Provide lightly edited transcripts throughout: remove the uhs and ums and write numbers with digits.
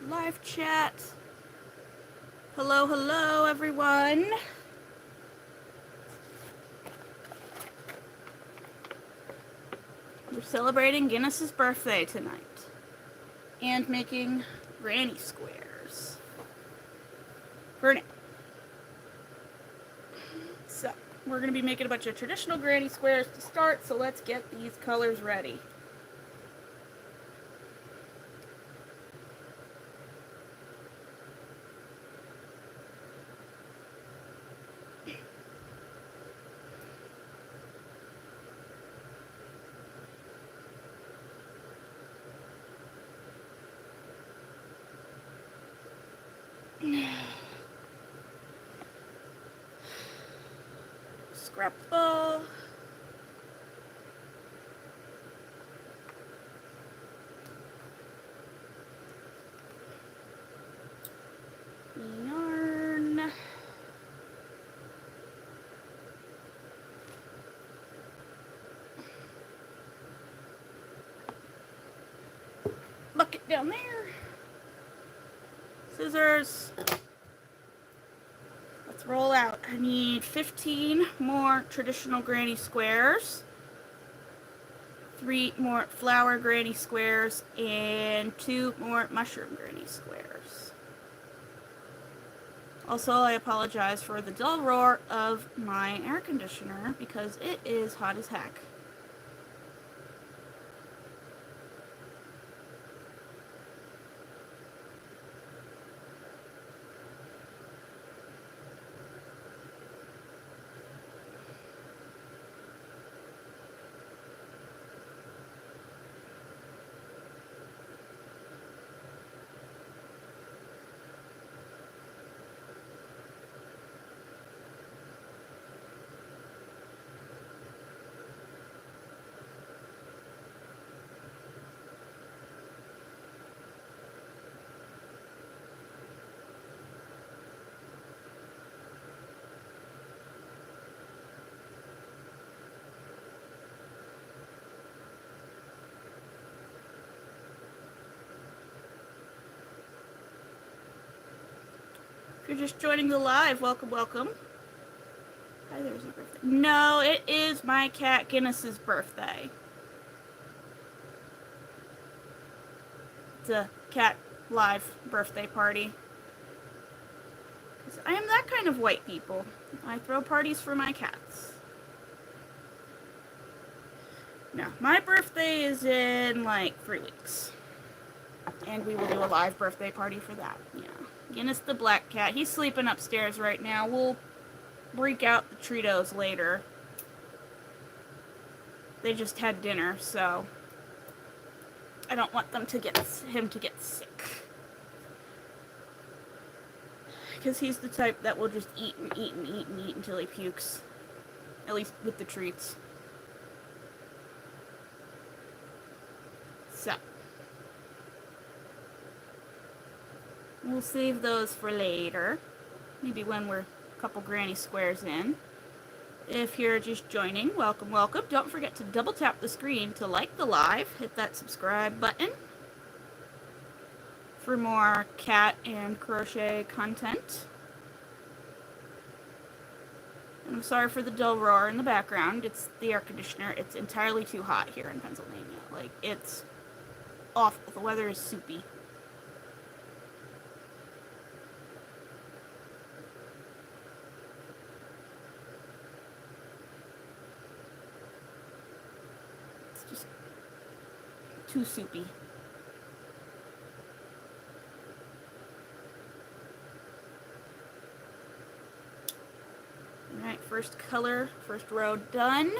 live chat. Hello, hello, everyone. We're celebrating Guinness's birthday tonight and making granny squares for now. So, we're going to be making a bunch of traditional granny squares to start, so let's get these colors ready. Scrap ball. Yarn. Bucket down there. Scissors. Let's roll out. I need 15 more traditional granny squares, 3 more flower granny squares, and 2 more mushroom granny squares. Also, I apologize for the dull roar of my air conditioner because it is hot as heck. If you're just joining the live, welcome, welcome. Hi, there's your birthday. No, it is my cat Guinness's birthday. It's a cat live birthday party. 'Cause I am that kind of white people. I throw parties for my cats. No, my birthday is in like 3 weeks. And we will do a live birthday party for that. Yeah. Guinness the black cat. He's sleeping upstairs right now. We'll break out the Treatos later. They just had dinner, so I don't want him to get sick. Because he's the type that will just eat and eat and eat and eat until he pukes. At least with the treats. So we'll save those for later. Maybe when we're a couple granny squares in. If you're just joining, welcome, welcome. Don't forget to double tap the screen to like the live. Hit that subscribe button for more cat and crochet content. And I'm sorry for the dull roar in the background. It's the air conditioner. It's entirely too hot here in Pennsylvania. Like, it's awful. The weather is soupy. It's just too soupy. Alright, first color, first row done.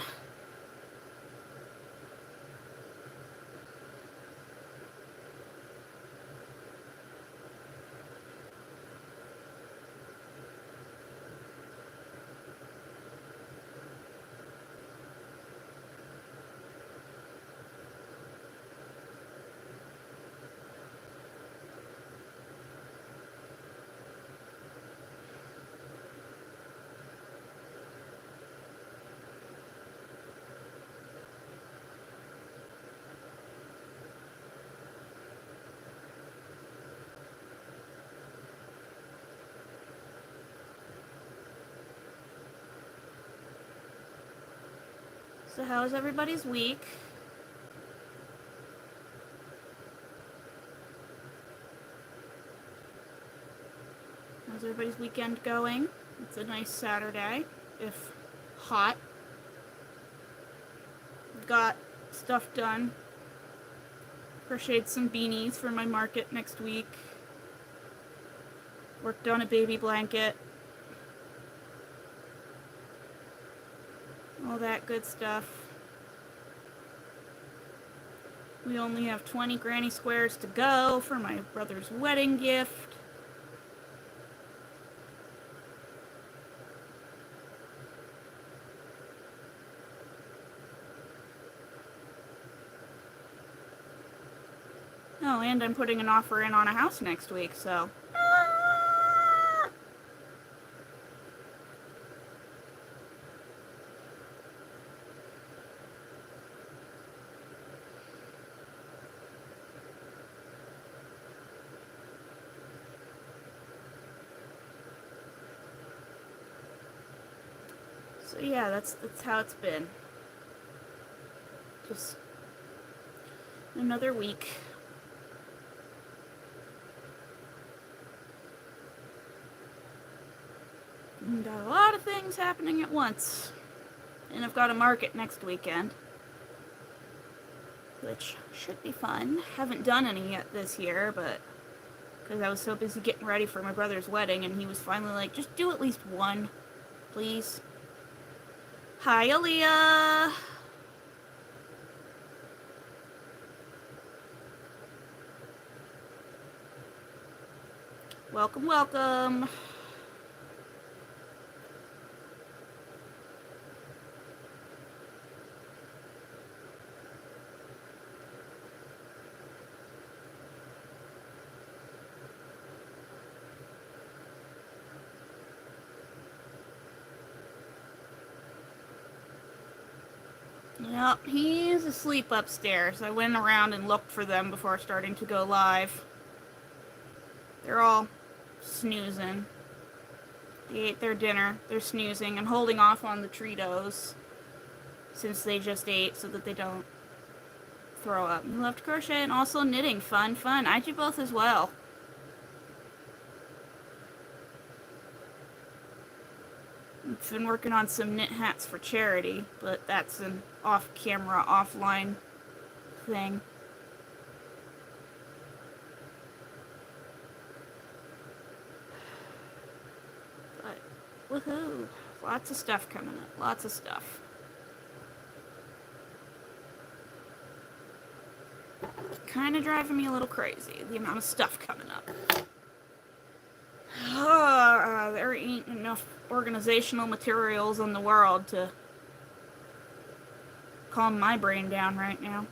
So how was everybody's week? How's everybody's weekend going? It's a nice Saturday, if hot. Got stuff done. Crocheted some beanies for my market next week. Worked on a baby blanket. All that good stuff. We only have 20 granny squares to go for my brother's wedding gift. Oh, and I'm putting an offer in on a house next week, so... So yeah, that's how it's been. Just another week. And a lot of things happening at once. And I've got a market next weekend, which should be fun. Haven't done any yet this year, but because I was so busy getting ready for my brother's wedding, and he was finally like, just do at least one, please. Hi, Aaliyah! Welcome, welcome! Yep, he's asleep upstairs. I went around and looked for them before starting to go live. They're all snoozing. They ate their dinner. They're snoozing and holding off on the Treatos since they just ate so that they don't throw up. You love to crochet and also knitting. Fun, fun. I do both as well. I've been working on some knit hats for charity, but that's an off-camera, offline thing. But, woohoo! Lots of stuff coming up. Lots of stuff. Kind of driving me a little crazy, the amount of stuff coming up. There ain't enough organizational materials in the world to calm my brain down right now.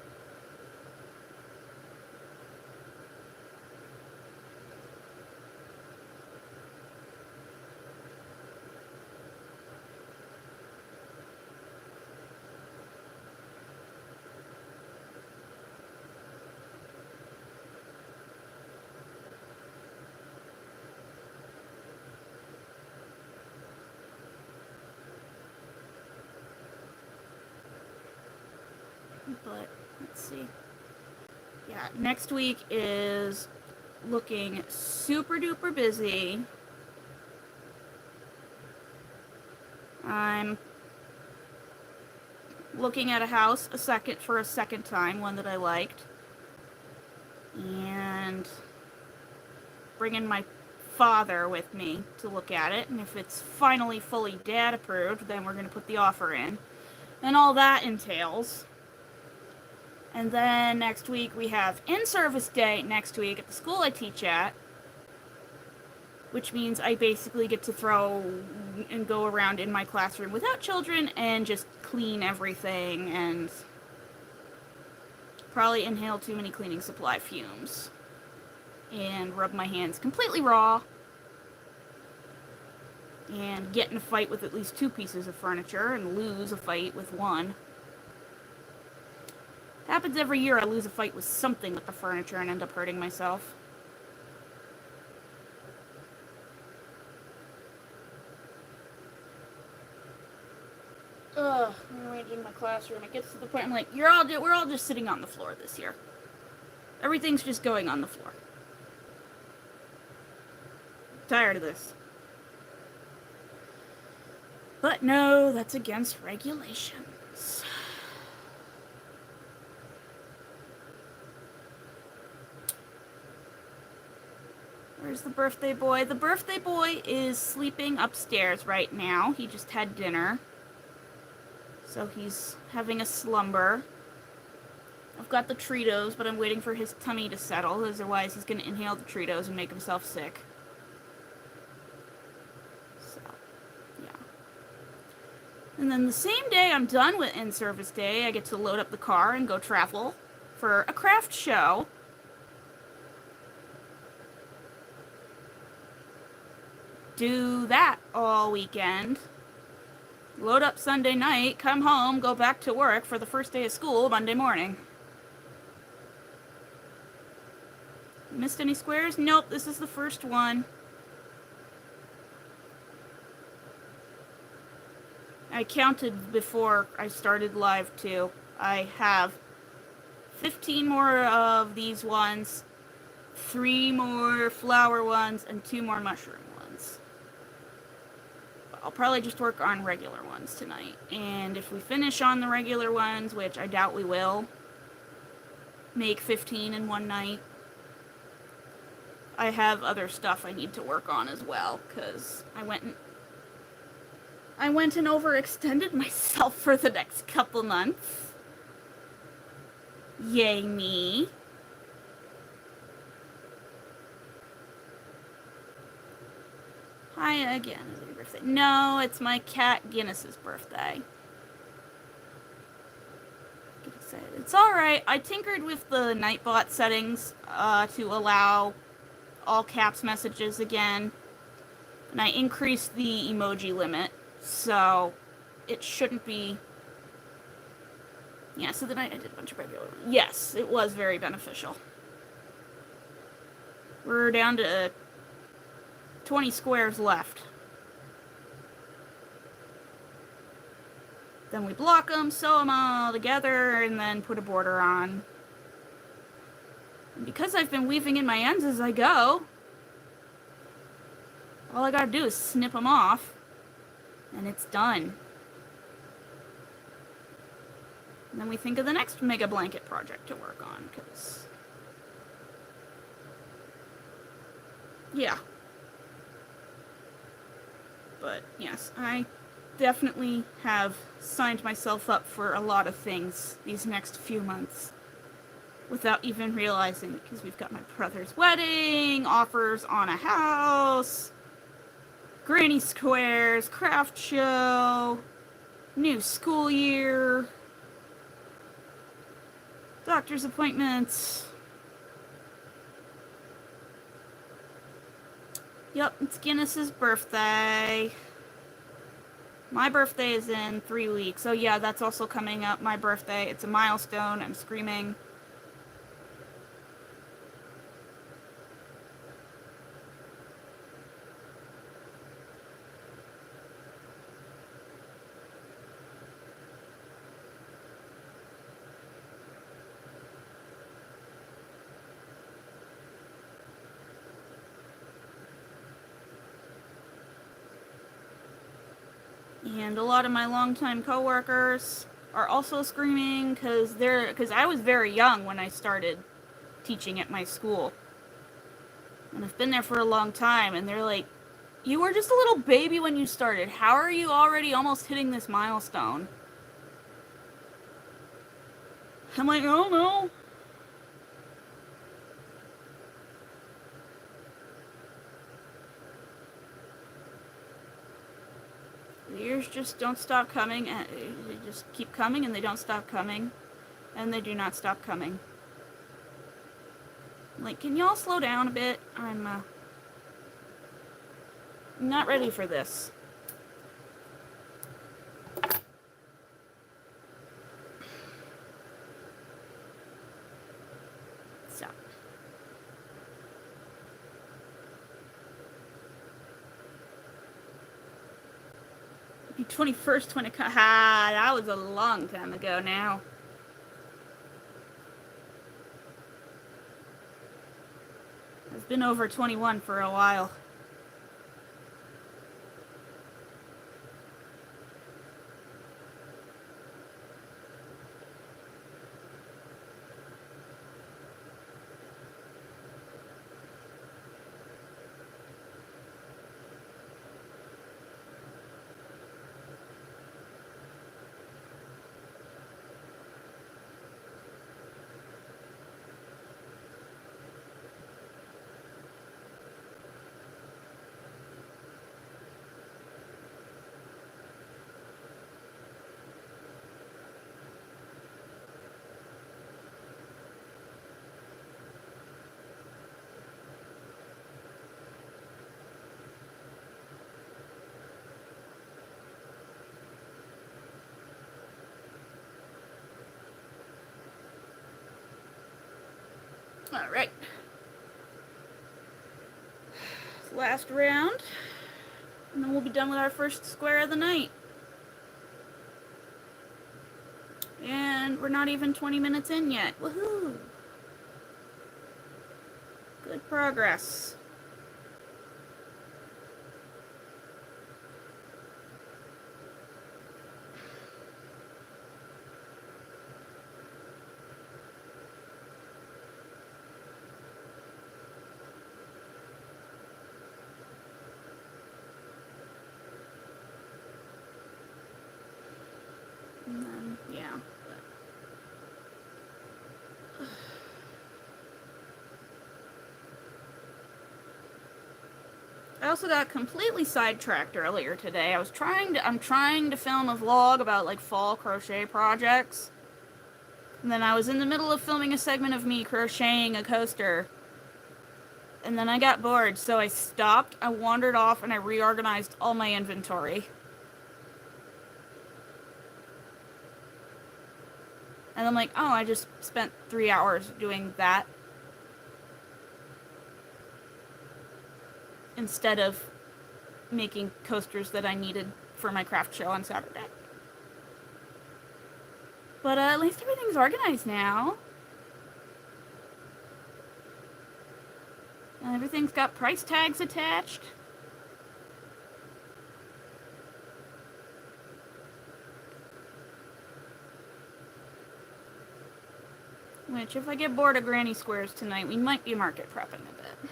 But let's see. Yeah, next week is looking super duper busy. I'm looking at a house for a second time, one that I liked, and bringing my father with me to look at it, and if it's finally fully dad approved, then we're going to put the offer in, and all that entails. And then next week we have in-service day next week at the school I teach at, which means I basically get to throw and go around in my classroom without children and just clean everything and probably inhale too many cleaning supply fumes and rub my hands completely raw and get in a fight with at least 2 pieces of furniture and lose a fight with 1. Happens every year. I lose a fight with something with the furniture and end up hurting myself. I'm arranging my classroom. It gets to the point I'm like, we're all just sitting on the floor this year. Everything's just going on the floor. Tired of this. But no, that's against regulations. Where's the birthday boy? The birthday boy is sleeping upstairs right now. He just had dinner. So he's having a slumber. I've got the Treatos, but I'm waiting for his tummy to settle. Otherwise, he's going to inhale the Treatos and make himself sick. So, yeah. And then the same day I'm done with in-service day, I get to load up the car and go travel for a craft show. Do that all weekend. Load up Sunday night, come home, go back to work for the first day of school Monday morning. Missed any squares? Nope, this is the first one. I counted before I started live too. I have 15 more of these ones, 3 more flower ones, and 2 more mushroom ones. I'll probably just work on regular ones tonight. And if we finish on the regular ones, which I doubt we will, make 15 in one night. I have other stuff I need to work on as well, because I went and overextended myself for the next couple months. Yay me. Hi again. Is it your birthday? No, it's my cat Guinness's birthday. Get excited. It's alright. I tinkered with the Nightbot settings to allow all caps messages again. And I increased the emoji limit. So it shouldn't be... Yeah, so the night I did a bunch of regular... Yes, it was very beneficial. We're down to 20 squares left. Then we block them, sew them all together, and then put a border on. And because I've been weaving in my ends as I go, all I gotta do is snip them off, and it's done. And then we think of the next mega blanket project to work on, because... Yeah. But, yes, I definitely have signed myself up for a lot of things these next few months without even realizing it, because we've got my brother's wedding, offers on a house, granny squares, craft show, new school year, doctor's appointments. Yep, it's Guinness's birthday. My birthday is in 3 weeks. Oh yeah, that's also coming up. My birthday. It's a milestone. I'm screaming. And a lot of my longtime coworkers are also screaming because I was very young when I started teaching at my school. And I've been there for a long time, and they're like, you were just a little baby when you started. How are you already almost hitting this milestone? I'm like, oh no. The years just don't stop coming, and they just keep coming, and they don't stop coming, and they do not stop coming. Like, can y'all slow down a bit? I'm not ready for this. So. 21st when it that was a long time ago now. It's been over 21 for a while. All right. Last round, and then we'll be done with our first square of the night. And we're not even 20 minutes in yet. Woohoo! Good progress. And then, yeah. I also got completely sidetracked earlier today. I'm trying to film a vlog about like fall crochet projects. And then I was in the middle of filming a segment of me crocheting a coaster. And then I got bored, so I stopped, I wandered off, and I reorganized all my inventory. And I'm like, oh, I just spent 3 hours doing that. Instead of making coasters that I needed for my craft show on Saturday. But at least everything's organized now. And everything's got price tags attached. Which, if I get bored of granny squares tonight, we might be market prepping a bit.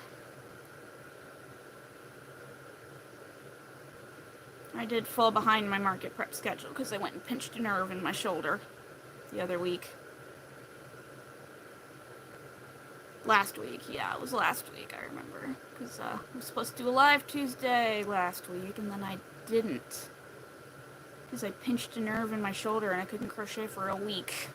I did fall behind my market prep schedule because I went and pinched a nerve in my shoulder the other week. Last week, yeah, it was last week, I remember. Because I was supposed to do a live Tuesday last week, and then I didn't. Because I pinched a nerve in my shoulder and I couldn't crochet for a week.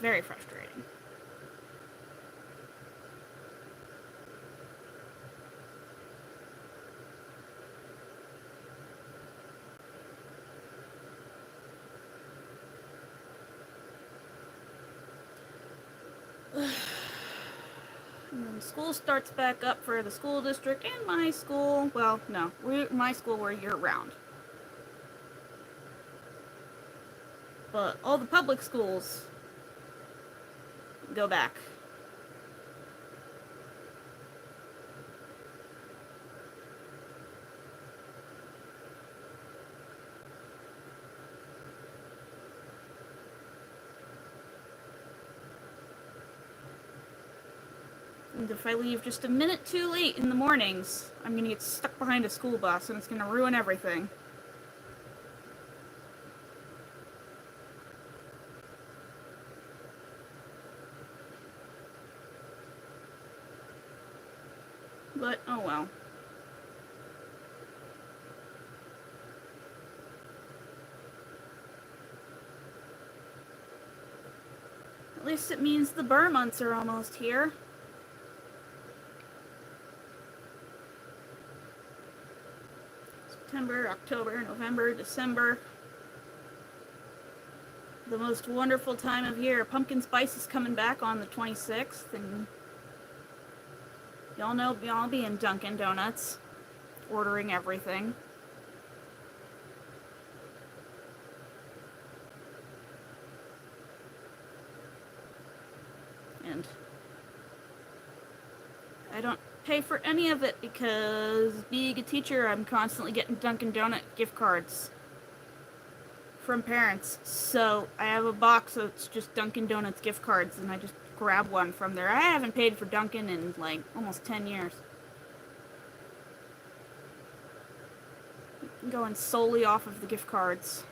Very frustrating. And then school starts back up for the school district and my school. Well, no, my school we're year-round. But all the public schools go back. And if I leave just a minute too late in the mornings, I'm gonna get stuck behind a school bus and it's gonna ruin everything. But, oh well. At least it means the burr months are almost here. September, October, November, December. The most wonderful time of year. Pumpkin spice is coming back on the 26th, and y'all know I'll be in Dunkin' Donuts ordering everything. And I don't pay for any of it because being a teacher, I'm constantly getting Dunkin' Donut gift cards from parents. So I have a box that's just Dunkin' Donuts gift cards, and I just grab one from there. I haven't paid for Dunkin' in like almost 10 years. I'm going solely off of the gift cards.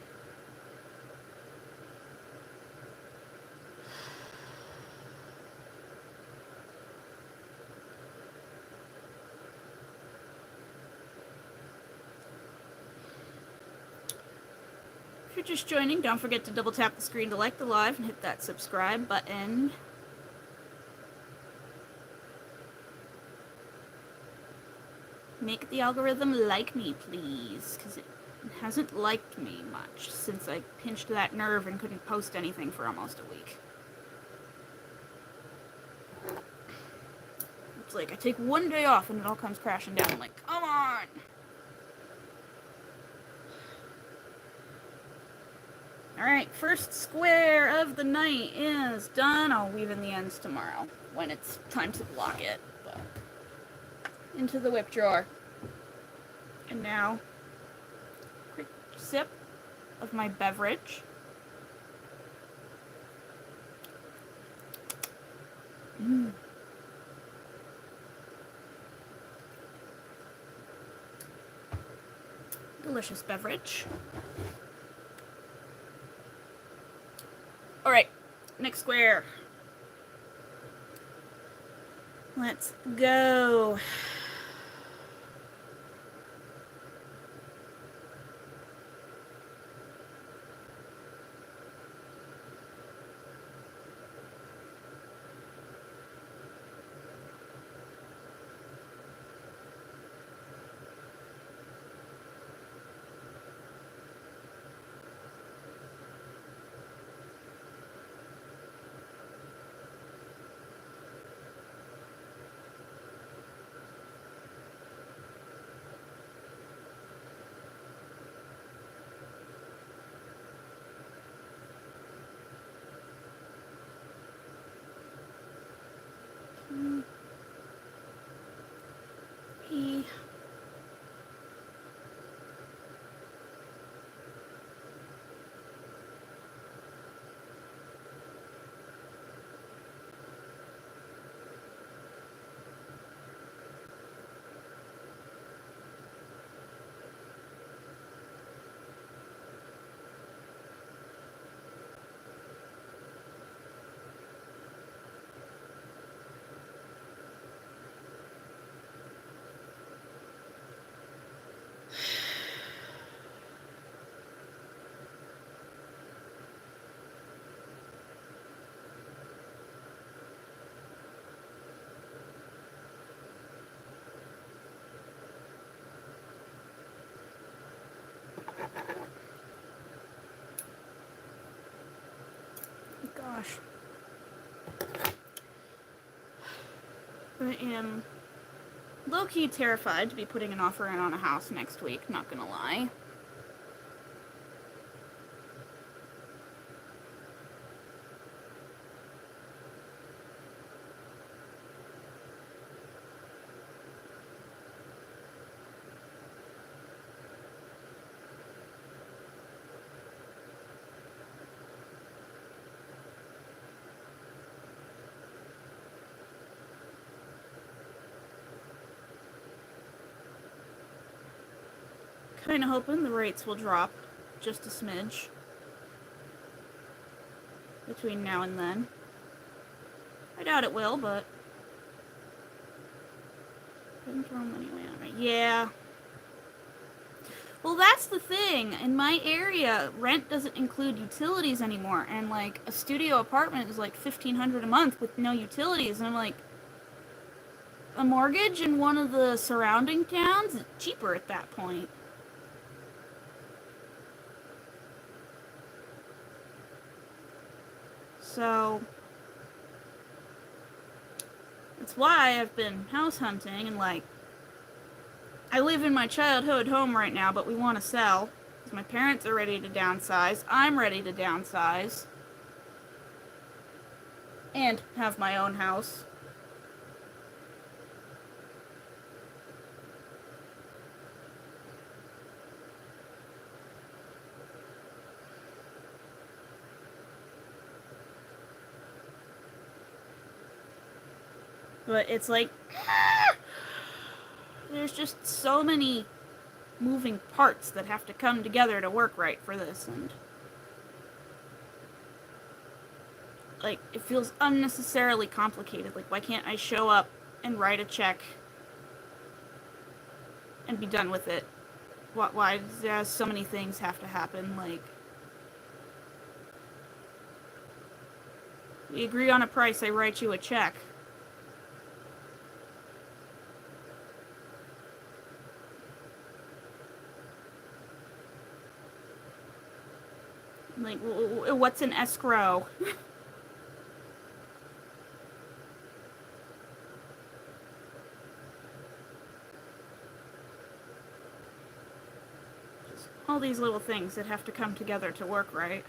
If you're just joining, don't forget to double tap the screen to like the live and hit that subscribe button. Make the algorithm like me, please, because it hasn't liked me much since I pinched that nerve and couldn't post anything for almost a week. It's like I take one day off and it all comes crashing down. I'm like, come on! Alright, first square of the night is done. I'll weave in the ends tomorrow when it's time to block it. But into the whip drawer. And now, quick sip of my beverage. Delicious beverage. Alright, next square. Let's go. E. Gosh. I am low-key terrified to be putting an offer in on a house next week, not gonna lie. Kinda hoping the rates will drop just a smidge between now and then. I doubt it will, but couldn't throw money away on it. Yeah. Well, that's the thing. In my area, rent doesn't include utilities anymore, and like a studio apartment is like $1,500 a month with no utilities, and I'm like, a mortgage in one of the surrounding towns is cheaper at that point. So that's why I've been house hunting, and like, I live in my childhood home right now, but we want to sell because my parents are ready to downsize. I'm ready to downsize and have my own house. But it's like, there's just so many moving parts that have to come together to work right for this, and like, it feels unnecessarily complicated. Like, why can't I show up and write a check and be done with it? Why does so many things have to happen? Like, we agree on a price, I write you a check. Like, what's an escrow? All these little things that have to come together to work right.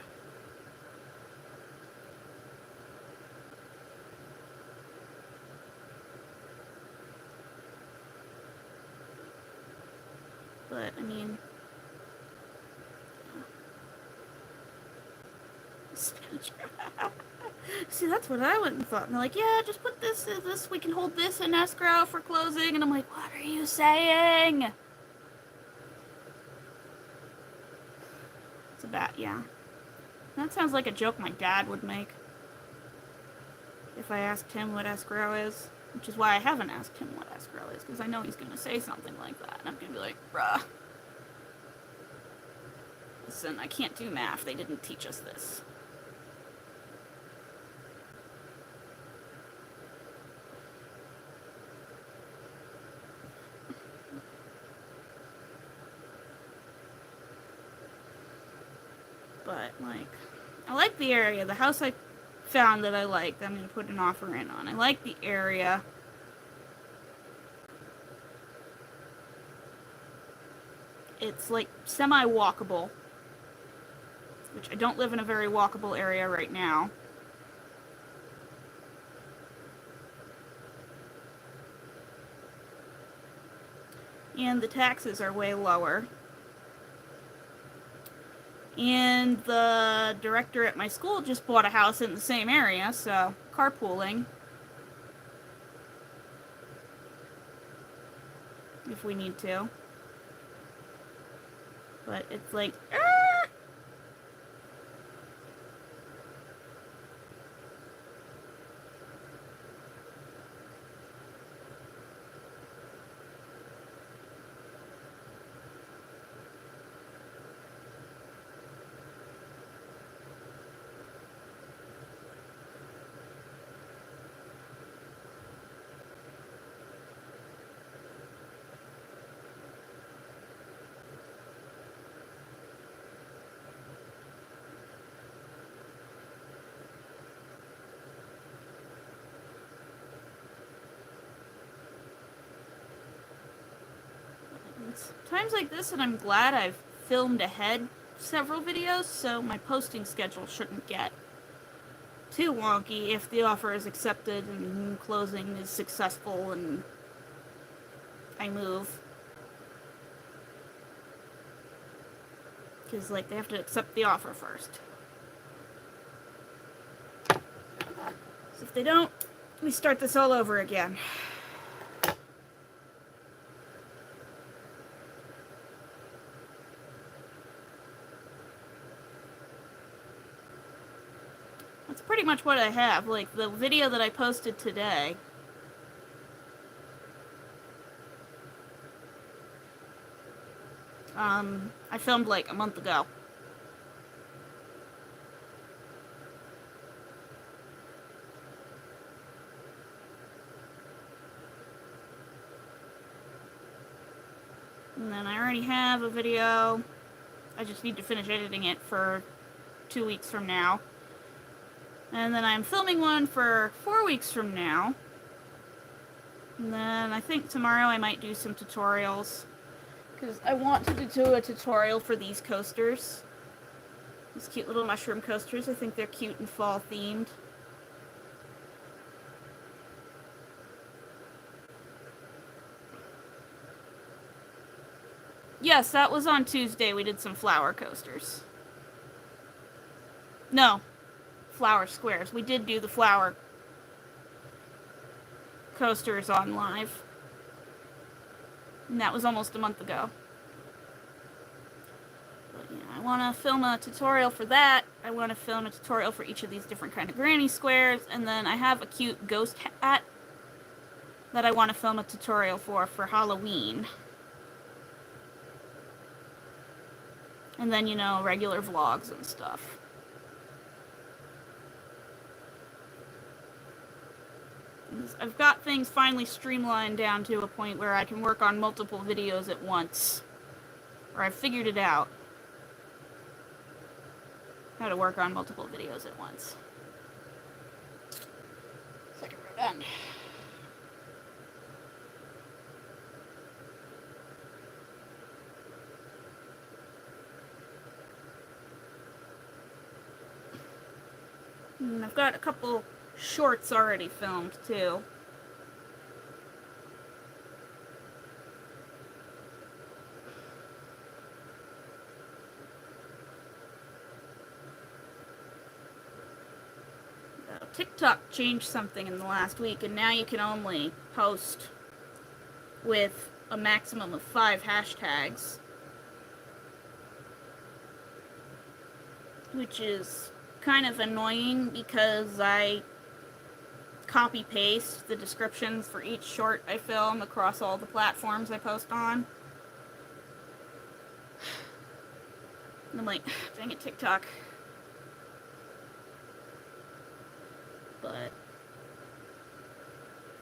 But, I mean, speech. See, that's what I wouldn't have thought. And they're like, yeah, just put this, we can hold this in escrow for closing. And I'm like, what are you saying? It's a bat, yeah. That sounds like a joke my dad would make if I asked him what escrow is. Which is why I haven't asked him what escrow is, because I know he's going to say something like that. And I'm going to be like, bruh. Listen, I can't do math. They didn't teach us this. But, like, I like the area. The house I found that I liked, I'm going to put an offer in on. I like the area. It's, like, semi-walkable. Which I don't live in a very walkable area right now. And the taxes are way lower. And the director at my school just bought a house in the same area, so carpooling. If we need to. But it's like, it's times like this, and I'm glad I've filmed ahead several videos, so my posting schedule shouldn't get too wonky if the offer is accepted and closing is successful and I move. Because, like, they have to accept the offer first. So if they don't, we start this all over again. That's pretty much what I have. Like, the video that I posted today, I filmed like a month ago. And then I already have a video. I just need to finish editing it for 2 weeks from now. And then I'm filming one for 4 weeks from now. And then I think tomorrow I might do some tutorials. Because I want to do a tutorial for these coasters. These cute little mushroom coasters. I think they're cute and fall themed. Yes, that was on Tuesday. We did some flower coasters. No, flower squares. We did do the flower coasters on live. And that was almost a month ago. But yeah, I want to film a tutorial for that. I want to film a tutorial for each of these different kind of granny squares. And then I have a cute ghost hat that I want to film a tutorial for Halloween. And then, you know, regular vlogs and stuff. I've got things finally streamlined down to a point where I can work on multiple videos at once. Or I've figured it out. How to work on multiple videos at once. Second row done. And I've got a couple shorts already filmed too. TikTok changed something in the last week, and now you can only post with a maximum of 5 hashtags. Which is kind of annoying because I copy-paste the descriptions for each short I film across all the platforms I post on. And I'm like, dang it, TikTok. But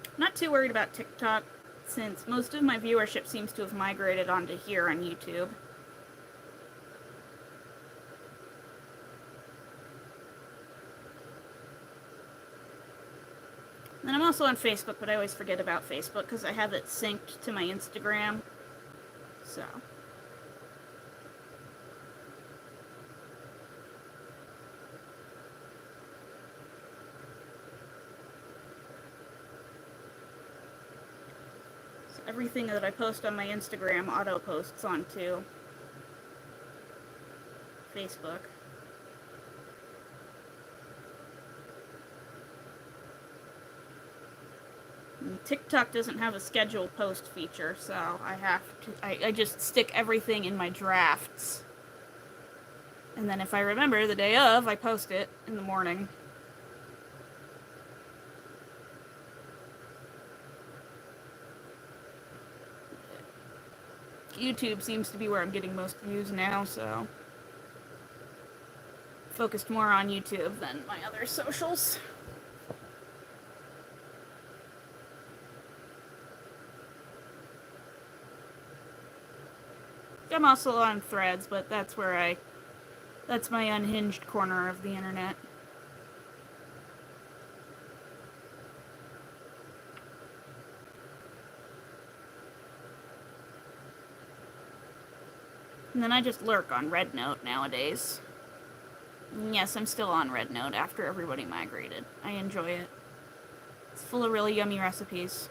I'm not too worried about TikTok since most of my viewership seems to have migrated onto here on YouTube. And I'm also on Facebook, but I always forget about Facebook because I have it synced to my Instagram. So everything that I post on my Instagram auto-posts onto Facebook. And TikTok doesn't have a scheduled post feature, so I just stick everything in my drafts. And then if I remember the day of, I post it in the morning. YouTube seems to be where I'm getting most views now, so focused more on YouTube than my other socials. I'm also on Threads, but that's my unhinged corner of the internet. And then I just lurk on RedNote nowadays. And yes, I'm still on RedNote after everybody migrated. I enjoy it. It's full of really yummy recipes.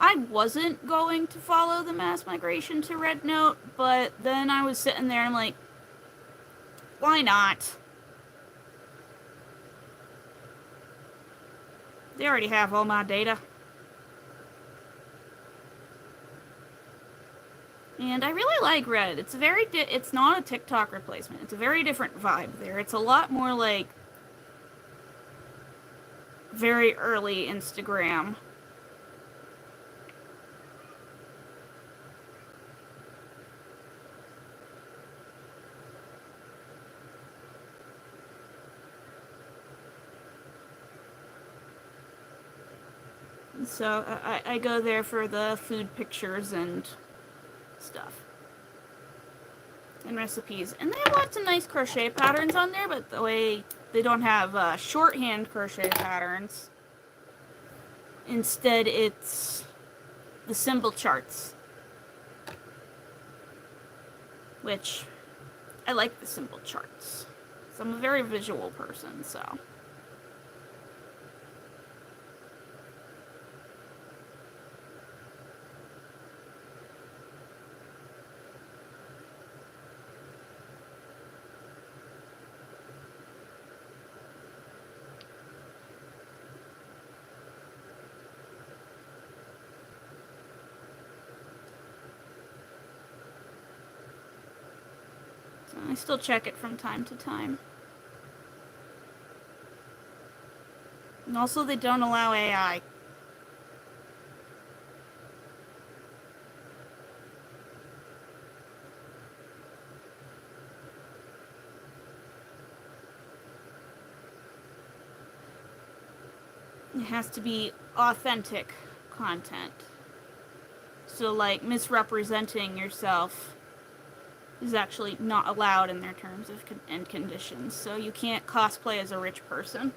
I wasn't going to follow the mass migration to RedNote, but then I was sitting there and I'm like, why not? They already have all my data. And I really like red. It's a it's not a TikTok replacement. It's a very different vibe there. It's a lot more like very early Instagram. So I go there for the food pictures and stuff. And recipes. And they have lots of nice crochet patterns on there, but the way they don't have shorthand crochet patterns. Instead, it's the symbol charts. Which, I like the symbol charts. So I'm a very visual person, so. I still check it from time to time. And also, they don't allow AI. It has to be authentic content. So, like, misrepresenting yourself is actually not allowed in their terms of and conditions. So you can't cosplay as a rich person.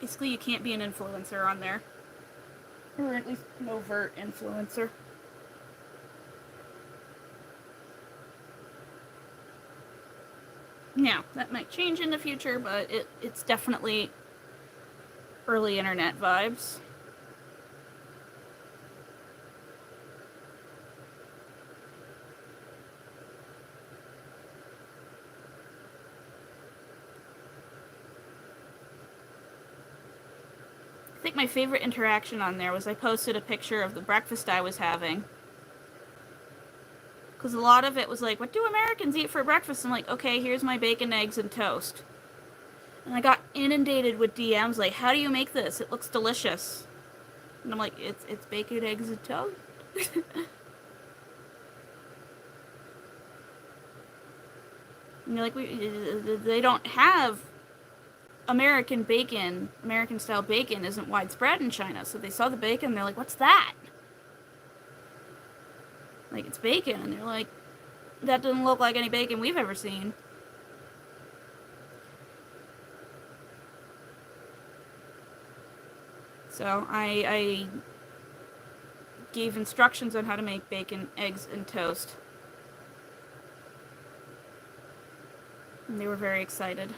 Basically, you can't be an influencer on there. Or at least an overt influencer. Now, that might change in the future, but it's definitely early internet vibes. I think my favorite interaction on there was I posted a picture of the breakfast I was having. Because a lot of it was like, what do Americans eat for breakfast? I'm like, okay, here's my bacon, eggs, and toast. And I got inundated with DMs like, how do you make this? It looks delicious. And I'm like, it's bacon, eggs, and toast. And you're like, they don't have American bacon. American style bacon isn't widespread in China. So they saw the bacon and they're like, what's that? Like, it's bacon. And they're like, that doesn't look like any bacon we've ever seen. So I gave instructions on how to make bacon, eggs, and toast. And they were very excited.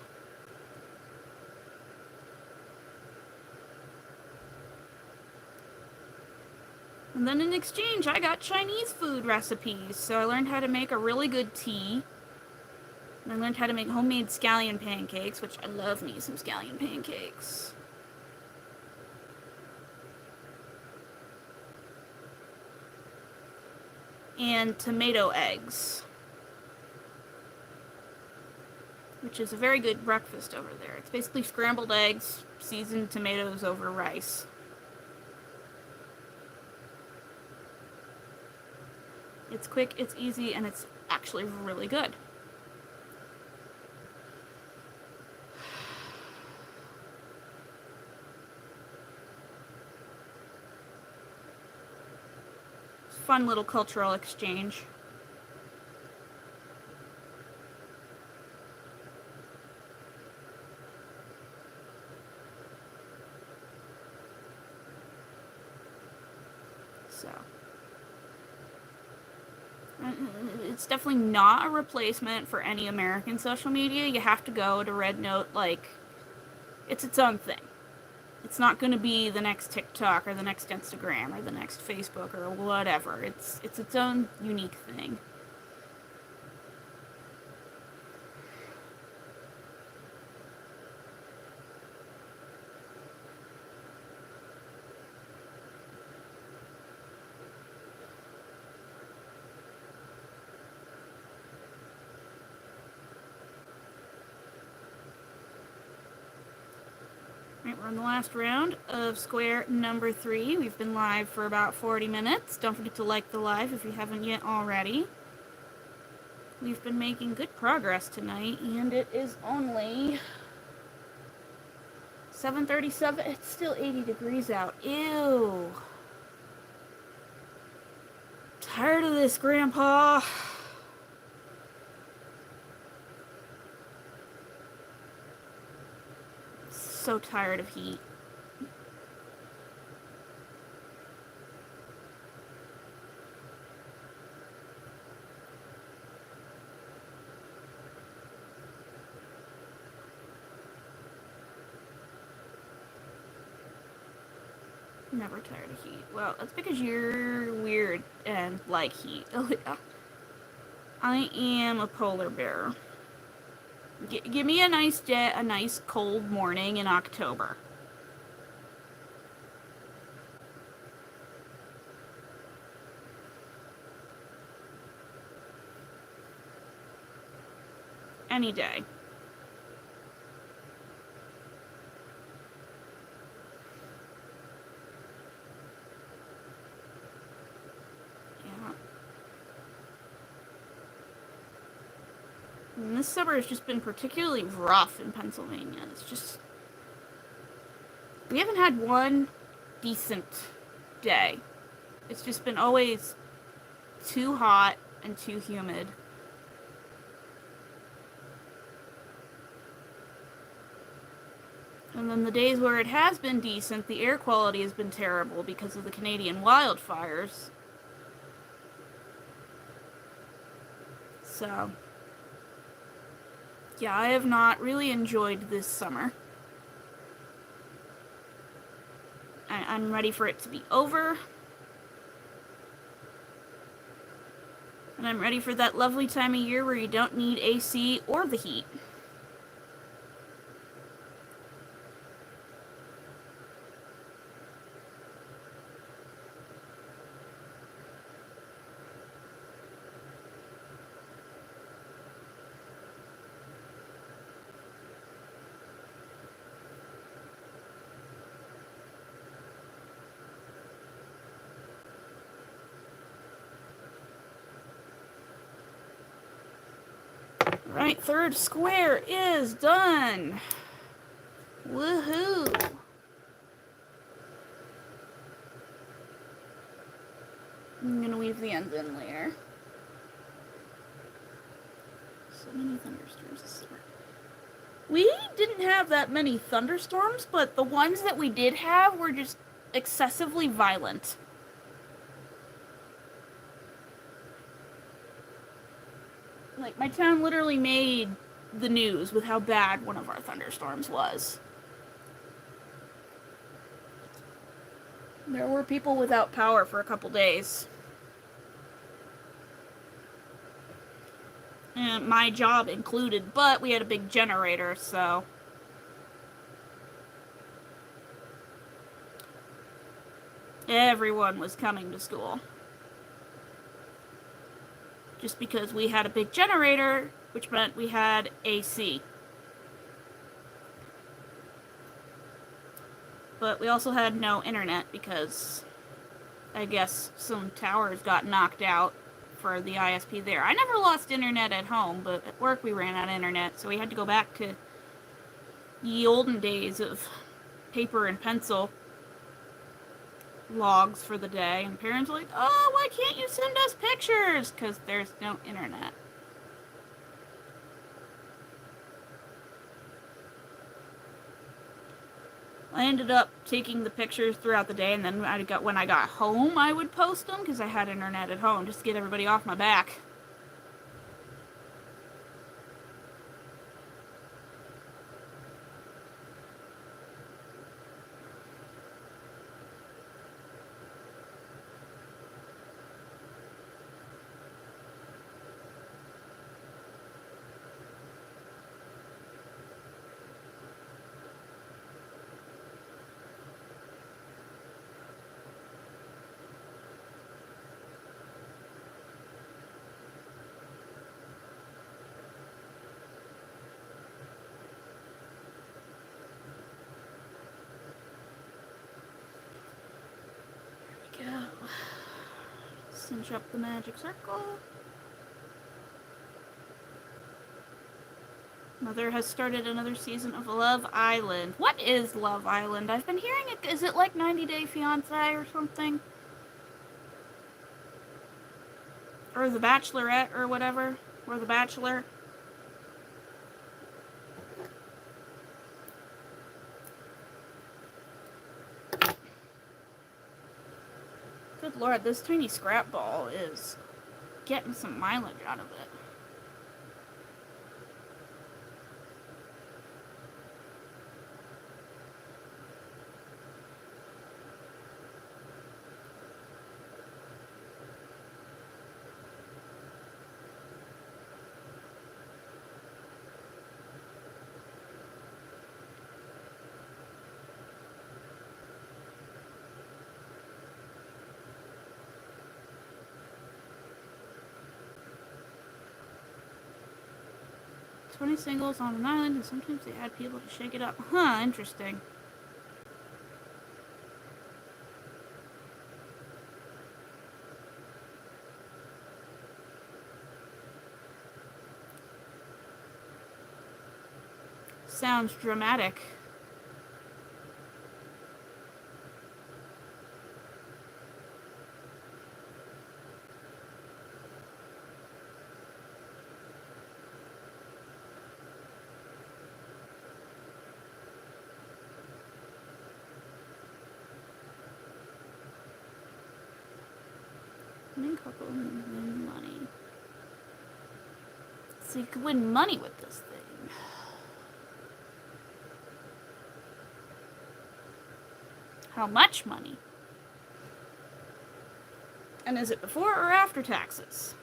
And then in exchange, I got Chinese food recipes. So I learned how to make a really good tea. And I learned how to make homemade scallion pancakes, which I love me some scallion pancakes. And tomato eggs, which is a very good breakfast over there. It's basically scrambled eggs, seasoned tomatoes over rice. It's quick, it's easy, and it's actually really good. Fun little cultural exchange. So, it's definitely not a replacement for any American social media. You have to go to Red Note, like, it's its own thing. It's not going to be the next TikTok or the next Instagram or the next Facebook or whatever. It's its own unique thing. We're on the last round of square number 3. We've been live for about 40 minutes. Don't forget to like the live if you haven't yet already. We've been making good progress tonight, and it is only 7:37. It's still 80 degrees out. Ew. Tired of this, Grandpa. So tired of heat. Never tired of heat. Well, that's because you're weird and like heat. Oh yeah. I am a polar bear. Give me a nice day, a nice cold morning in October. Any day. Yeah. And this summer has just been particularly rough in Pennsylvania. It's just... we haven't had one decent day. It's just been always too hot and too humid. And then the days where it has been decent, the air quality has been terrible because of the Canadian wildfires. So, yeah, I have not really enjoyed this summer. I'm ready for it to be over. And I'm ready for that lovely time of year where you don't need AC or the heat. Right, third square is done. Woohoo! I'm gonna weave the ends in later. So many thunderstorms this summer. We didn't have that many thunderstorms, but the ones that we did have were just excessively violent. Like, my town literally made the news with how bad one of our thunderstorms was. There were people without power for a couple days. And my job included, but we had a big generator, so... everyone was coming to school. Just because we had a big generator, which meant we had AC. But we also had no internet because I guess some towers got knocked out for the ISP there. I never lost internet at home, but at work we ran out of internet, so we had to go back to the olden days of paper and pencil logs for the day, and parents were like, oh, why can't you send us pictures? Because there's no internet. I ended up taking the pictures throughout the day, and then when I got home, I would post them, because I had internet at home, just to get everybody off my back. Cinch up the magic circle. Mother has started another season of Love Island. What is Love Island? I've been hearing it. Is it like 90 Day Fiancé or something? Or The Bachelorette or whatever? Or The Bachelor? Good lord, this tiny scrap ball is getting some mileage out of it. "20 singles on an island, and sometimes they add people to shake it up." Huh, interesting. Sounds dramatic. Winning couple and win money. So you could win money with this thing. How much money? And is it before or after taxes?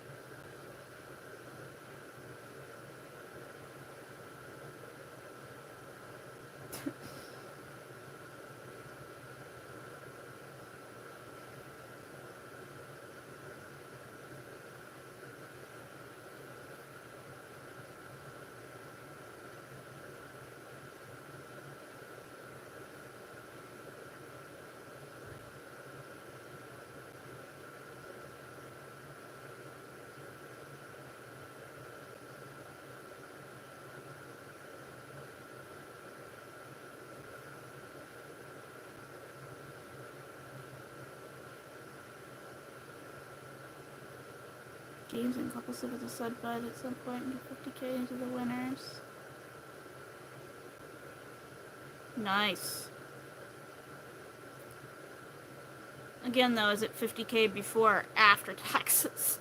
Games and couples sit as a side bud at some point and give 50k into the winners. Nice. Again, though, is it 50k before or after taxes?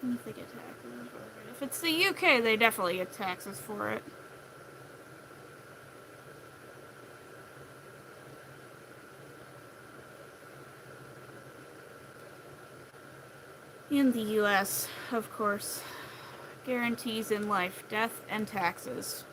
If they get taxes. If it's the UK, they definitely get taxes for it. In the US, of course, guarantees in life, death, and taxes.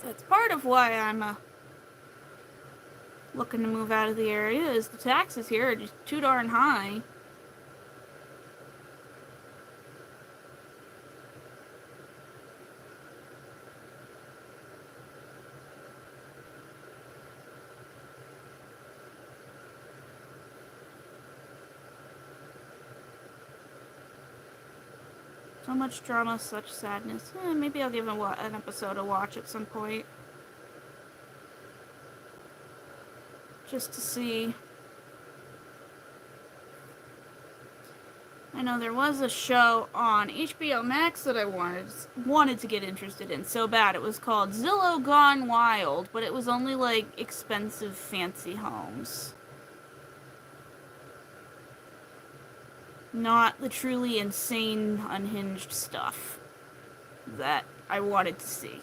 That's part of why I'm looking to move out of the area, is the taxes here are just too darn high. So much drama, such sadness. Maybe I'll give an episode a watch at some point. Just to see. I know there was a show on HBO Max that I wanted to get interested in so bad. It was called Zillow Gone Wild, but it was only like expensive fancy homes. Not the truly insane, unhinged stuff that I wanted to see.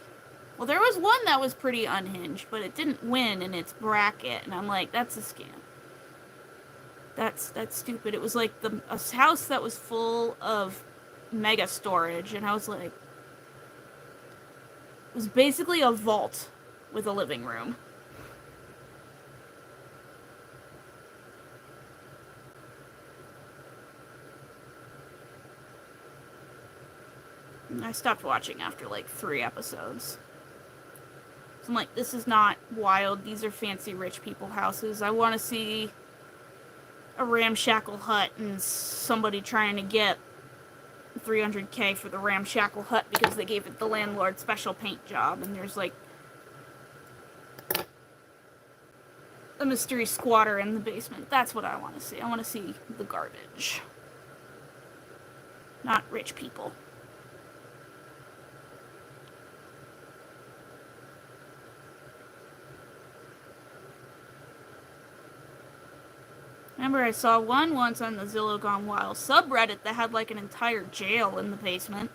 Well, there was one that was pretty unhinged, but it didn't win in its bracket, and I'm like, that's a scam. That's stupid. It was like a house that was full of mega storage, and I was like, it was basically a vault with a living room. And I stopped watching after like 3 episodes. So I'm like, this is not wild. These are fancy rich people houses. I want to see a ramshackle hut and somebody trying to get $300K for the ramshackle hut because they gave it the landlord special paint job, and there's like a mystery squatter in the basement. That's what I want to see. I want to see the garbage. Not rich people. Remember, I saw one once on the Zillow Gone Wild subreddit that had like an entire jail in the basement.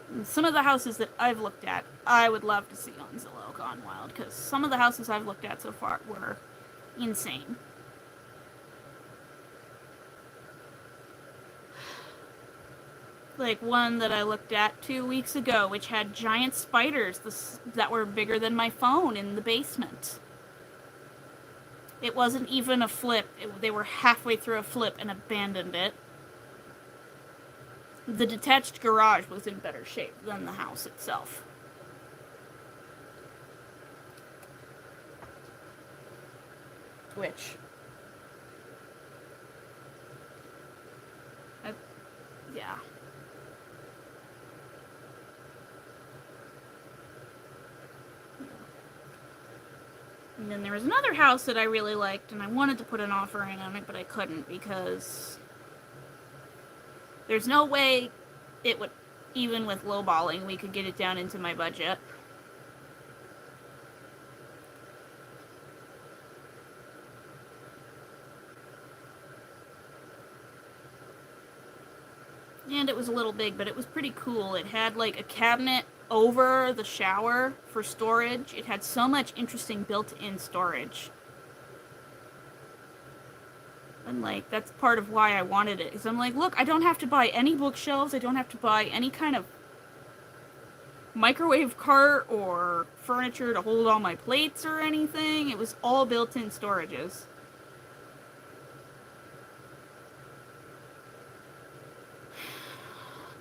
And some of the houses that I've looked at, I would love to see on Zillow Gone Wild, because some of the houses I've looked at so far were insane. Like one that I looked at 2 weeks ago, which had giant spiders that were bigger than my phone in the basement. It wasn't even a flip. They were halfway through a flip and abandoned it. The detached garage was in better shape than the house itself. Which... yeah. And then there was another house that I really liked, and I wanted to put an offer in on it, but I couldn't because there's no way it would, even with lowballing, we could get it down into my budget. And it was a little big, but it was pretty cool. It had like a cabinet over the shower for storage. It had so much interesting built-in storage. And like, that's part of why I wanted it. Because I'm like, look, I don't have to buy any bookshelves. I don't have to buy any kind of microwave cart or furniture to hold all my plates or anything. It was all built-in storages.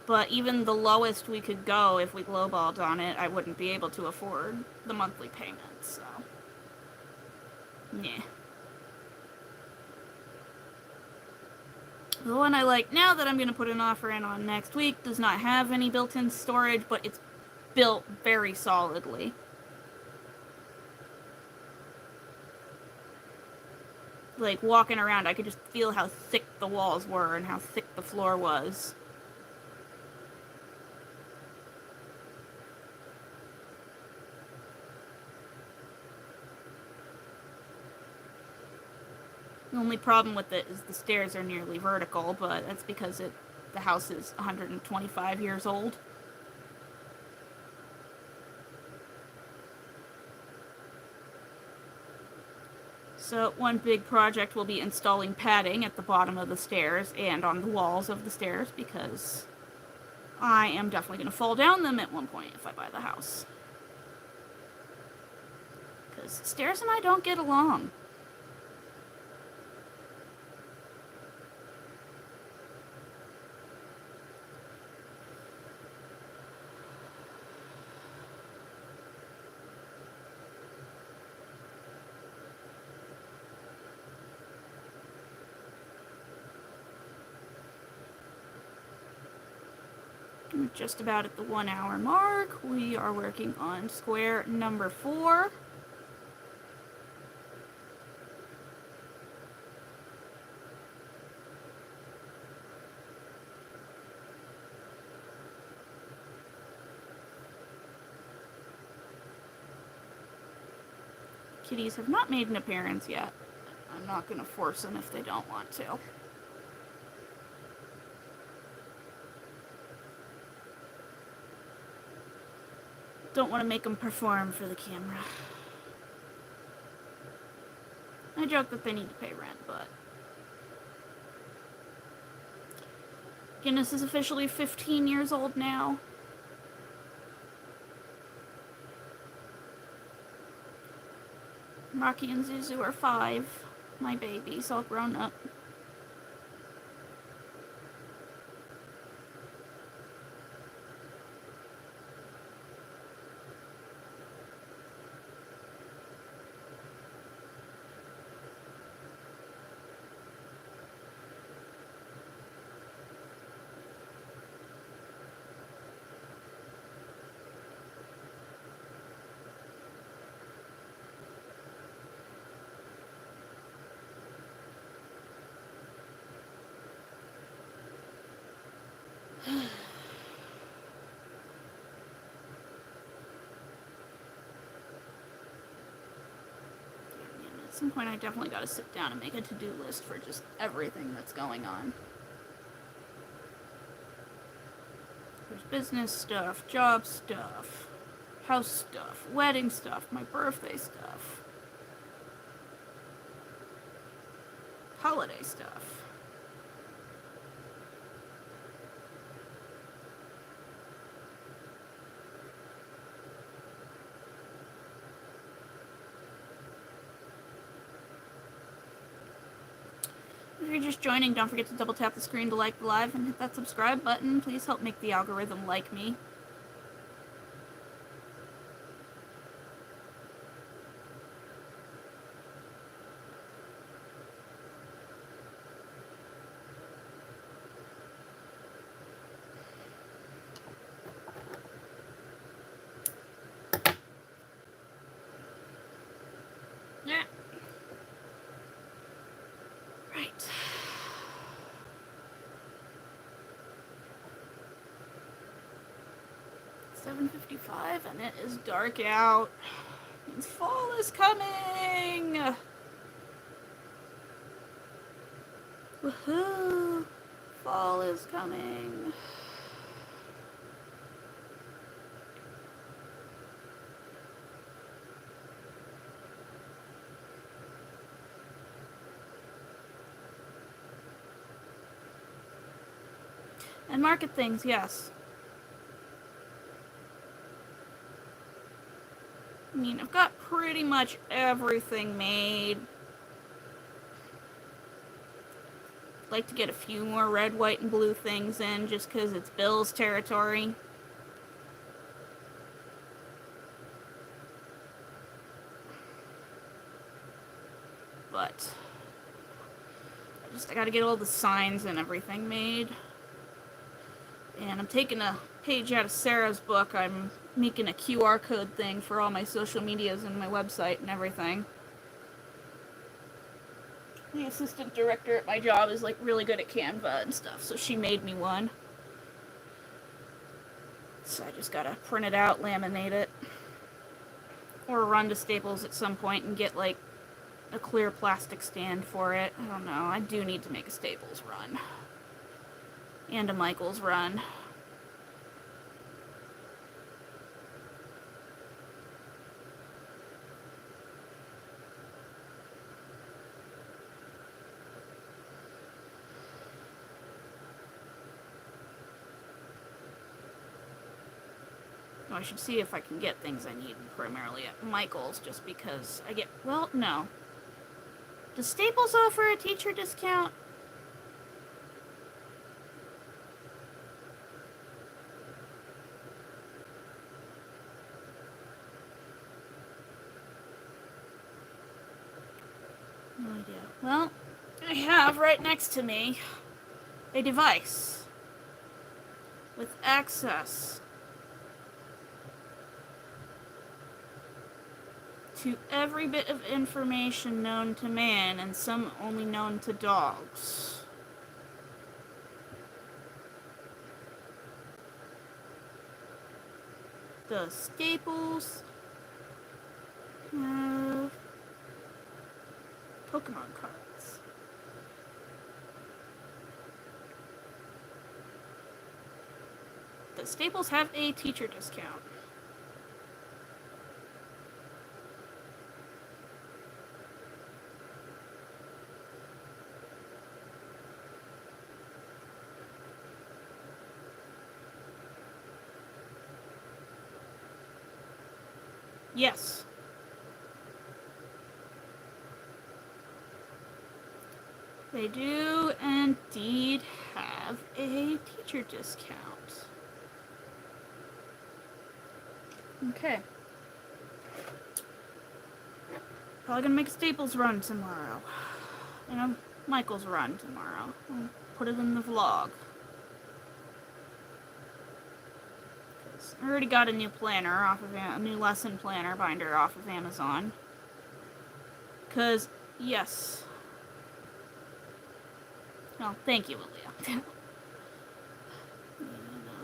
But even the lowest we could go, if we lowballed on it, I wouldn't be able to afford the monthly payment, so... yeah. The one I like now that I'm going to put an offer in on next week does not have any built-in storage, but it's built very solidly. Like, walking around, I could just feel how thick the walls were and how thick the floor was. The only problem with it is the stairs are nearly vertical, but that's because the house is 125 years old. So one big project will be installing padding at the bottom of the stairs and on the walls of the stairs, because I am definitely going to fall down them at one point if I buy the house. Because stairs and I don't get along. We're just about at the 1 hour mark. We are working on square number 4. kitties have not made an appearance yet. I'm not going to force them if they don't want to. Don't want to make them perform for the camera. I joke that they need to pay rent, but Guinness is officially 15 years old now. Rocky and Zuzu are 5. My babies, all grown up. At some point I definitely got to sit down and make a to-do list for just everything that's going on. There's business stuff, job stuff, house stuff, wedding stuff, my birthday stuff, holiday stuff. If you're just joining, don't forget to double tap the screen to like the live and hit that subscribe button. Please help make the algorithm like me. Yeah. Right. It's 7:55 and it is dark out. Means fall is coming. Woohoo! Fall is coming. And market things, yes. I mean, I've got pretty much everything made. I'd like to get a few more red, white, and blue things in just because it's Bill's territory. But I gotta get all the signs and everything made. And I'm taking a page out of Sarah's book. I'm making a QR code thing for all my social medias and my website and everything. The assistant director at my job is like really good at Canva and stuff, so she made me one. So I just gotta print it out, laminate it, or run to Staples at some point and get like a clear plastic stand for it. I don't know. I do need to make a Staples run and a Michaels run. I should see if I can get things I need primarily at Michael's, just because I get, well, no. Does Staples offer a teacher discount? No idea. Well, I have right next to me a device with access to every bit of information known to man, and some only known to dogs. The Staples have Pokemon cards. Does Staples have a teacher discount? Yes. They do indeed have a teacher discount. Okay. Probably gonna make a Staples run tomorrow. And a Michael's run tomorrow. I'll put it in the vlog. I already got a new planner off of a new lesson planner binder off of Amazon. Cause yes. Oh, thank you, Aaliyah.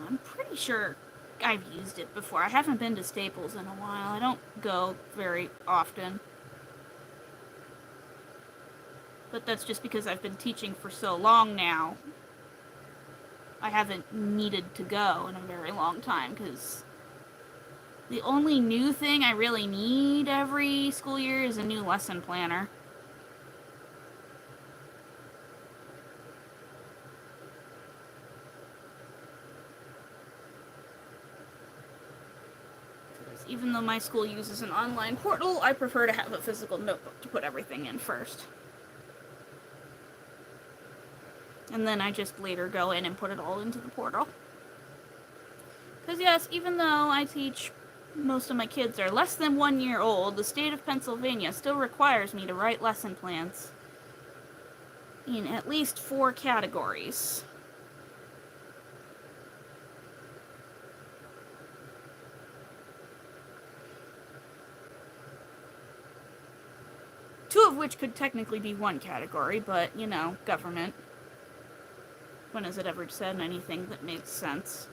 I'm pretty sure I've used it before. I haven't been to Staples in a while. I don't go very often. But that's just because I've been teaching for so long now. I haven't needed to go in a very long time, because the only new thing I really need every school year is a new lesson planner. Even though my school uses an online portal, I prefer to have a physical notebook to put everything in first. And then I just later go in and put it all into the portal. Because yes, even though I teach most of my kids are less than 1 year old, the state of Pennsylvania still requires me to write lesson plans in at least 4 categories. Two of which could technically be 1 category, but, you know, government. When has it ever said anything that makes sense?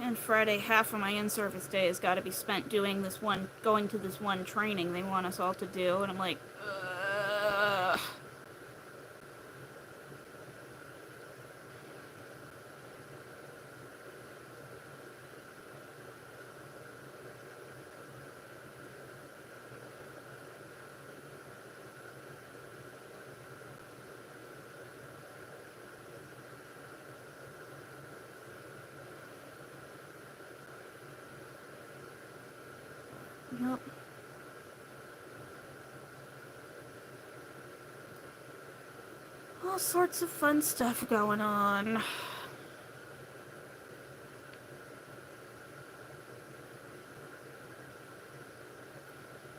And Friday, half of my in-service day has got to be spent going to this one training they want us all to do, and I'm like, ugh. Nope. All sorts of fun stuff going on.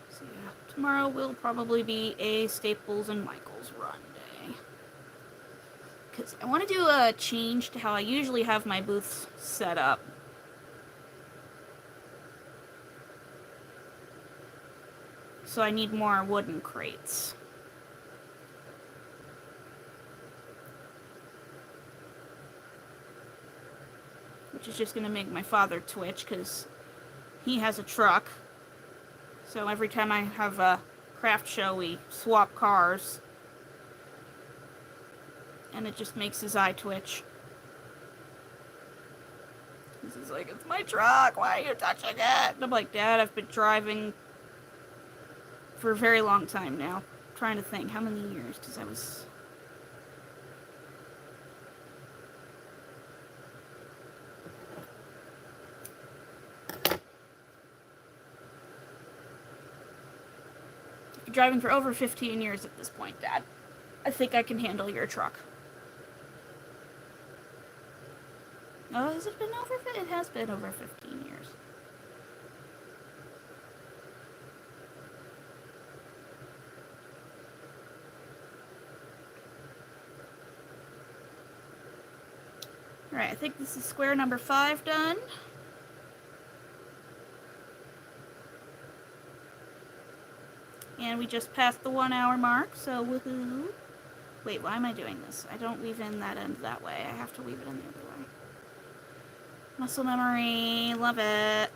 So yeah, tomorrow will probably be a Staples and Michael's run day. Because I want to do a change to how I usually have my booths set up. So I need more wooden crates. Which is just going to make my father twitch, because he has a truck. So every time I have a craft show, we swap cars. And it just makes his eye twitch. He's like, it's my truck, why are you touching it? And I'm like, Dad, I've been driving for a very long time now. I'm trying to think, how many years? Because I was... driving for over 15 years at this point, Dad. I think I can handle your truck. Oh, has it been over? It has been over 15 years. Alright, I think this is square number 5 done. And we just passed the 1 hour mark, so woohoo. Wait, why am I doing this? I don't weave in that end that way. I have to weave it in the other way. Muscle memory, love it.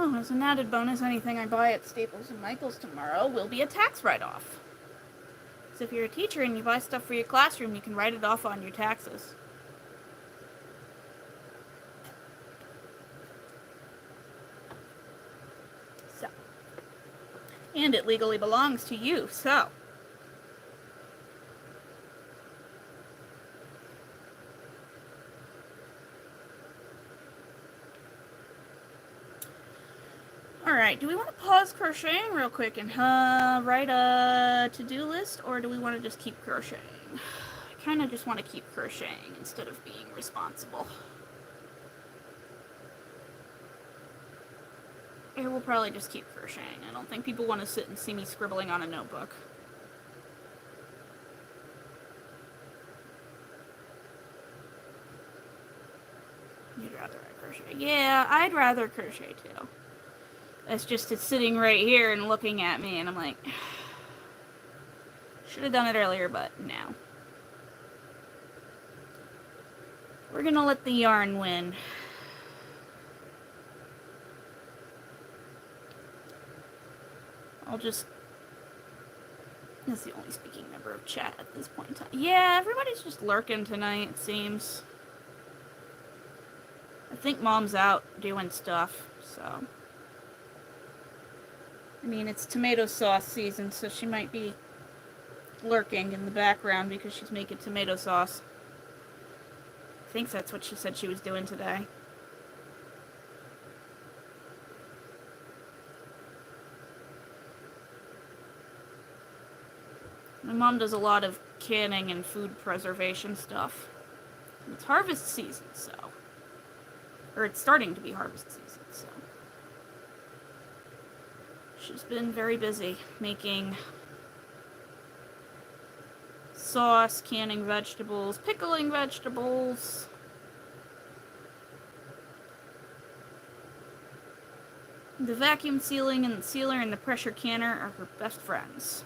Oh, as an added bonus, anything I buy at Staples and Michael's tomorrow will be a tax write-off. So if you're a teacher and you buy stuff for your classroom, you can write it off on your taxes. So. And it legally belongs to you, so. Alright, do we want to pause crocheting real quick and write a to-do list, or do we want to just keep crocheting? I kind of just want to keep crocheting instead of being responsible. I will probably just keep crocheting. I don't think people want to sit and see me scribbling on a notebook. You'd rather I crochet? Yeah, I'd rather crochet too. It's just it's sitting right here and looking at me, and I'm like, should have done it earlier, but no. We're gonna let the yarn win. I'll just... That's the only speaking member of chat at this point in time. Yeah, everybody's just lurking tonight, it seems. I think Mom's out doing stuff, so... I mean, it's tomato sauce season, so she might be lurking in the background because she's making tomato sauce. I think that's what she said she was doing today. My mom does a lot of canning and food preservation stuff. It's harvest season, so... Or it's starting to be harvest season, so... She's been very busy making sauce, canning vegetables, pickling vegetables. The vacuum sealing and the sealer and the pressure canner are her best friends.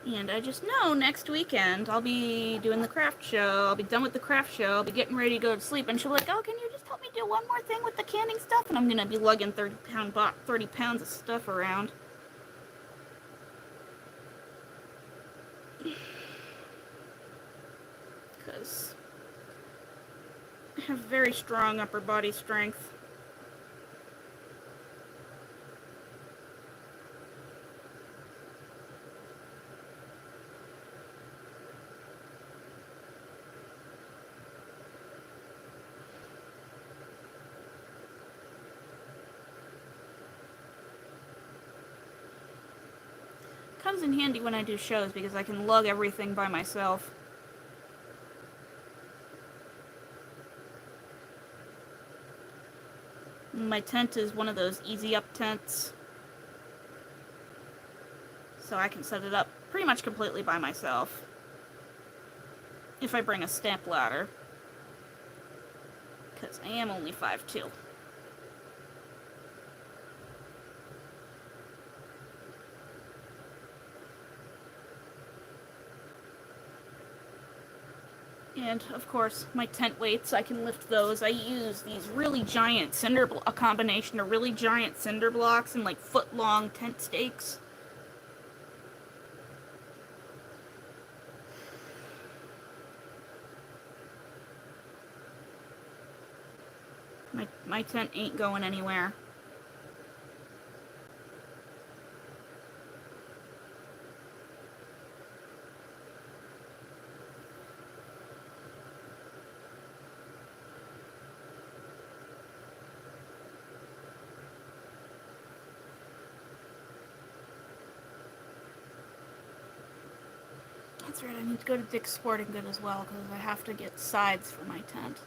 And I just know next weekend I'll be doing the craft show. I'll be done with the craft show. I'll be getting ready to go to sleep. And she'll be like, oh, can you just help me do one more thing with the canning stuff? And I'm going to be lugging 30 pounds of stuff around. Because I have very strong upper body strength. Comes in handy when I do shows because I can lug everything by myself. My tent is one of those easy up tents, so I can set it up pretty much completely by myself if I bring a step ladder, because I am only 5'2". And, of course, my tent weights, I can lift those. I use these really giant a combination of really giant cinder blocks and, like, foot-long tent stakes. My tent ain't going anywhere. That's right, I need to go to Dick's Sporting Good as well, because I have to get sides for my tent.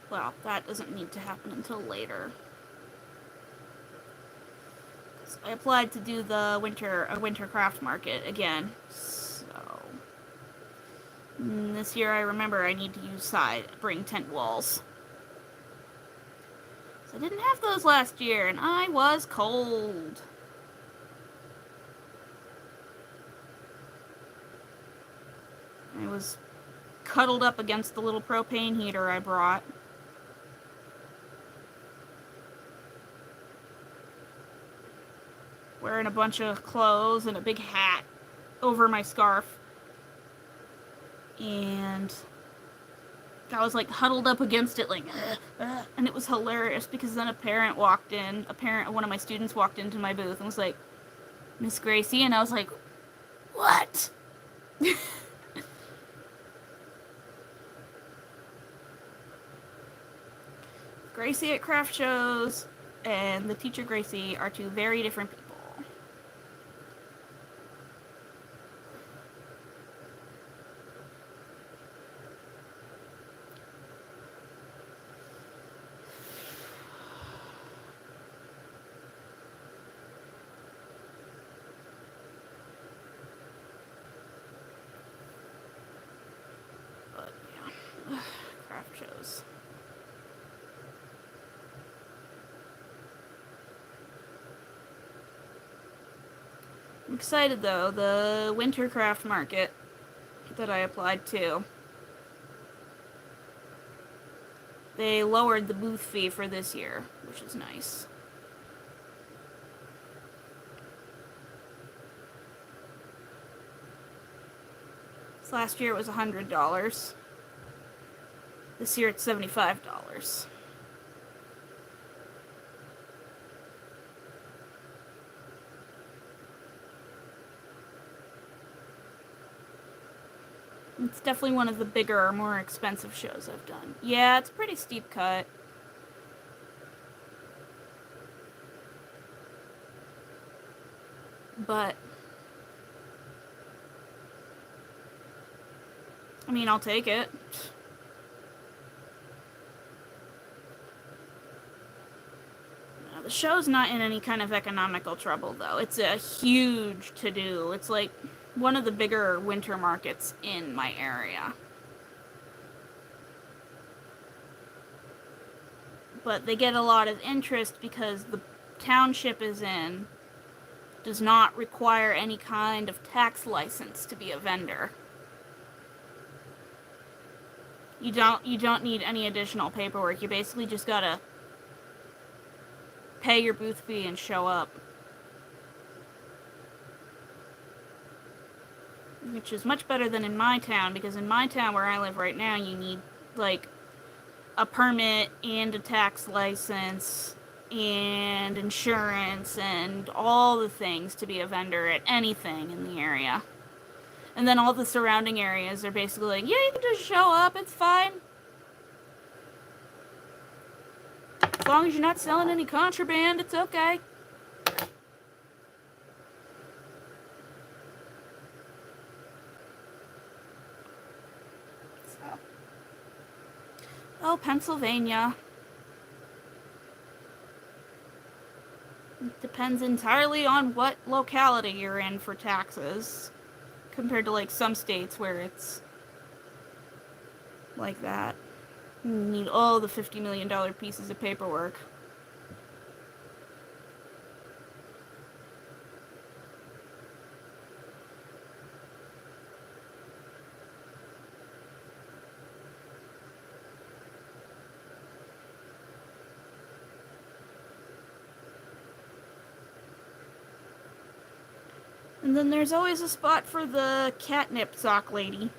Well, that doesn't need to happen until later. I applied to do the winter craft market again, so this year I remember I need to bring tent walls. So I didn't have those last year, and I was cold. I was cuddled up against the little propane heater I brought. Wearing a bunch of clothes and a big hat over my scarf. And I was like huddled up against it like, and it was hilarious because then one of my students walked into my booth and was like, "Miss Gracie," and I was like, "What?" Gracie at craft shows and the teacher Gracie are two very different people. But yeah, craft shows. I'm excited though, the winter craft market that I applied to, they lowered the booth fee for this year, which is nice. So last year it was $100. This year it's $75. It's definitely one of the bigger, more expensive shows I've done. Yeah, it's a pretty steep cut. But, I mean, I'll take it. The show's not in any kind of economical trouble, though. It's a huge to-do. It's like one of the bigger winter markets in my area. But they get a lot of interest because the township does not require any kind of tax license to be a vendor. You don't need any additional paperwork. You basically just gotta pay your booth fee and show up. Which is much better than in my town, because in my town where I live right now, you need, like, a permit and a tax license and insurance and all the things to be a vendor at anything in the area. And then all the surrounding areas are basically like, yeah, you can just show up, it's fine. As long as you're not selling any contraband, it's okay. So. Oh, Pennsylvania. It depends entirely on what locality you're in for taxes, compared to like some states where it's like that. You need all the $50 million pieces of paperwork. And then there's always a spot for the catnip sock lady.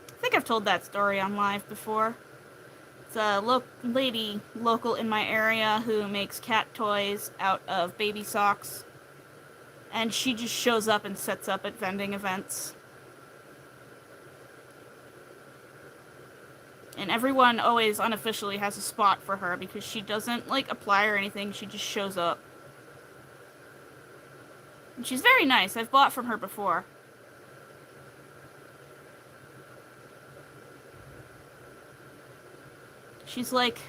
I think I've told that story on live before. It's a lady local in my area who makes cat toys out of baby socks. And she just shows up and sets up at vending events. And everyone always unofficially has a spot for her because she doesn't, like, apply or anything. She just shows up. And she's very nice. I've bought from her before. She's like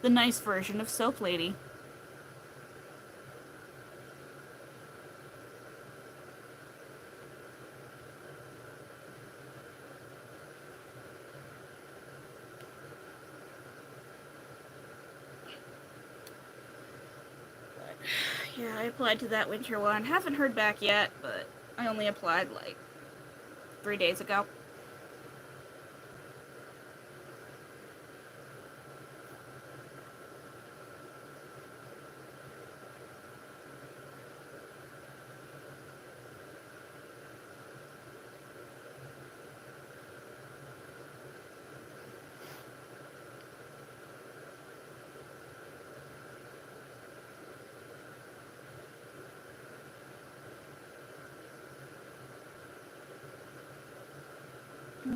the nice version of Soap Lady. Yeah, I applied to that winter one. Haven't heard back yet, but I only applied like 3 days ago.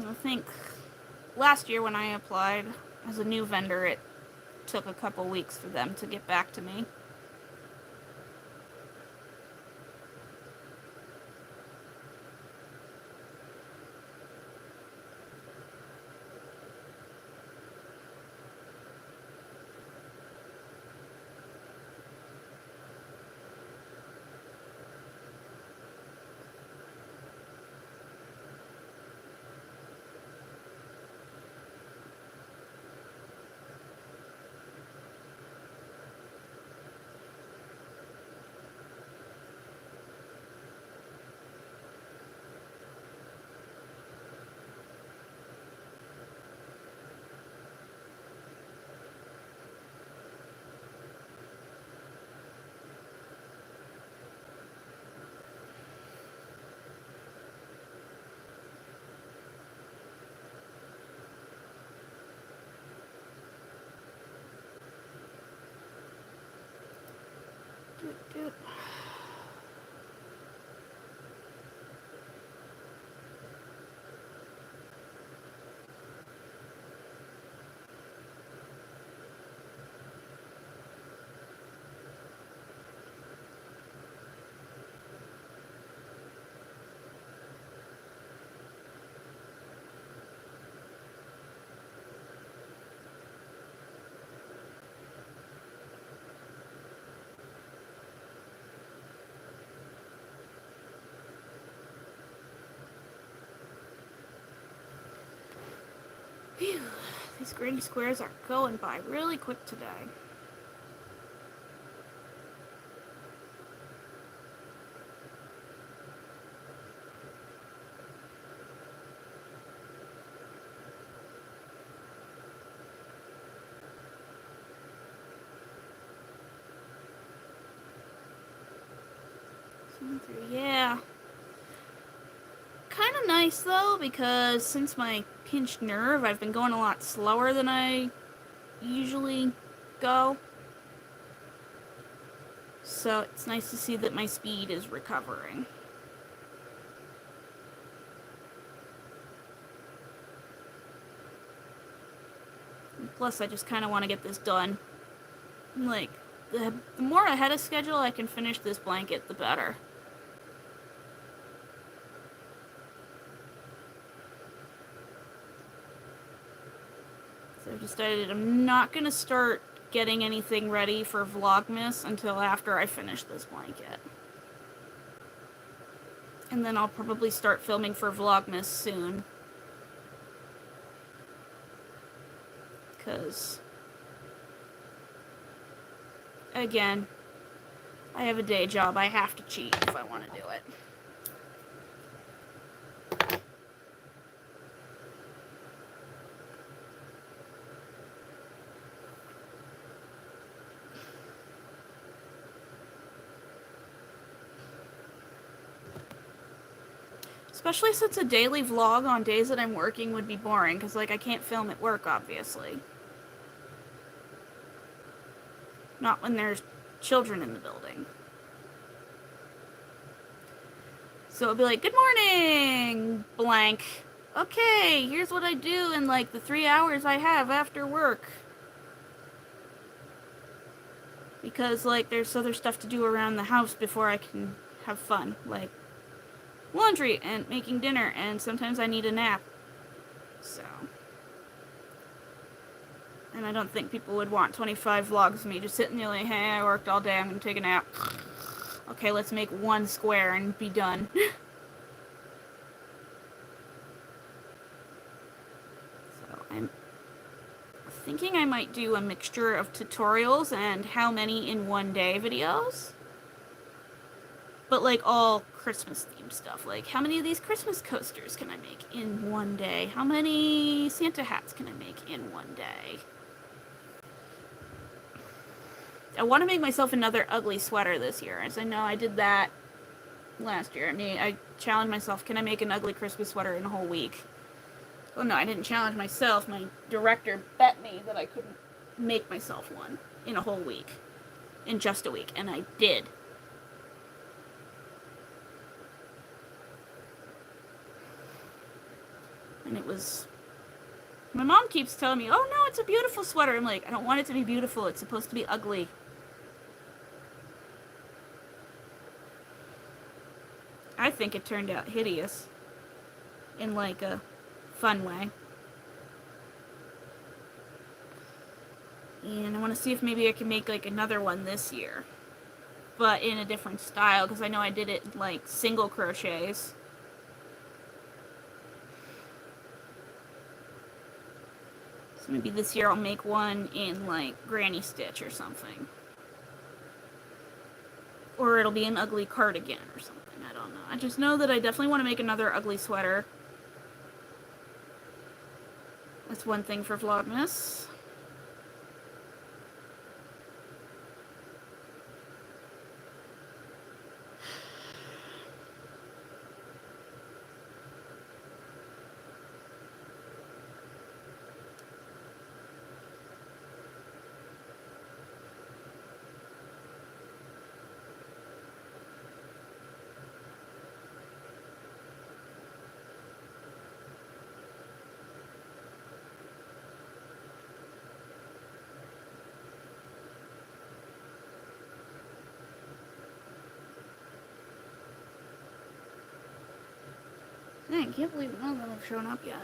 I think last year when I applied as a new vendor, it took a couple weeks for them to get back to me. Doot. Phew, these granny squares are going by really quick today. Yeah. Kind of nice though, because since my pinched nerve, I've been going a lot slower than I usually go. So it's nice to see that my speed is recovering. And plus, I just kind of want to get this done. Like, the more ahead of schedule I can finish this blanket, the better. So I've decided I'm not going to start getting anything ready for Vlogmas until after I finish this blanket. And then I'll probably start filming for Vlogmas soon. Because, again, I have a day job. I have to cheat if I want to do it. Especially since a daily vlog on days that I'm working would be boring, because, like, I can't film at work, obviously. Not when there's children in the building. So it'll be like, good morning, blank. Okay, here's what I do in, like, the 3 hours I have after work. Because, like, there's other stuff to do around the house before I can have fun. Like, laundry and making dinner, and sometimes I need a nap. So. And I don't think people would want 25 vlogs of me just sitting there like, hey, I worked all day, I'm gonna take a nap. Okay, let's make one square and be done. So I'm thinking I might do a mixture of tutorials and how many in one day videos. But like all Christmas themed stuff. Like, how many of these Christmas coasters can I make in one day? How many Santa hats can I make in one day? I want to make myself another ugly sweater this year, as I know I did that last year. I mean, I challenged myself, can I make an ugly Christmas sweater in a whole week? Well, no, I didn't challenge myself. My director bet me that I couldn't make myself one in a whole week. In just a week, and I did. And it was... My mom keeps telling me, oh no, it's a beautiful sweater. I'm like, I don't want it to be beautiful. It's supposed to be ugly. I think it turned out hideous. In, like, a fun way. And I want to see if maybe I can make, like, another one this year. But in a different style, because I know I did it, like, single crochets. So maybe this year I'll make one in, like, granny stitch or something. Or it'll be an ugly cardigan or something. I don't know. I just know that I definitely want to make another ugly sweater. That's one thing for Vlogmas. I can't believe none of them have shown up yet.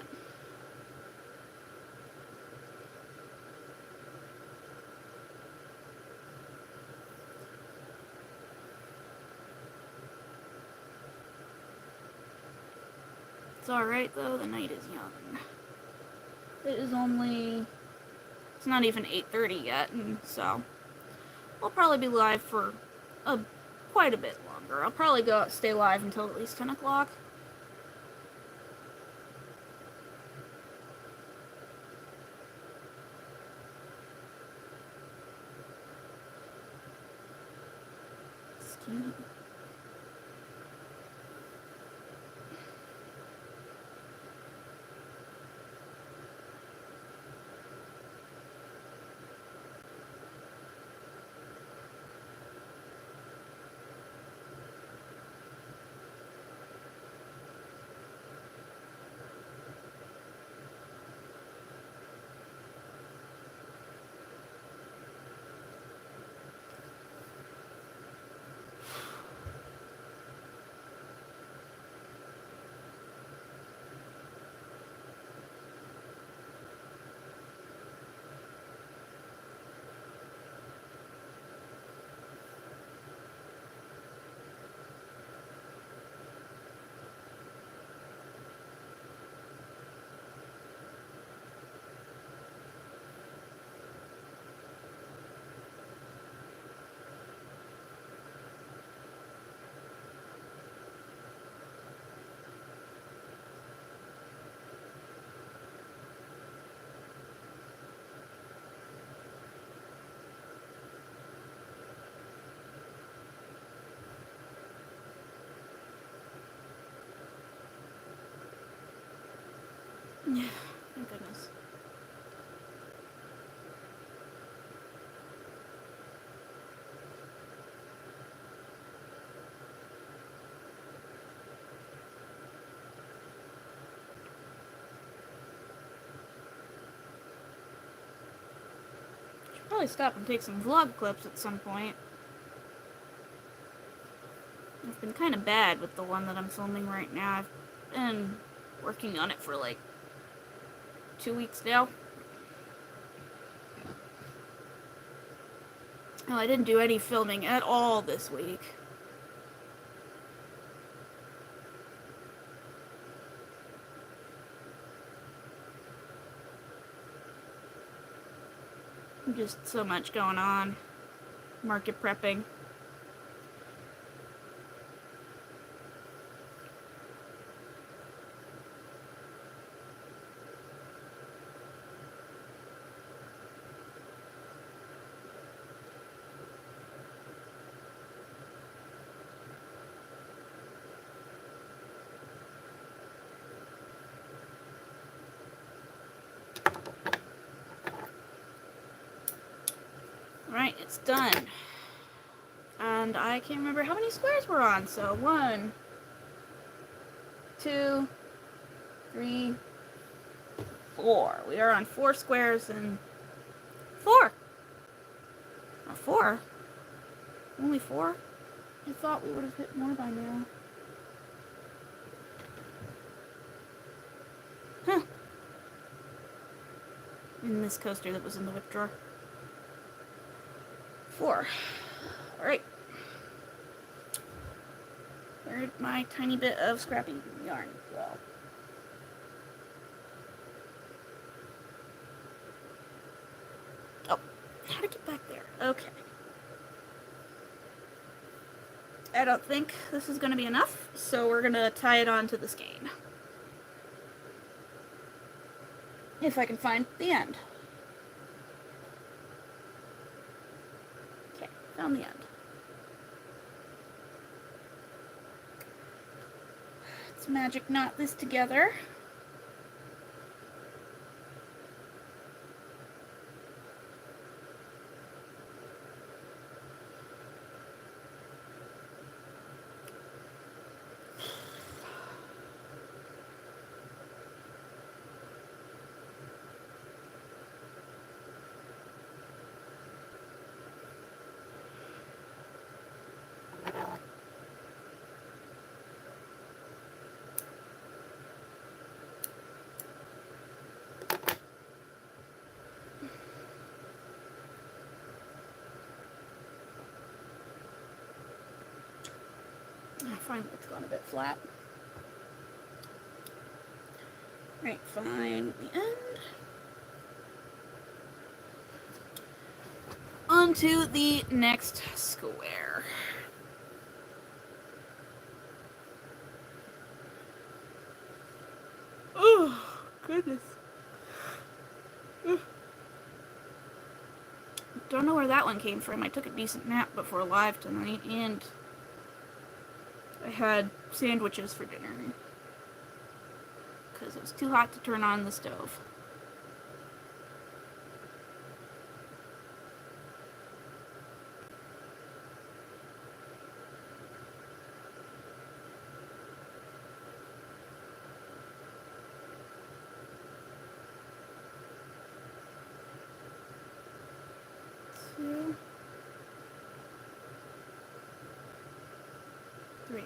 It's alright though, the night is young. It is only... It's not even 8:30 yet, and so... I'll probably be live for quite a bit longer. I'll probably stay live until at least 10 o'clock. Yeah, thank goodness. Should probably stop and take some vlog clips at some point. I've been kind of bad with the one that I'm filming right now. I've been working on it for like 2 weeks now. Oh, I didn't do any filming at all this week. Just so much going on. Market prepping. Alright, it's done. And I can't remember how many squares we're on, so 1, 2, 3, 4. We are on 4 squares and 4. Not 4. Only 4? I thought we would have hit more by now. Huh. In this coaster that was in the whip drawer. 4. Alright. Where'd my tiny bit of scrappy yarn go? Oh, how to get back there? Okay. I don't think this is going to be enough, so we're going to tie it onto the skein. If I can find the end. Okay, found the end. Let's magic knot this together. Finally, it's gone a bit flat. Right, find the end. Onto the next square. Oh, goodness. Don't know where that one came from. I took a decent nap before live tonight, and I had sandwiches for dinner because it was too hot to turn on the stove. Two, 3.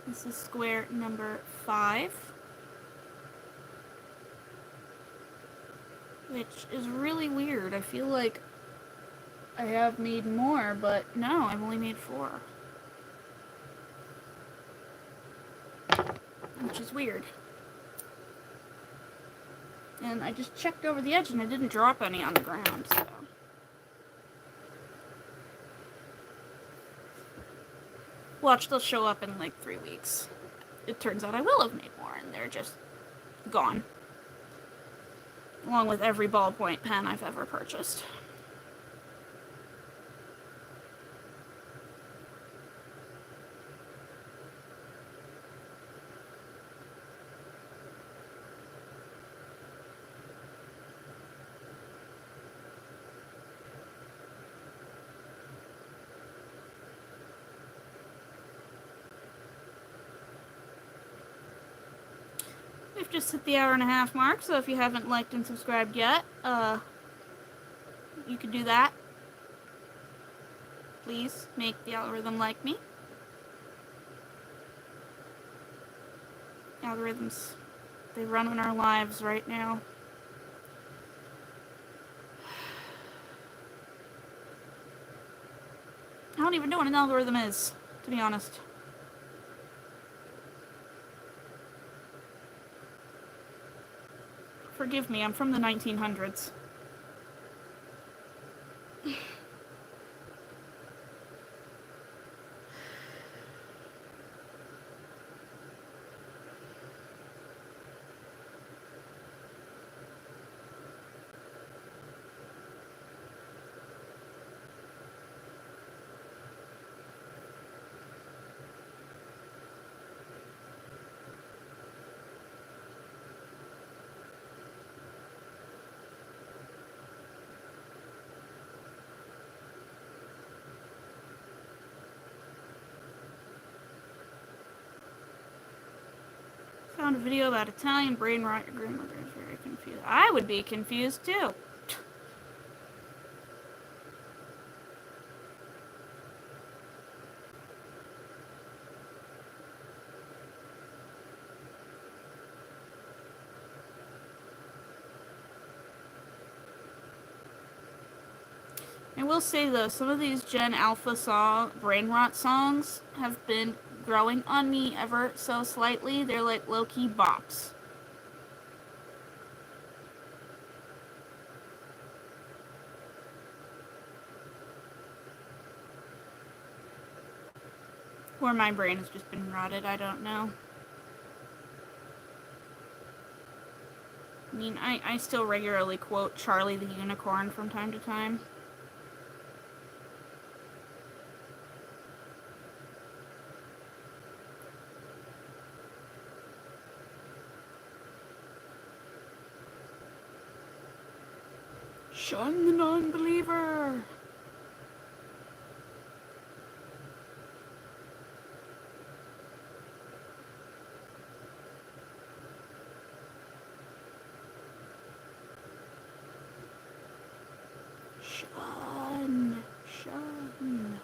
This is square number 5. Which is really weird. I feel like I have made more, but no, I've only made 4. Which is weird. And I just checked over the edge and I didn't drop any on the ground, so. Watch, they'll show up in like 3 weeks. It turns out I will have made more and they're just gone. Along with every ballpoint pen I've ever purchased. We've just hit the hour-and-a-half mark, so if you haven't liked and subscribed yet, you can do that. Please make the algorithm like me. Algorithms, they run in our lives right now. I don't even know what an algorithm is, to be honest. Forgive me, I'm from the 1900s. Found a video about Italian brain rot. Your grandmother is very confused. I would be confused too. I will say though, some of these Gen Alpha brain rot songs have been growing on me ever so slightly. They're like low-key bops. Or my brain has just been rotted, I don't know. I mean, I still regularly quote Charlie the Unicorn from time to time. Shun the non-believer! Shun. Shun.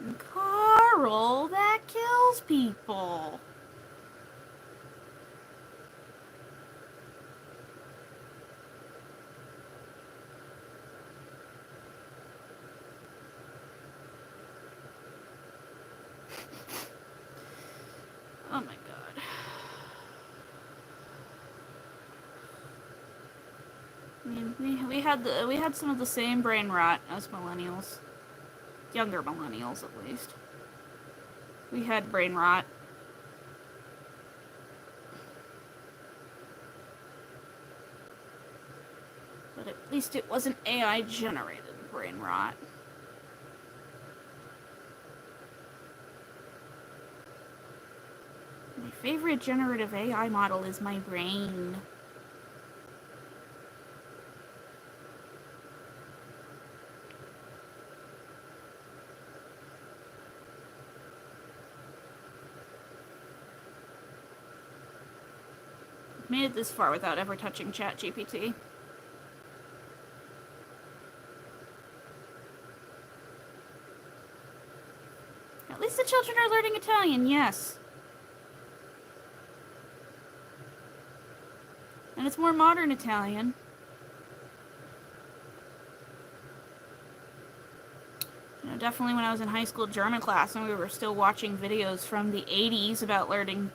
And Carl, that kills people. Oh my god. I mean, we had some of the same brain rot as millennials. Younger millennials, at least. We had brain rot. But at least it wasn't AI-generated brain rot. My favorite generative AI model is my brain. I've made it this far without ever touching ChatGPT. At least the children are learning Italian, yes. And it's more modern Italian. You know, definitely when I was in high school German class and we were still watching videos from the 80s about learning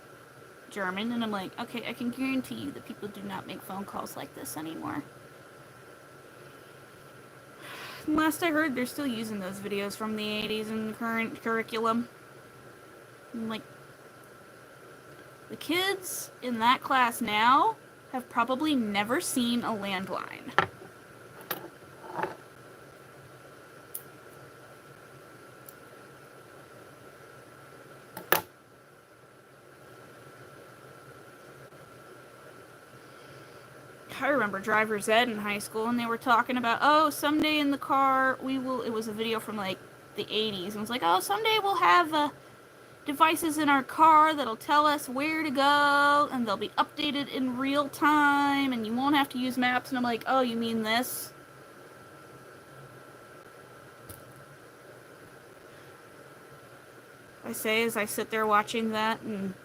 German, and I'm like, okay, I can guarantee you that people do not make phone calls like this anymore. Last I heard, they're still using those videos from the 80s in the current curriculum. I'm like, the kids in that class now have probably never seen a landline. I remember driver's ed in high school, and they were talking about, oh, someday in the car we will. It was a video from like the 80s, and it was like, oh, someday we'll have devices in our car that'll tell us where to go, and they'll be updated in real time, and you won't have to use maps. And I'm like, oh, you mean this? I say as I sit there watching that, and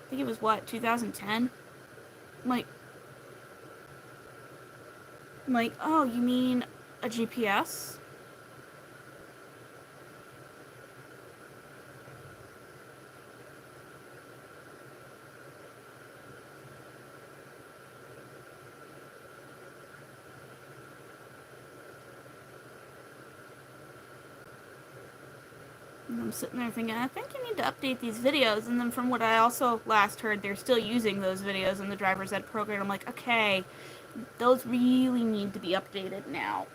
I think it was what, 2010? I'm like, oh, you mean a GPS? And I'm sitting there thinking, I think you need to update these videos. And then from what I also last heard, they're still using those videos in the driver's ed program. I'm like, okay, those really need to be updated now.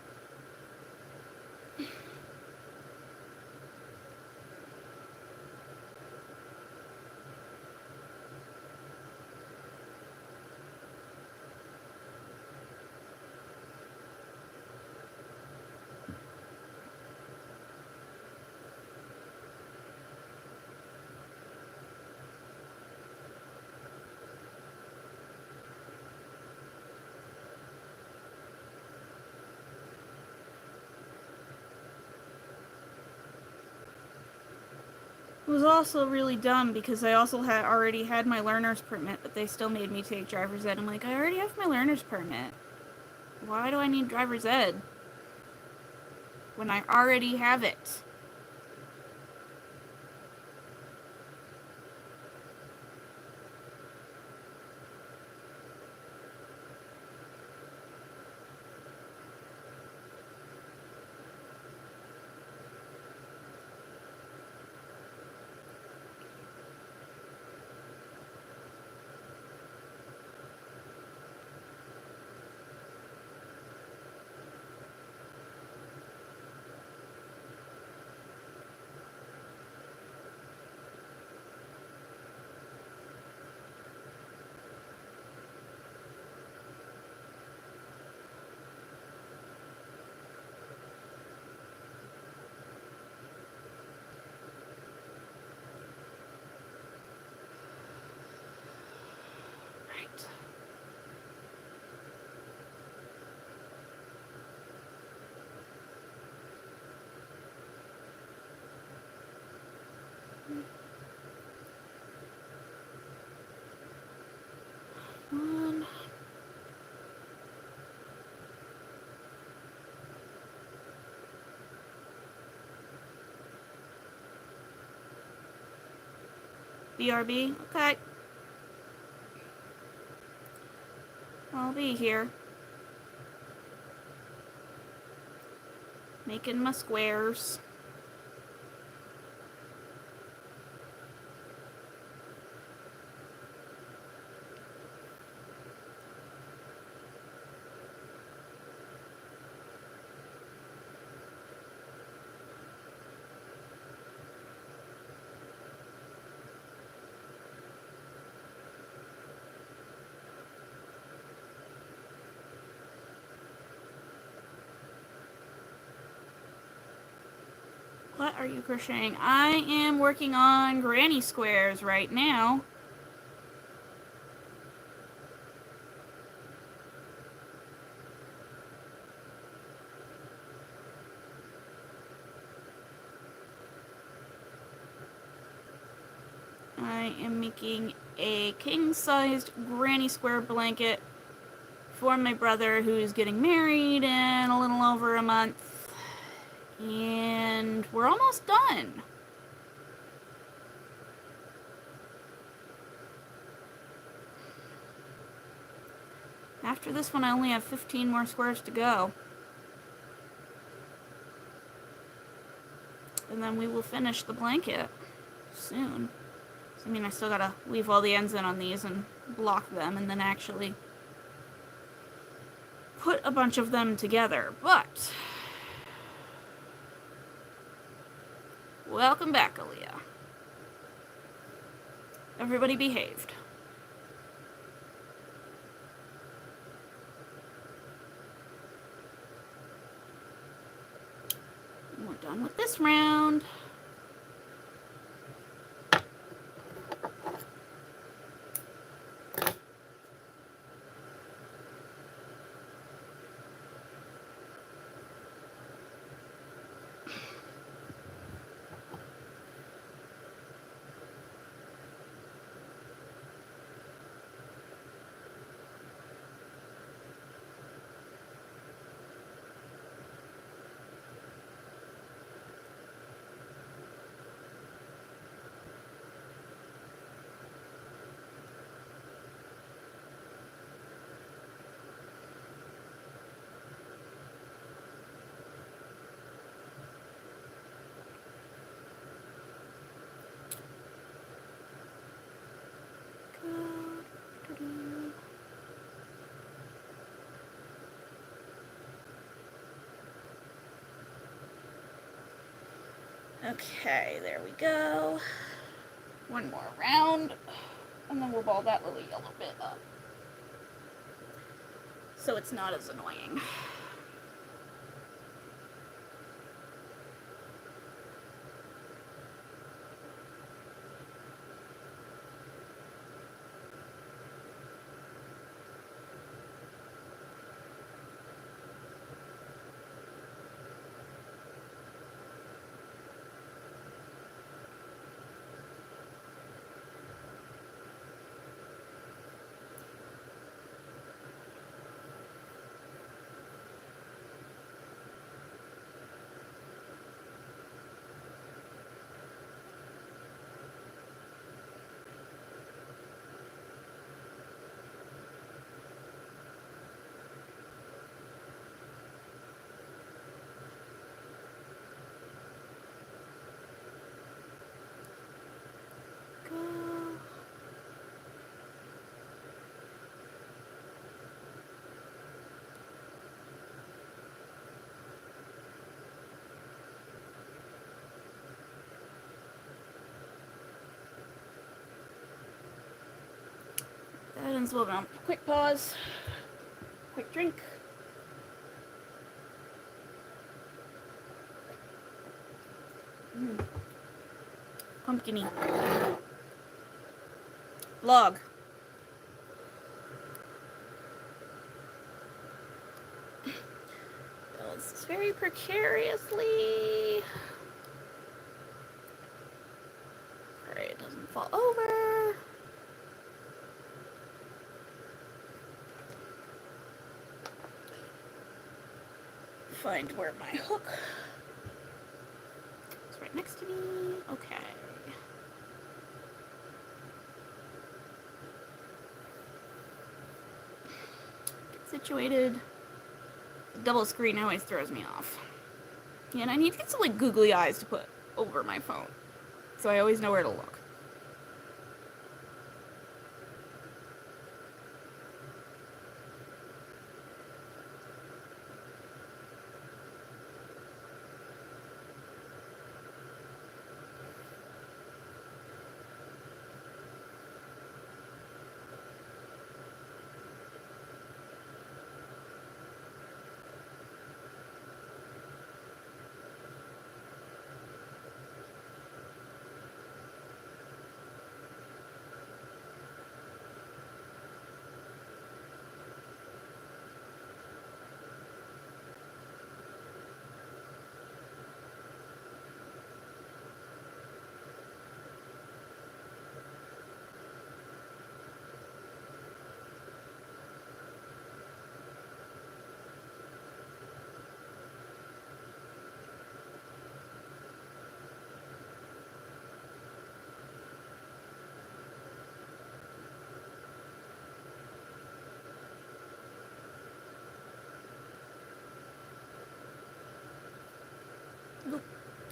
It was also really dumb because I also had already had my learner's permit, but they still made me take driver's ed. I'm like, I already have my learner's permit. Why do I need driver's ed when I already have it? One. BRB? Okay. I'll be here. Making my squares. What are you crocheting? I am working on granny squares right now. I am making a king-sized granny square blanket for my brother who's getting married in a little over a month. And we're almost done. After this one, I only have 15 more squares to go. And then we will finish the blanket soon. So, I mean, I still gotta weave all the ends in on these and block them and then actually put a bunch of them together. But welcome back, Aaliyah. Everybody behaved. And we're done with this round. Okay, there we go. One more round, and then we'll ball that little yellow bit up, so it's not as annoying. That ends well down. Quick pause. Quick drink. Pumpkin-y. Vlog. Builds very precariously. Alright, it doesn't fall over. Find where my hook is. Right next to me. Okay. Get situated. The double screen always throws me off. And I need to get some like googly eyes to put over my phone, so I always know where to look.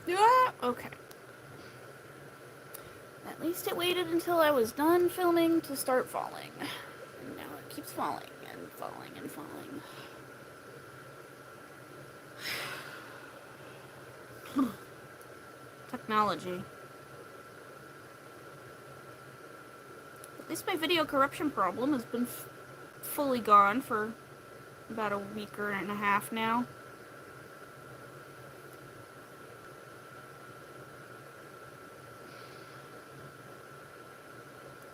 Ah, okay. At least it waited until I was done filming to start falling. And now it keeps falling and falling and falling. Technology. At least my video corruption problem has been fully gone for about a week and a half now.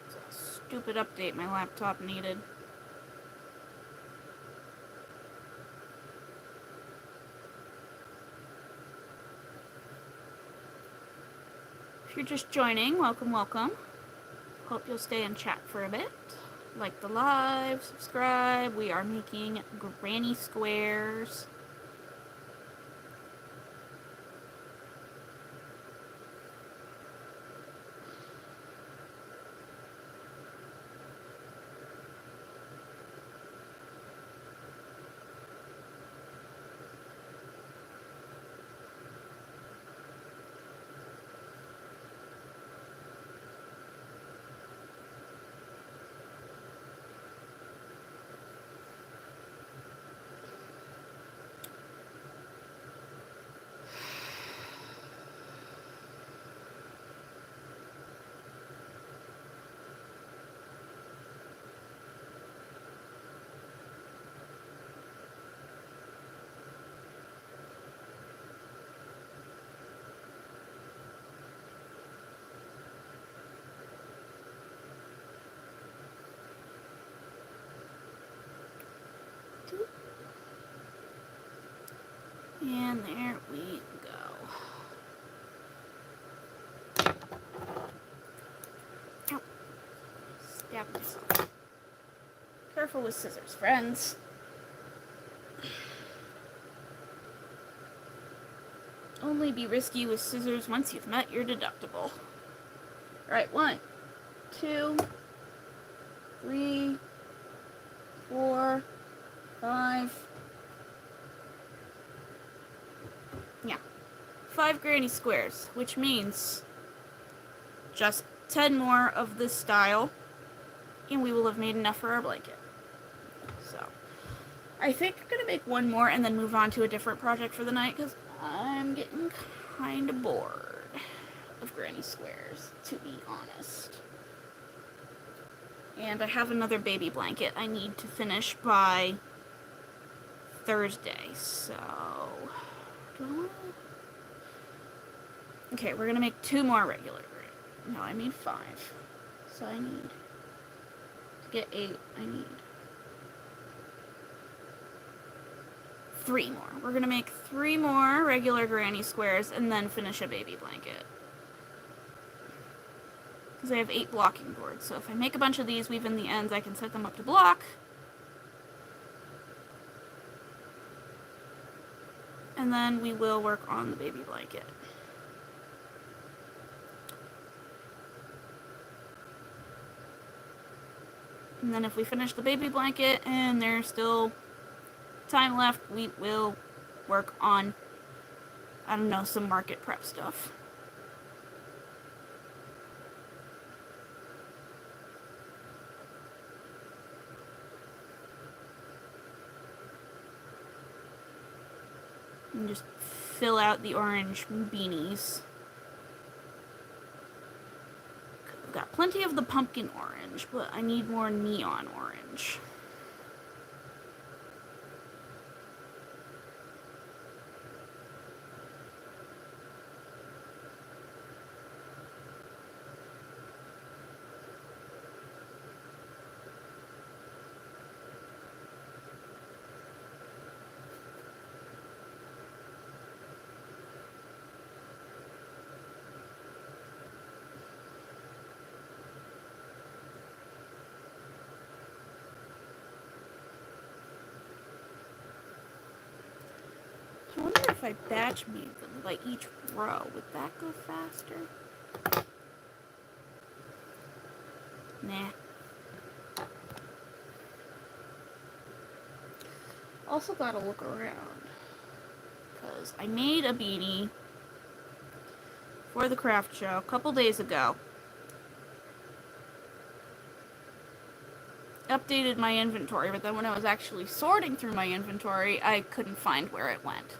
It's a stupid update my laptop needed. If you're just joining, welcome, welcome. Hope you'll stay and chat for a bit. Like the live, subscribe. We are making granny squares. And there we go. Ow. Stab myself. Careful with scissors, friends. Only be risky with scissors once you've met your deductible. Alright, 1, 2, 3, 4, 5. Yeah. 5 granny squares, which means just 10 more of this style, and we will have made enough for our blanket. So, I think I'm gonna make one more and then move on to a different project for the night, because I'm getting kind of bored of granny squares, to be honest. And I have another baby blanket I need to finish by Thursday, so... Okay, we're gonna make 2 more regular granny. No, I need 5. So I need... To get 8, I need... 3 more. We're gonna make 3 more regular granny squares and then finish a baby blanket. Because I have 8 blocking boards, so if I make a bunch of these, weave in the ends, I can set them up to block. And then we will work on the baby blanket. And then if we finish the baby blanket and there's still time left, we will work on, I don't know, some market prep stuff. And just fill out the orange beanies. I've got plenty of the pumpkin orange, but I need more neon orange. I wonder if I batch made them by each row, would that go faster? Nah. Also gotta look around, because I made a beanie for the craft show a couple days ago. Updated my inventory, but then when I was actually sorting through my inventory, I couldn't find where it went.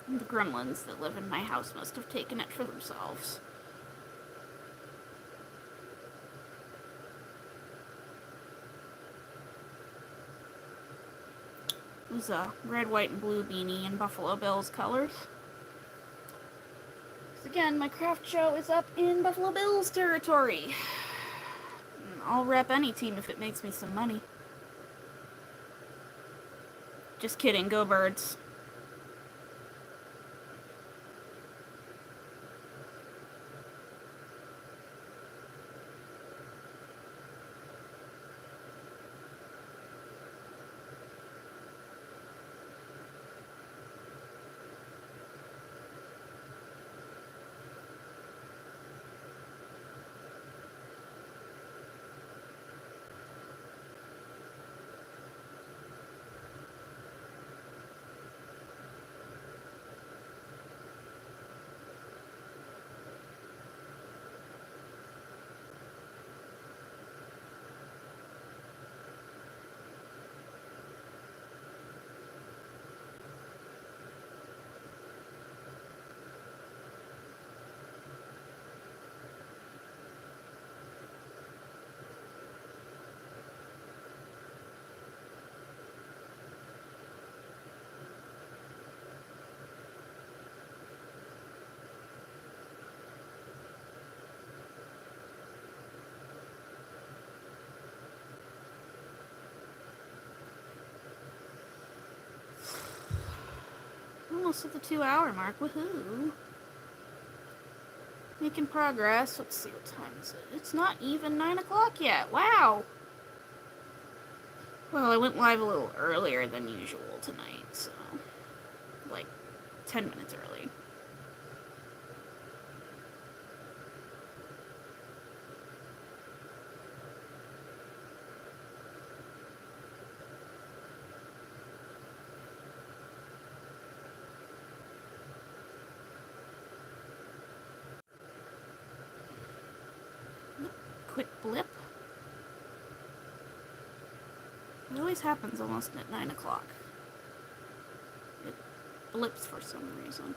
The gremlins that live in my house must have taken it for themselves. It was a red, white, and blue beanie in Buffalo Bills colors. Again, my craft show is up in Buffalo Bills territory. I'll rep any team if it makes me some money. Just kidding, go Birds. Almost at the 2-hour mark, woohoo! Making progress. Let's see, what time is it? It's not even 9 o'clock yet. Wow! Well, I went live a little earlier than usual tonight, so like 10 minutes early. Quick blip. It always happens almost at 9 o'clock. It blips for some reason.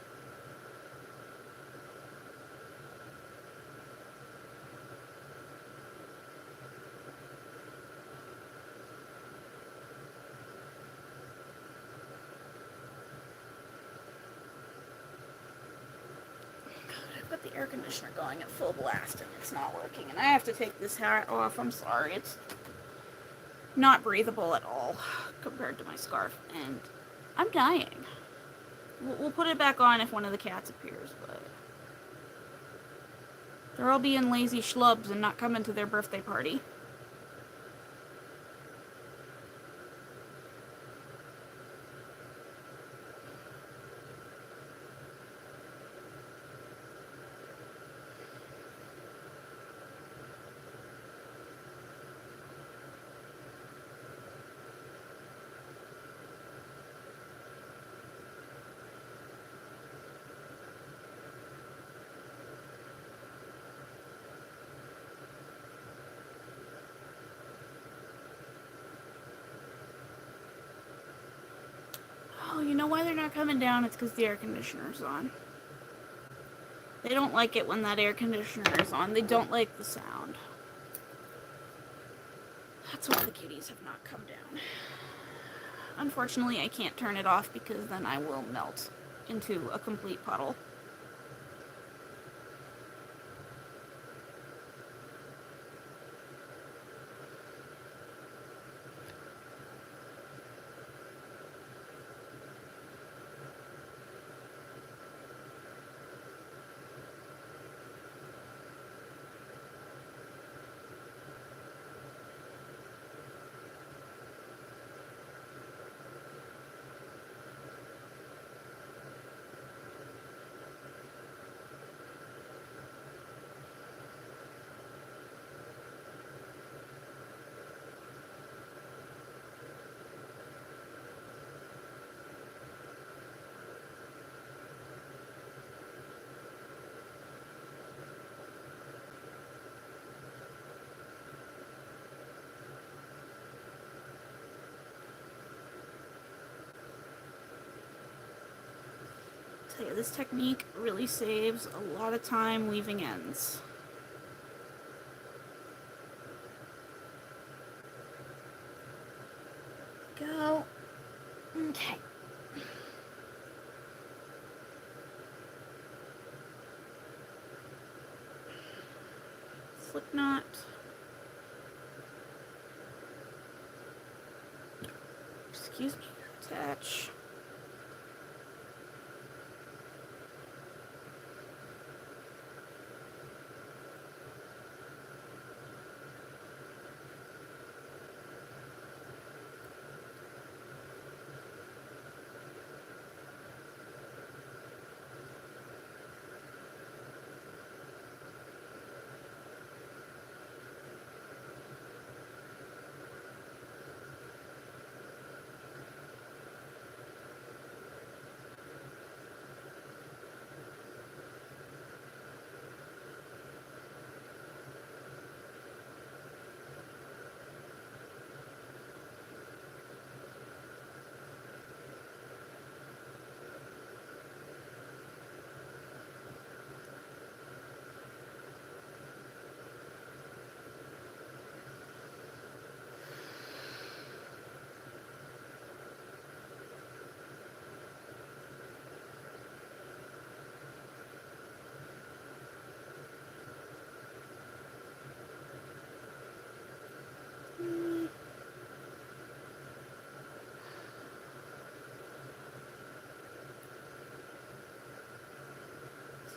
I've got the air conditioner going at full blast and it's not working, and I have to take this hat off. I'm sorry, it's not breathable at all compared to my scarf, and I'm dying. We'll put it back on if one of the cats appears, but they're all being lazy schlubs and not coming to their birthday party. Oh, you know why they're not coming down? It's because the air conditioner's on. They don't like it when that air conditioner is on. They don't like the sound. That's why the kitties have not come down. Unfortunately, I can't turn it off because then I will melt into a complete puddle. tell you, this technique really saves a lot of time weaving ends. Go. Okay. Slip knot. Excuse me. Attach.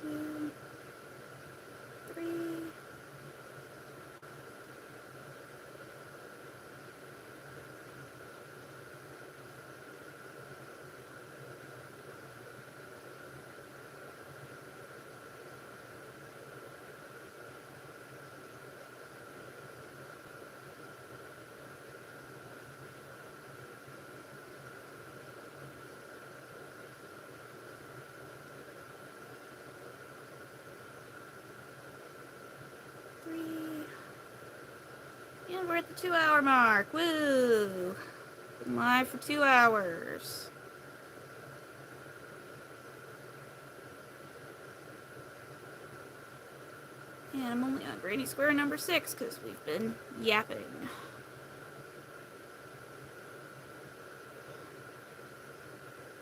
Two, three. And we're at the 2-hour mark. Woo! Been live for 2 hours. And I'm only on granny square number 6 because we've been yapping.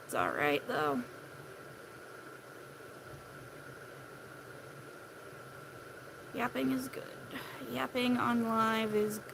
It's alright though. Yapping is good. Yapping on live is good.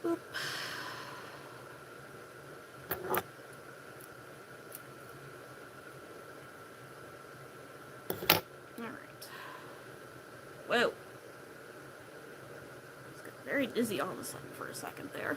Boop. Alright. Whoa. Just got very dizzy all of a sudden for a second there.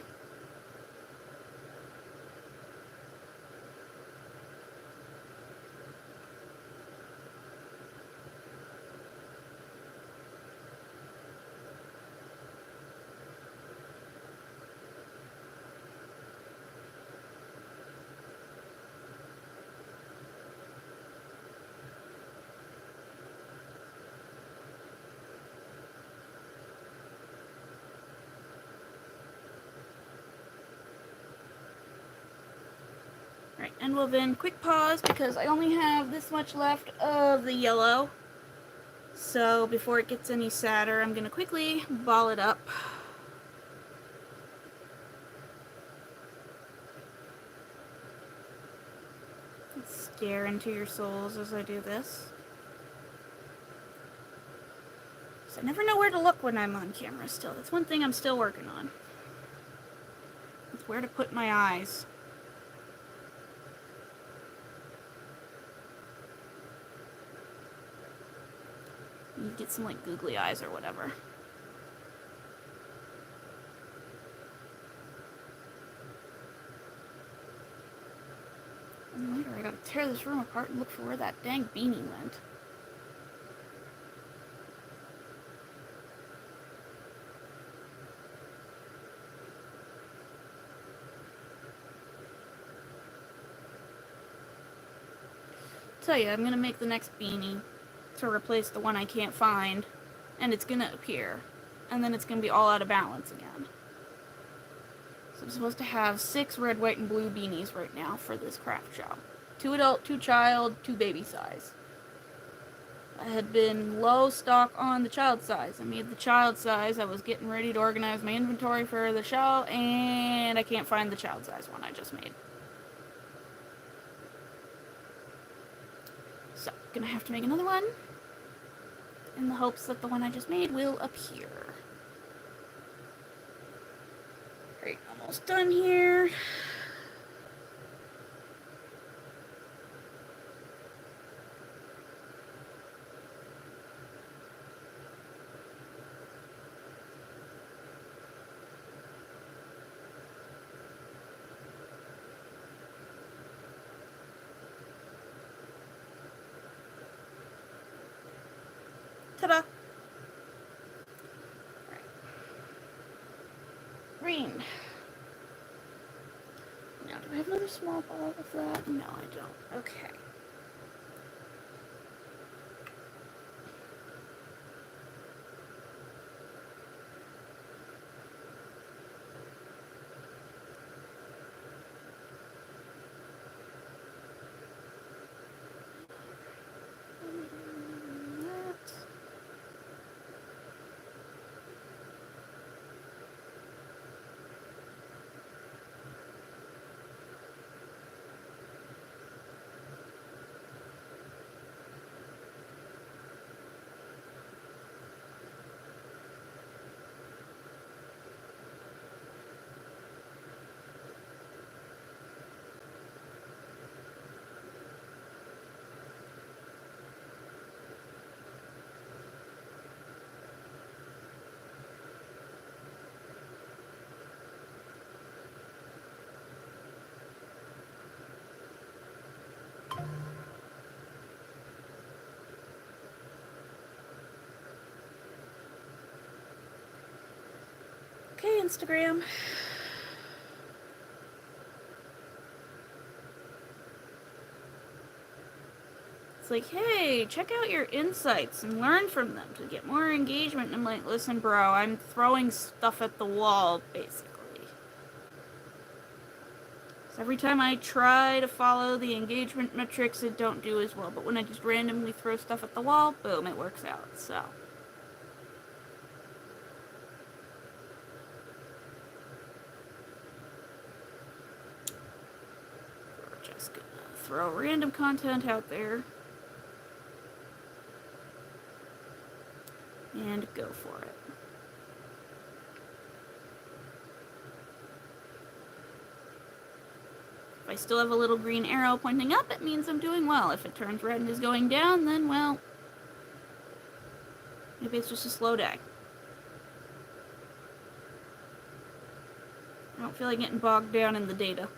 Right, and we'll then quick pause because I only have this much left of the yellow. So before it gets any sadder, I'm going to quickly ball it up. Stare into your souls as I do this. So I never know where to look when I'm on camera still. That's one thing I'm still working on. It's where to put my eyes. You get some like googly eyes or whatever. tear this room apart and look for where that dang beanie went. Tell you, I'm gonna make the next beanie to replace the one I can't find, and it's gonna appear, and then it's gonna be all out of balance again. So I'm supposed to have 6 red, white, and blue beanies right now for this craft show. 2 adult, 2 child, 2 baby size. I had been low stock on the child size. I made the child size. I was getting ready to organize my inventory for the show, and I can't find the child size one I just made. So, gonna have to make another one in the hopes that the one I just made will appear. Alright, almost done here. Ta-da! Right. Green. Now, do I have another small ball of that? No, I don't. Okay. Okay, Instagram. It's like, hey, check out your insights and learn from them to get more engagement. And I'm like, listen, bro, I'm throwing stuff at the wall, basically. So every time I try to follow the engagement metrics, it don't do as well. But when I just randomly throw stuff at the wall, boom, it works out. So we're just gonna throw random content out there and go for it. If I still have a little green arrow pointing up, it means I'm doing well. If it turns red and is going down, then, well, maybe it's just a slow day. I don't feel like getting bogged down in the data.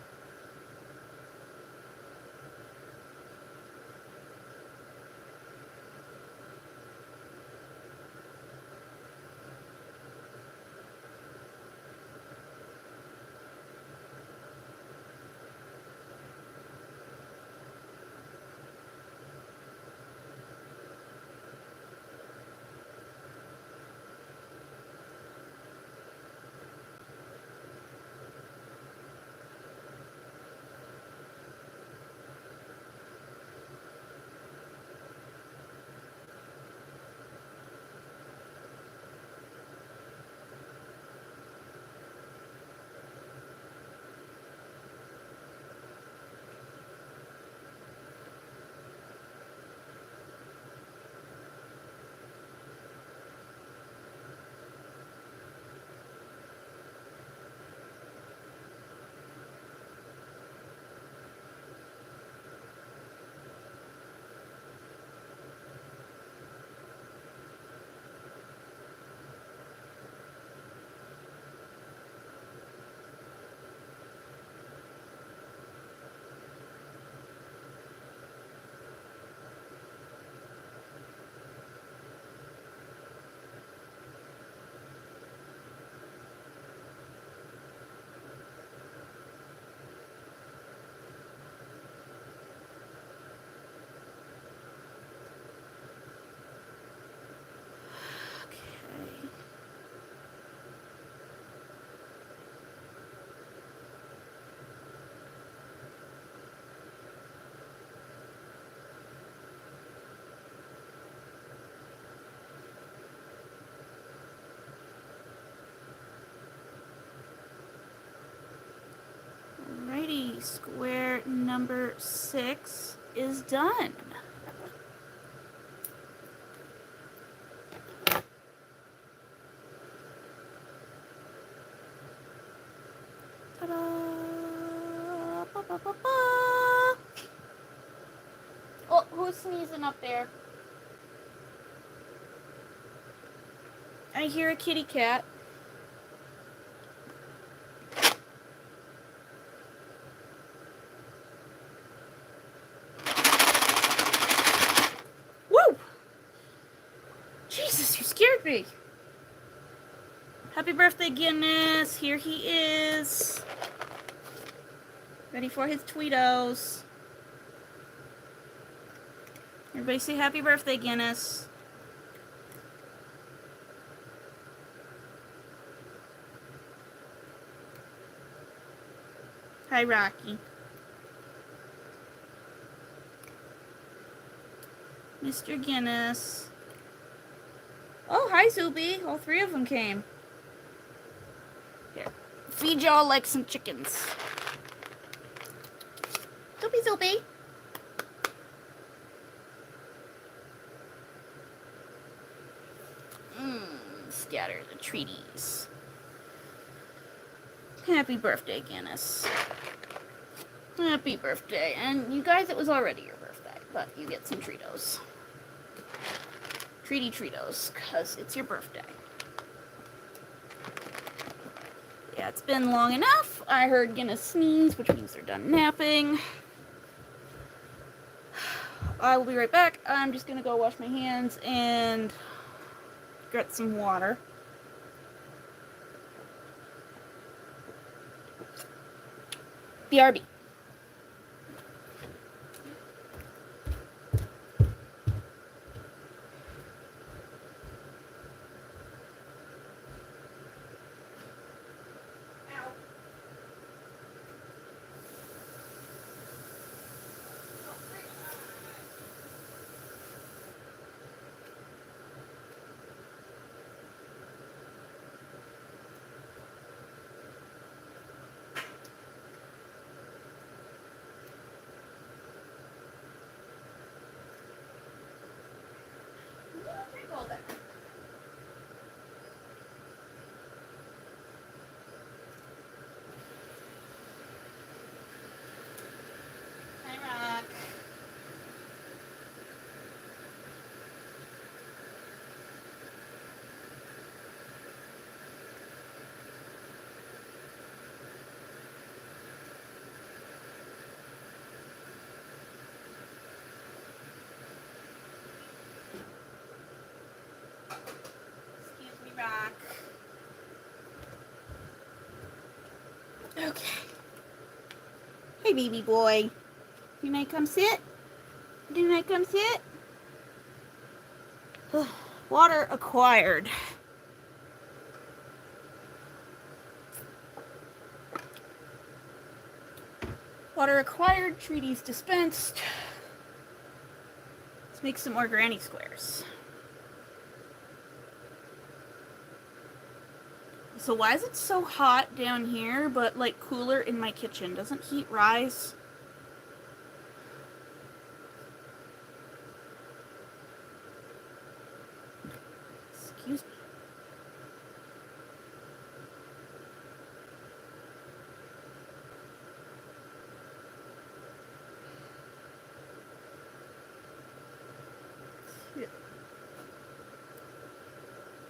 square number 6 is done. Ta-da! Ba, ba, ba, ba. Oh, who's sneezing up there? I hear a kitty cat. Woo! Jesus, you scared me. Happy birthday, Guinness. Here he is. Ready for his Tweetos. Everybody say happy birthday, Guinness. Hi, Rocky. Mr. Guinness. Oh, hi, Zuby. All 3 of them came. Here. Feed y'all like some chickens. Zuby, Zuby. Scatter the treaties. Happy birthday, Guinness. Happy birthday. And you guys, it was already your birthday, but you get some Treatos. Treatos, because it's your birthday. Yeah, it's been long enough. I heard Guinness sneeze, which means they're done napping. I will be right back. I'm just going to go wash my hands and get some water. BRB. Okay. Hey, baby boy. You may come sit. Didn't I come sit? Water acquired. Water acquired, treaties dispensed. Let's make some more granny squares. So why is it so hot down here, but like cooler in my kitchen? Doesn't heat rise? Excuse me.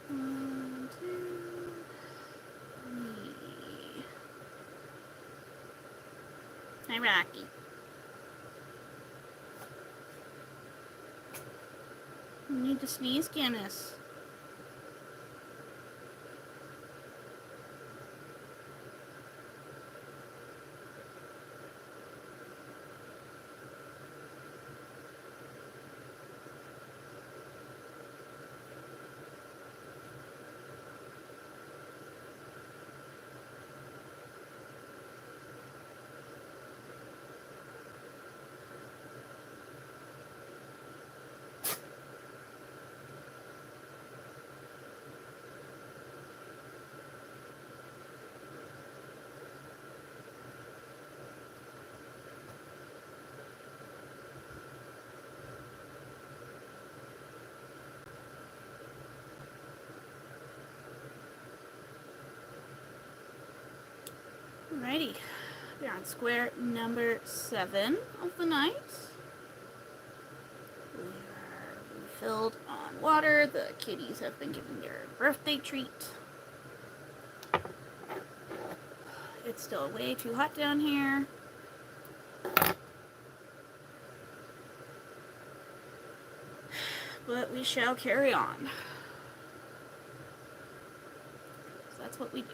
One, two, three. Hi, Rocky. You need to sneeze, Guinness. Alrighty, we're on square number 7 of the night. We are refilled on water. The kitties have been given their birthday treat. It's still way too hot down here. But we shall carry on. So that's what we do.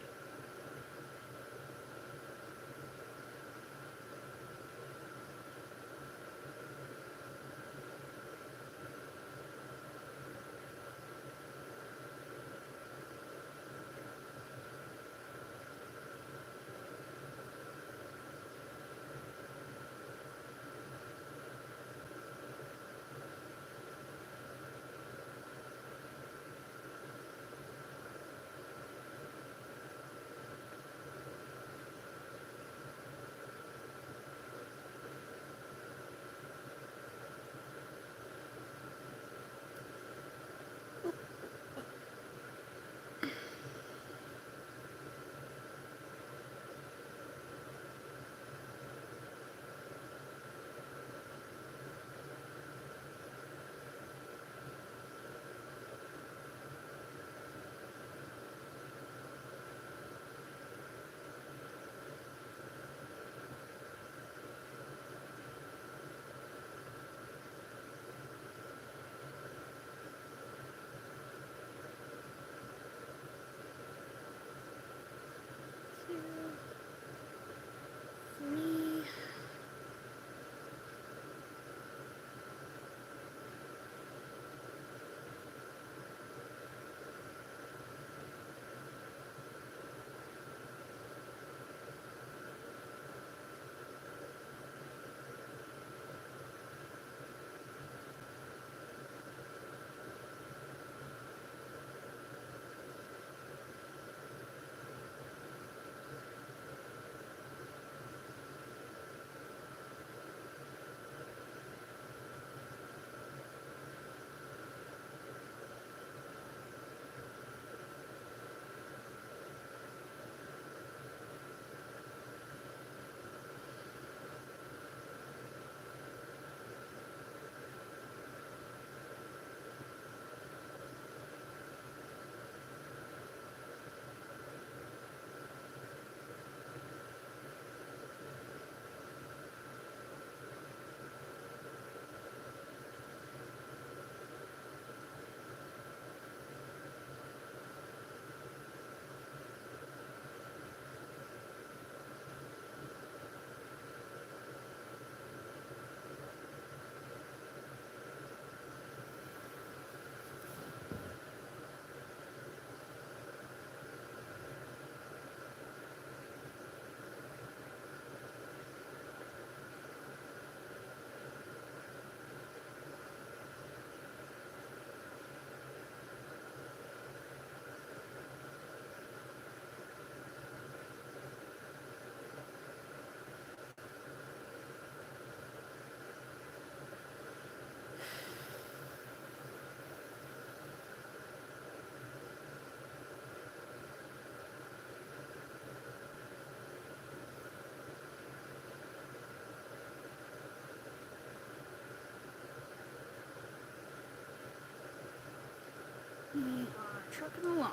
We are trucking along,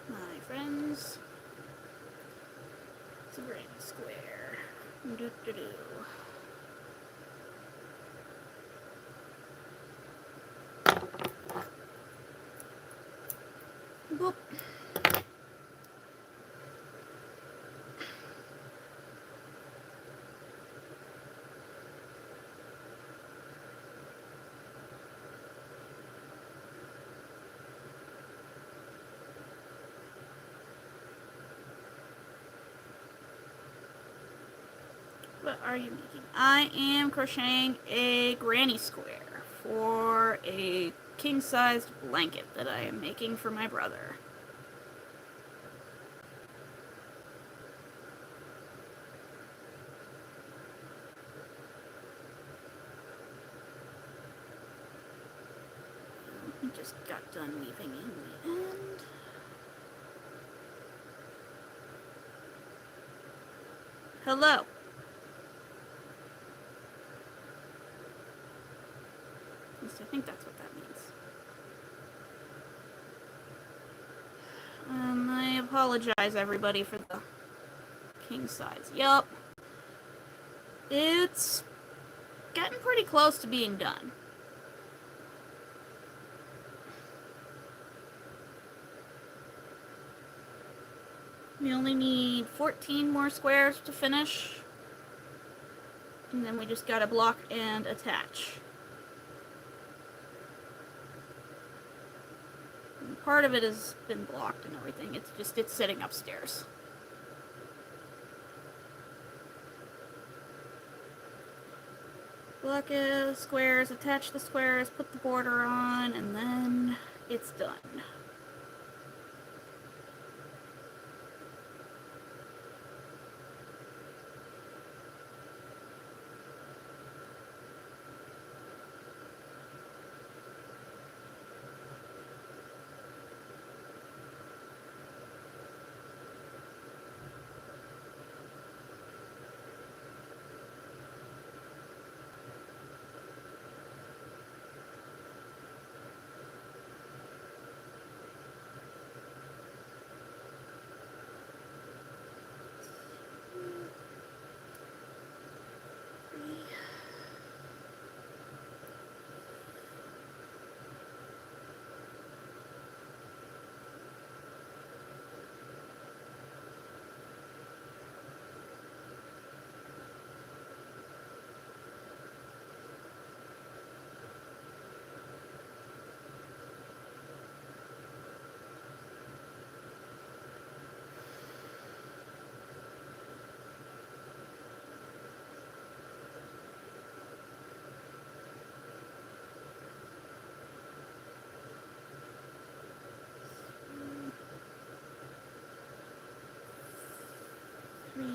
my friends. It's a granny square. Doo-doo-doo. Boop. What are you making? I am crocheting a granny square for a king-sized blanket that I am making for my brother. I just got done weaving in the end. Hello. At least I think that's what that means. I apologize, everybody, for the king size. Yup. It's getting pretty close to being done. We only need 14 more squares to finish. And then we just gotta block and attach. And part of it has been blocked and everything. It's sitting upstairs. Block the squares, attach the squares, put the border on, and then it's done. Three.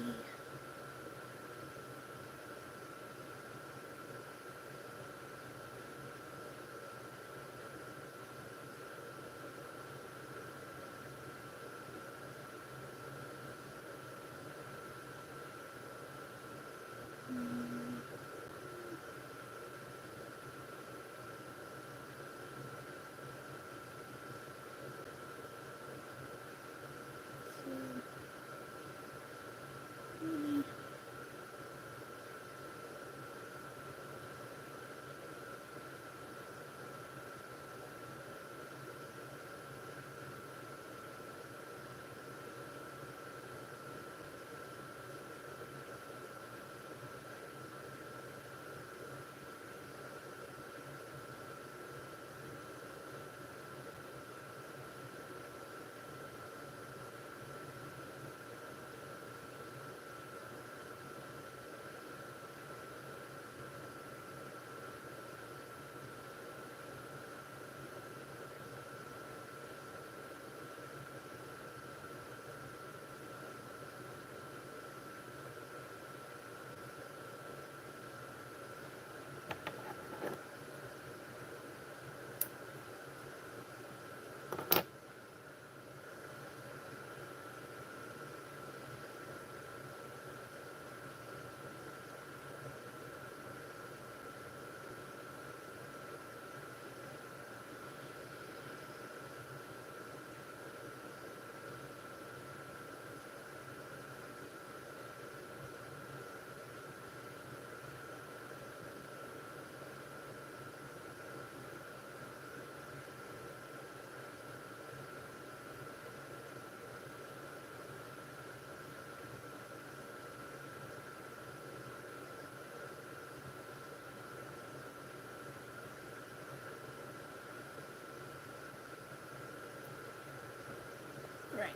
Right.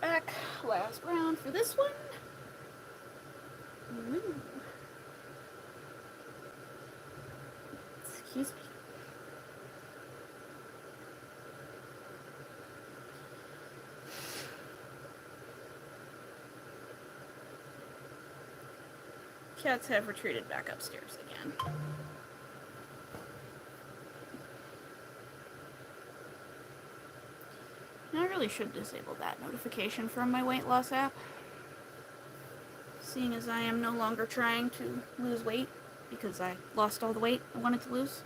Back, last round for this one. Ooh. Excuse me. Cats have retreated back upstairs again. I really should disable that notification from my weight loss app. seeing as I am no longer trying to lose weight because I lost all the weight I wanted to lose.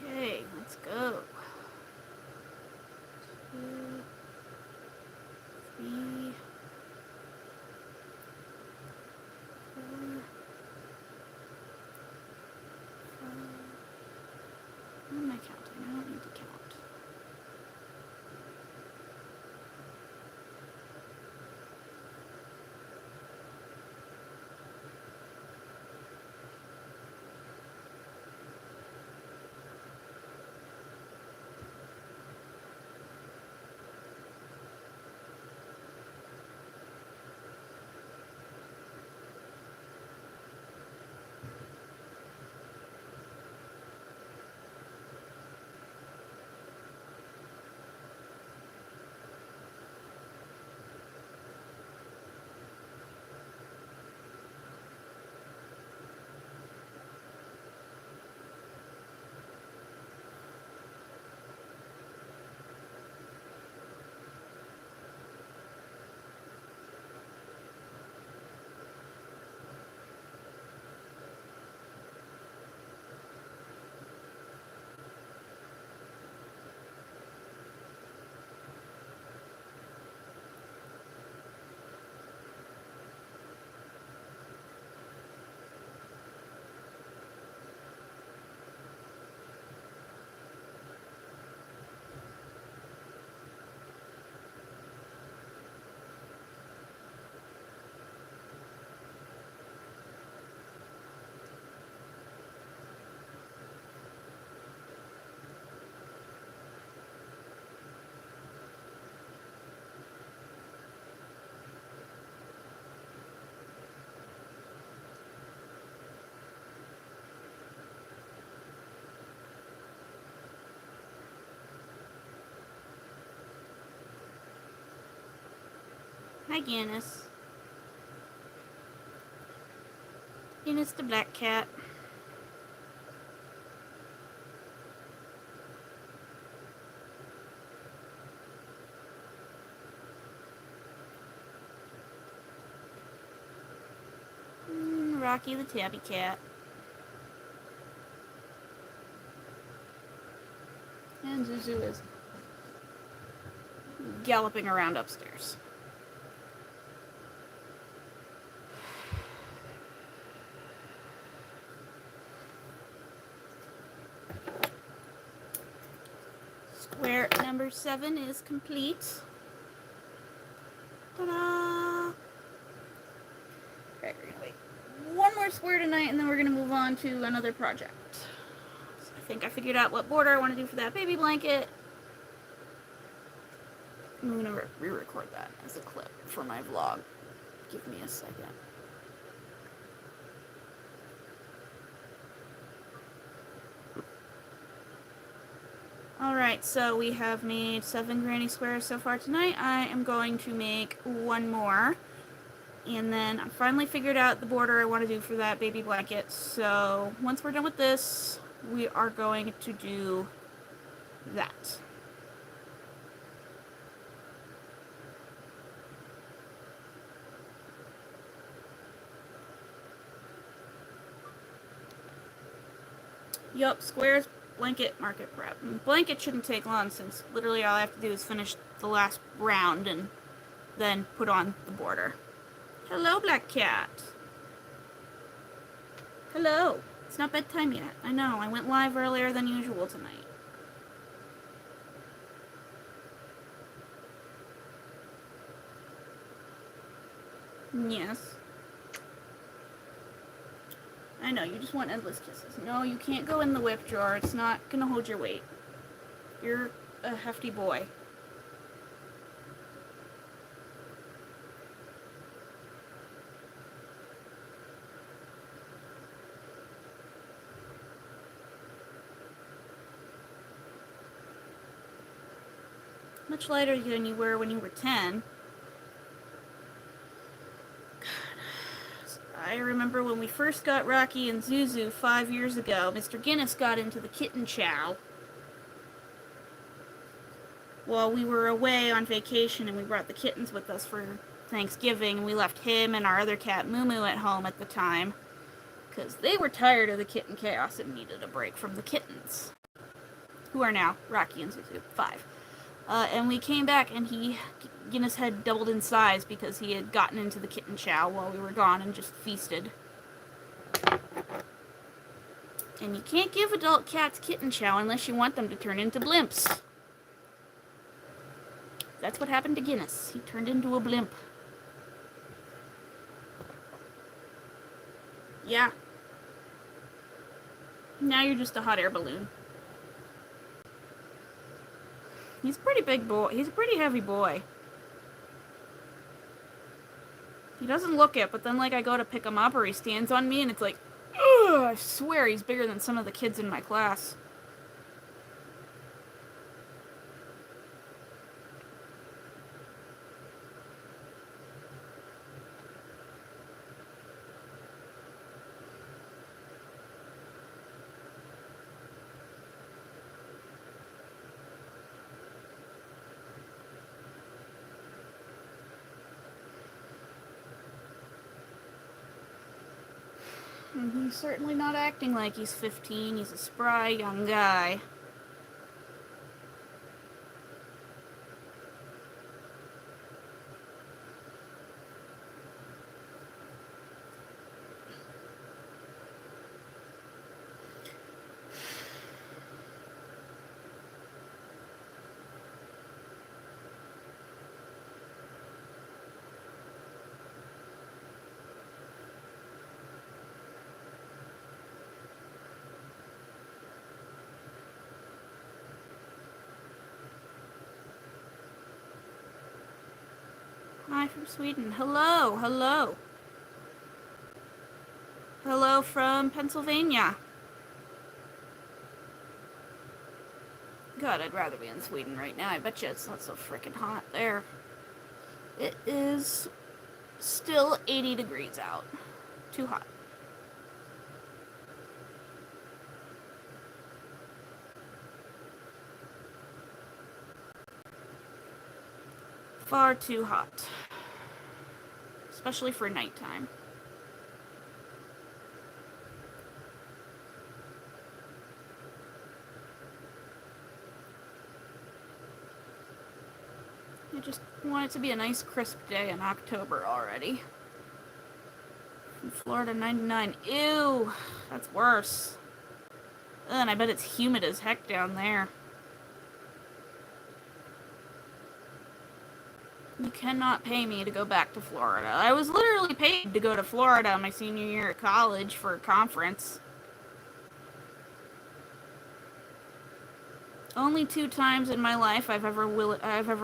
Okay, let's go. 2, 3, 4, 5. What am I counting? I don't need to count. Hi, Guinness. Guinness the black cat. Rocky the tabby cat. And Zuzu is galloping around upstairs. Square number 7 is complete. Ta-da! Alright, we're gonna wait one more square tonight and then we're gonna move on to another project. So I think I figured out what border I want to do for that baby blanket. I'm gonna re-record that as a clip for my vlog. Give me a second. Alright, so we have made 7 granny squares so far tonight. I am going to make one more. And then I finally figured out the border I want to do for that baby blanket. So once we're done with this, we are going to do that. Yup, squares, blanket, market prep. And blanket shouldn't take long since literally all I have to do is finish the last round and then put on the border. Hello, black cat. Hello. It's not bedtime yet. I know, I went live earlier than usual tonight. Yes. I know, you just want endless kisses. No, you can't go in the whip drawer. It's not gonna hold your weight. You're a hefty boy. Much lighter than you were when you were 10. I remember when we first got Rocky and Zuzu 5 years ago, Mr. Guinness got into the kitten chow while we were away on vacation, and we brought the kittens with us for Thanksgiving, and we left him and our other cat, Moo Moo, at home at the time, because they were tired of the kitten chaos and needed a break from the kittens, who are now Rocky and Zuzu, 5. And we came back, and Guinness had doubled in size because he had gotten into the kitten chow while we were gone and just feasted. And you can't give adult cats kitten chow unless you want them to turn into blimps. That's what happened to Guinness. He turned into a blimp. Yeah. Now you're just a hot air balloon. He's a pretty big boy. He's a pretty heavy boy. He doesn't look it, but then like I go to pick him up or he stands on me and it's like, ugh, I swear he's bigger than some of the kids in my class. And he's certainly not acting like he's 15. He's a spry young guy. Hi from Sweden. Hello, hello. Hello from Pennsylvania. God, I'd rather be in Sweden right now. I bet you it's not so freaking hot there. It is still 80 degrees out. Too hot. Far too hot. Especially for nighttime. I just want it to be a nice crisp day in October already. In Florida, 99. Ew, that's worse. Ugh, and I bet it's humid as heck down there. You cannot pay me to go back to Florida. I was literally paid to go to Florida my senior year at college for a conference. Only 2 times in my life I've ever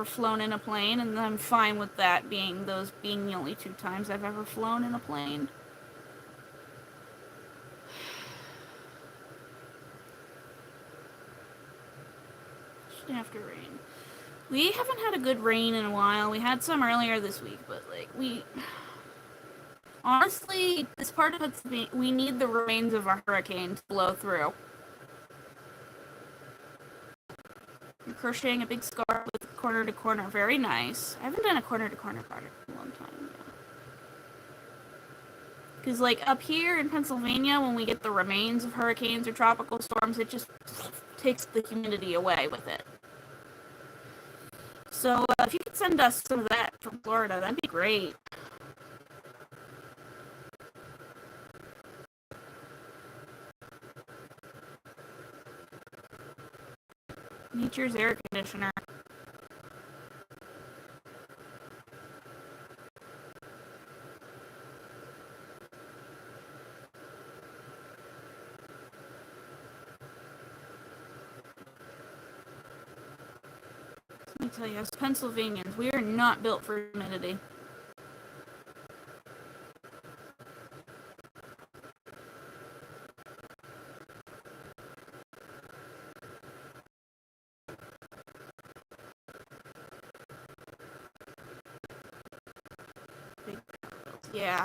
flown in a plane, and I'm fine with that being the only 2 times I've ever flown in a plane. After rain. We haven't had a good rain in a while. We had some earlier this week, but like honestly, this part of it's we need the remains of a hurricane to blow through. I'm crocheting a big scarf with corner to corner. Very nice. I haven't done a corner to corner project in a long time. Because like up here in Pennsylvania, when we get the remains of hurricanes or tropical storms, it just takes the humidity away with it. So if you could send us some of that from Florida, that'd be great. teacher's air conditioner. Let me tell you, as Pennsylvanians, we are not built for humidity. Yeah.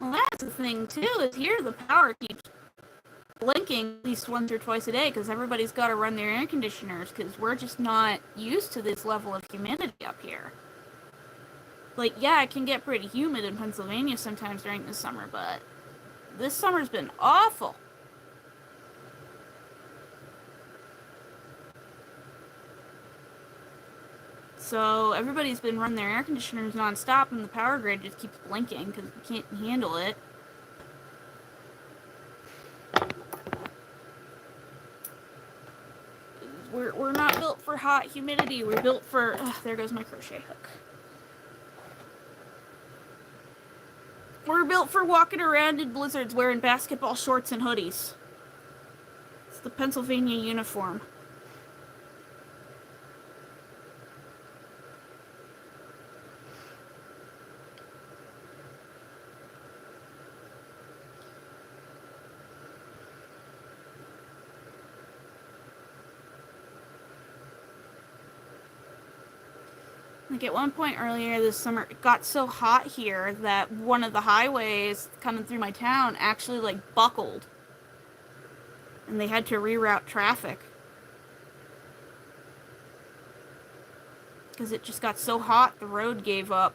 Well, that's the thing, too, is here the power keeps blinking at least once or twice a day because everybody's got to run their air conditioners because we're just not used to this level of humidity up here. Like, yeah, it can get pretty humid in Pennsylvania sometimes during the summer, but this summer's been awful. So everybody's been running their air conditioners non-stop and the power grid just keeps blinking because we can't handle it. We're not built for hot humidity. We're built for... there goes my crochet hook. We're built for walking around in blizzards wearing basketball shorts and hoodies. It's the Pennsylvania uniform. Like at one point earlier this summer, it got so hot here that one of the highways coming through my town actually like buckled. And they had to reroute traffic. Because it just got so hot, the road gave up.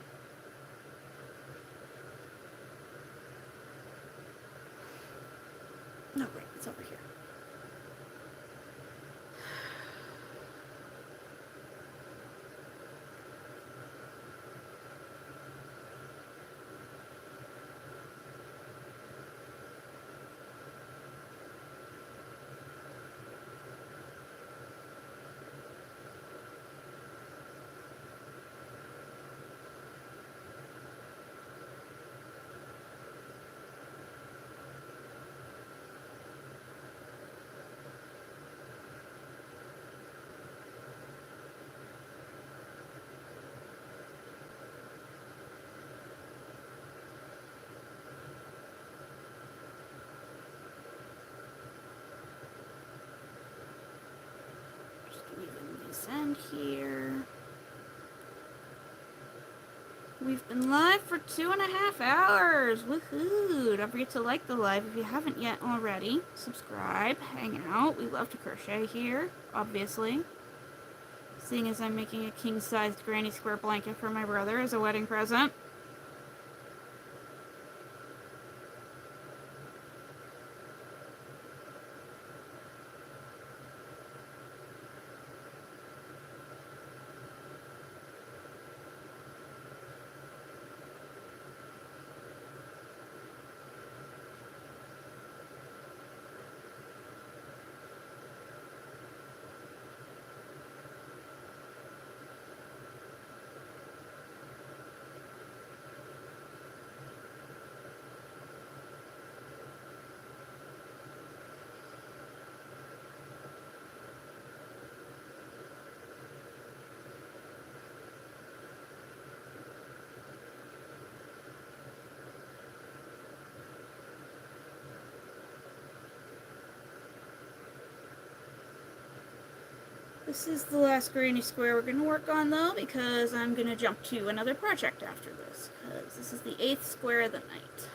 No, right, it's over here. End here. We've been live for 2.5 hours. Woohoo! Don't forget to like the live if you haven't yet already. Subscribe, hang out. We love to crochet here, obviously. Seeing as I'm making a king-sized granny square blanket for my brother as a wedding present. This is the last granny square we're going to work on, though, because I'm going to jump to another project after this, because this is the 8th square of the night.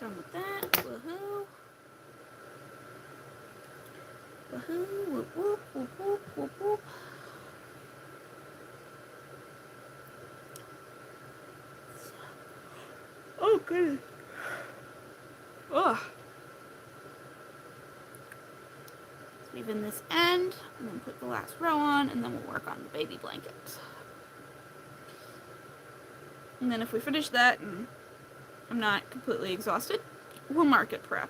Done with that. Woohoo. Woohoo. Whoop, whoop, whoop, whoop, whoop, whoop. Oh, goodness. Ugh. So weave in this end, and then put the last row on, and then we'll work on the baby blanket. And then if we finish that and I'm not completely exhausted, we'll market prep.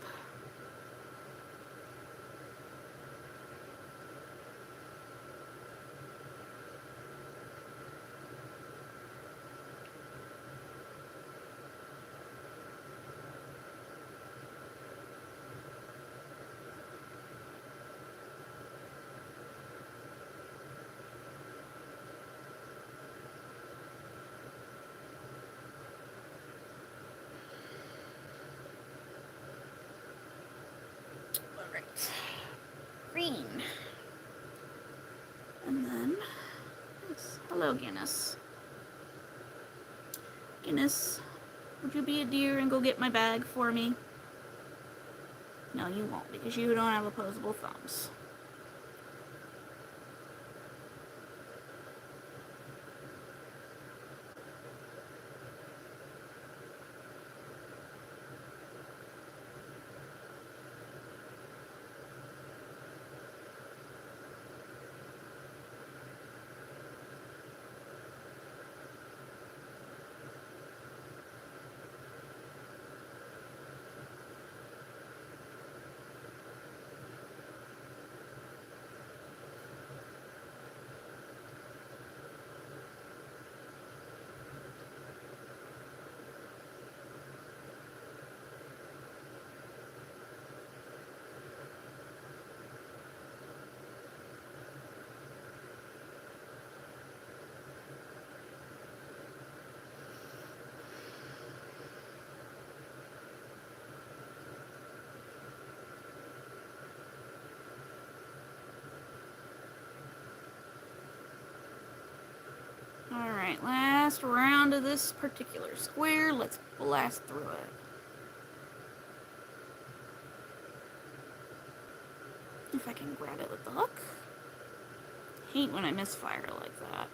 Alright. Green. And then, yes. Hello, Guinness. Guinness, would you be a dear and go get my bag for me? No, you won't, because you don't have opposable thumbs. Alright, last round of this particular square. Let's blast through it. If I can grab it with the hook. Hate when I misfire like that.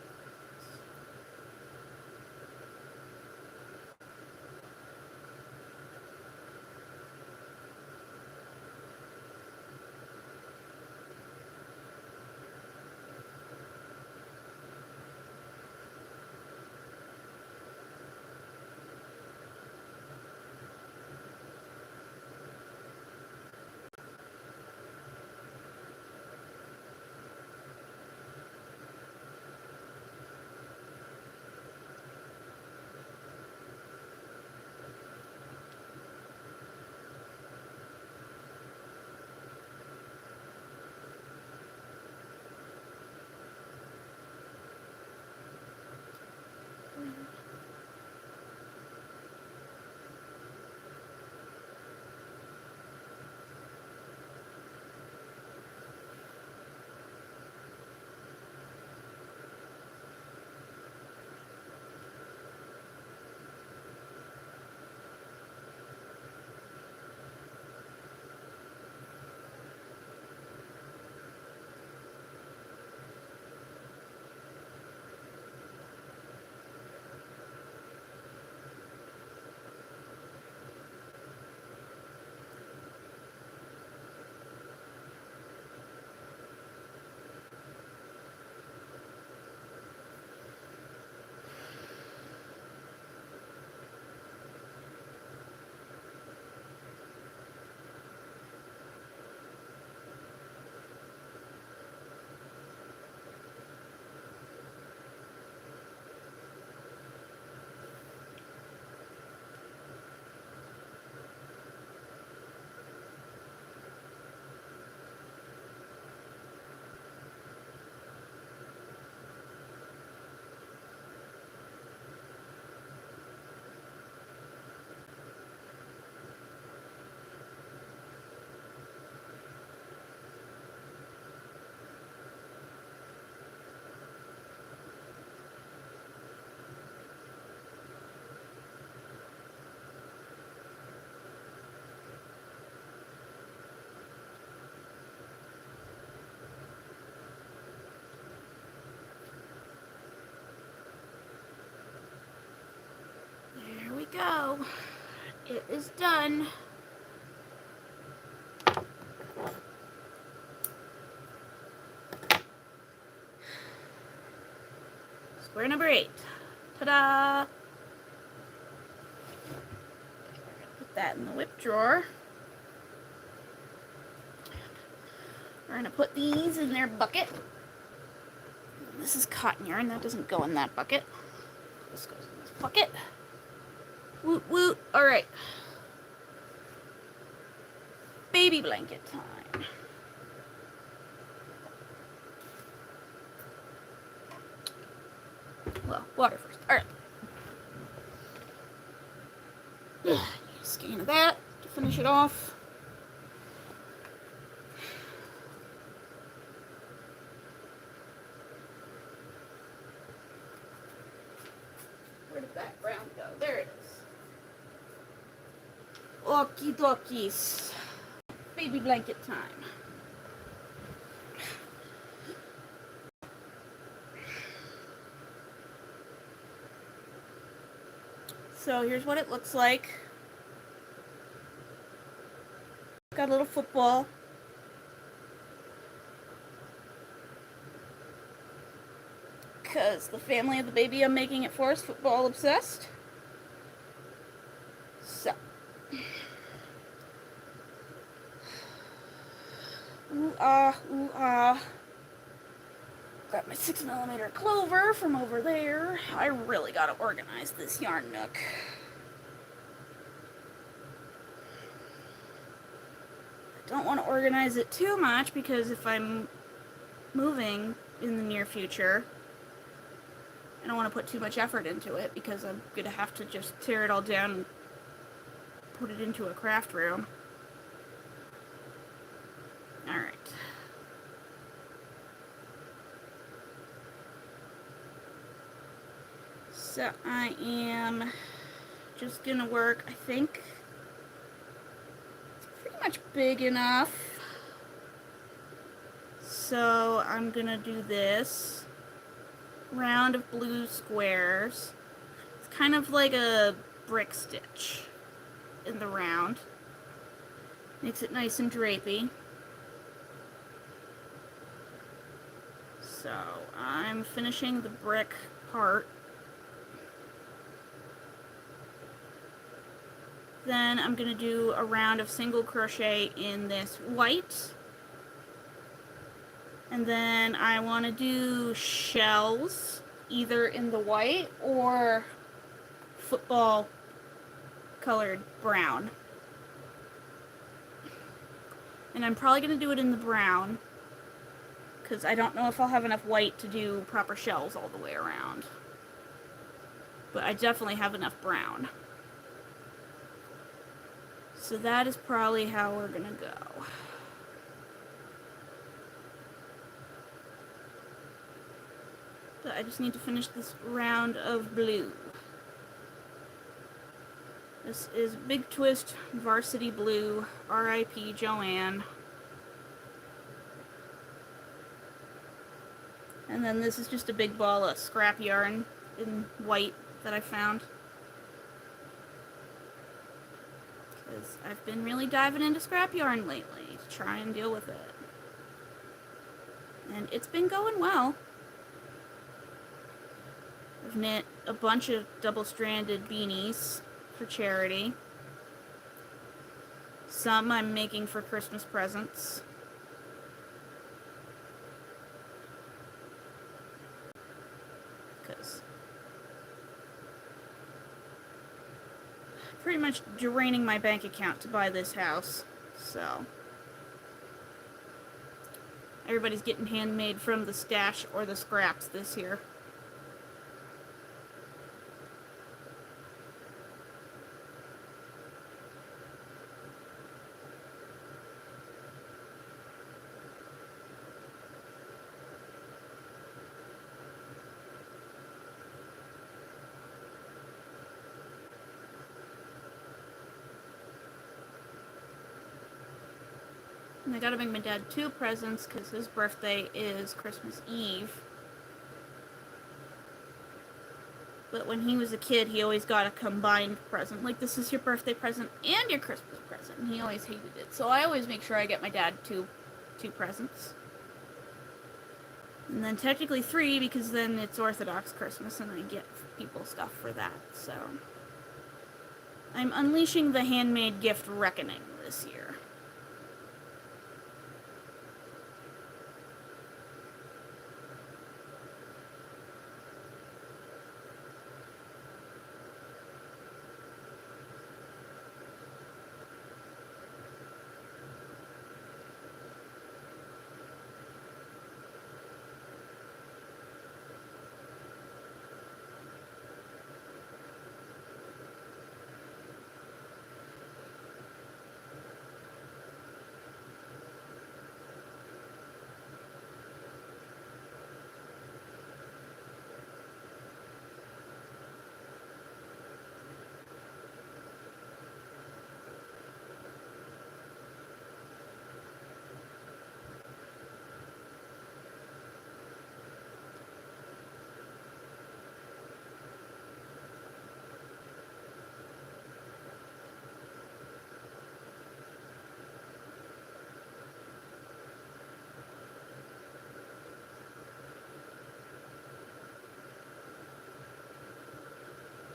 go. It is done. Square number 8. Ta-da! Put that in the whip drawer. We're going to put these in their bucket. This is cotton yarn. That doesn't go in that bucket. This goes in this bucket. Woot woot. Alright. Baby blanket time. Well, water first. Alright. Skein of that to finish it off. Where did that brown go? There it is. Okie dokies. Baby blanket time. So here's what it looks like. Got a little football. Because the family of the baby I'm making it for is football obsessed. So. Ooh ah, ooh ah. Got my 6mm clover from over there. I really gotta organize this yarn nook. I don't want to organize it too much because if I'm moving in the near future, I don't want to put too much effort into it because I'm gonna have to just tear it all down and put it into a craft room. Alright. So I am just gonna work, I think, it's pretty much big enough. So I'm gonna do this round of blue squares. It's kind of like a brick stitch in the round. Makes it nice and drapey. So I'm finishing the brick part. Then I'm going to do a round of single crochet in this white. And then I want to do shells either in the white or football colored brown. And I'm probably going to do it in the brown because I don't know if I'll have enough white to do proper shells all the way around. But I definitely have enough brown. So that is probably how we're gonna go. But I just need to finish this round of blue. This is Big Twist Varsity Blue, R.I.P. Joanne. And then this is just a big ball of scrap yarn in white that I found. Because I've been really diving into scrap yarn lately to try and deal with it. And it's been going well. I've knit a bunch of double-stranded beanies for charity. Some I'm making for Christmas presents. Because pretty much draining my bank account to buy this house, so everybody's getting handmade from the stash or the scraps this year. And I gotta make my dad 2 presents because his birthday is Christmas Eve. But when he was a kid, he always got a combined present. Like, this is your birthday present and your Christmas present. And he always hated it. So I always make sure I get my dad two presents. And then technically 3, because then it's Orthodox Christmas and I get people stuff for that. So I'm unleashing the handmade gift reckoning this year.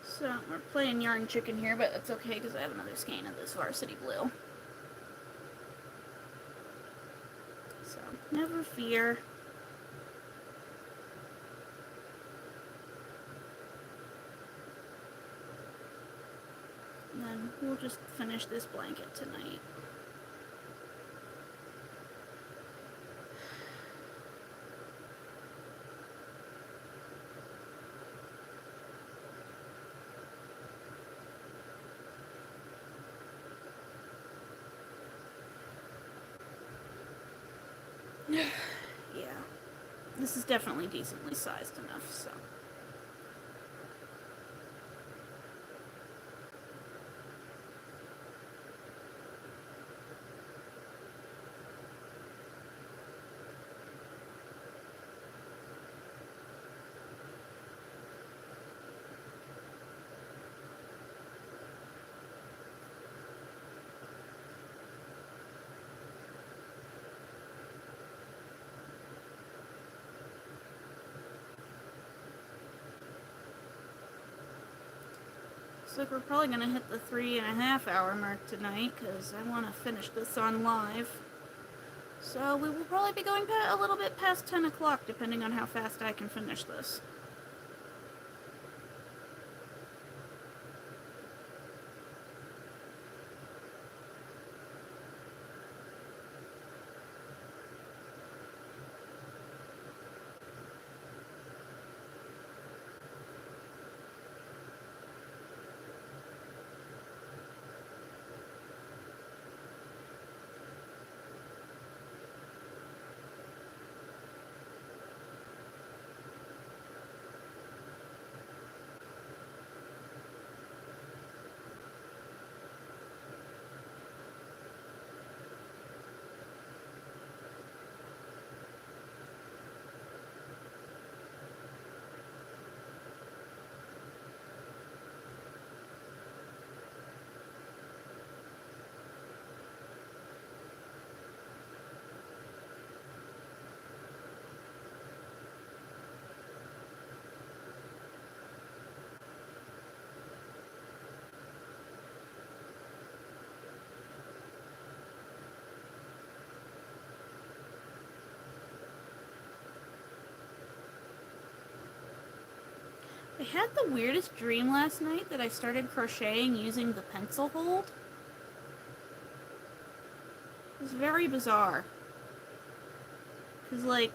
So we're playing Yarn Chicken here, but that's okay because I have another skein of this Varsity Blue. So never fear. And then we'll just finish this blanket tonight. Yeah, this is definitely decently sized enough, so. Looks like we're probably going to hit the 3.5 hour mark tonight because I want to finish this on live. So we will probably be going a little bit past 10 o'clock depending on how fast I can finish this. I had the weirdest dream last night that I started crocheting using the pencil hold. It was very bizarre. Because, like,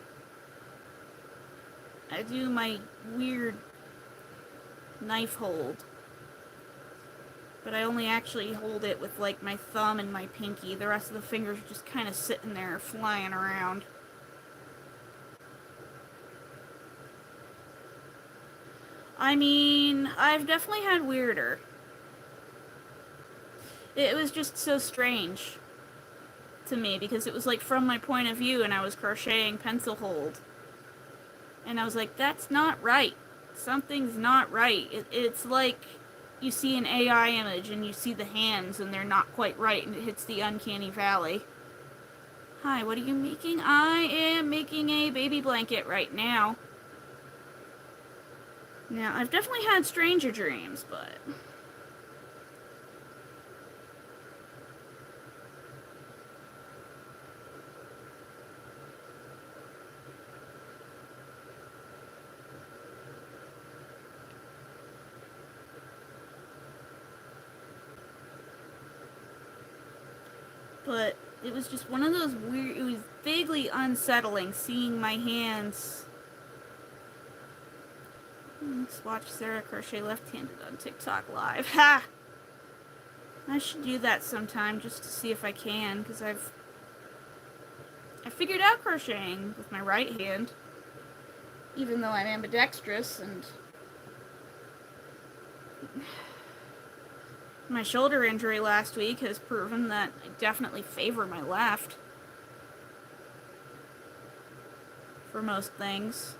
I do my weird knife hold, but I only actually hold it with, like, my thumb and my pinky. The rest of the fingers are just kind of sitting there flying around. I mean, I've definitely had weirder. It was just so strange to me because it was like from my point of view and I was crocheting pencil hold. And I was like, that's not right. Something's not right. It's like you see an AI image and you see the hands and they're not quite right and it hits the uncanny valley. Hi, what are you making? I am making a baby blanket right now. Now, I've definitely had stranger dreams, but... But it was just one of those weird... It was vaguely unsettling seeing my hands... Let's watch Sarah crochet left-handed on TikTok live. Ha! I should do that sometime just to see if I can, because I figured out crocheting with my right hand, even though I'm ambidextrous, and my shoulder injury last week has proven that I definitely favor my left for most things.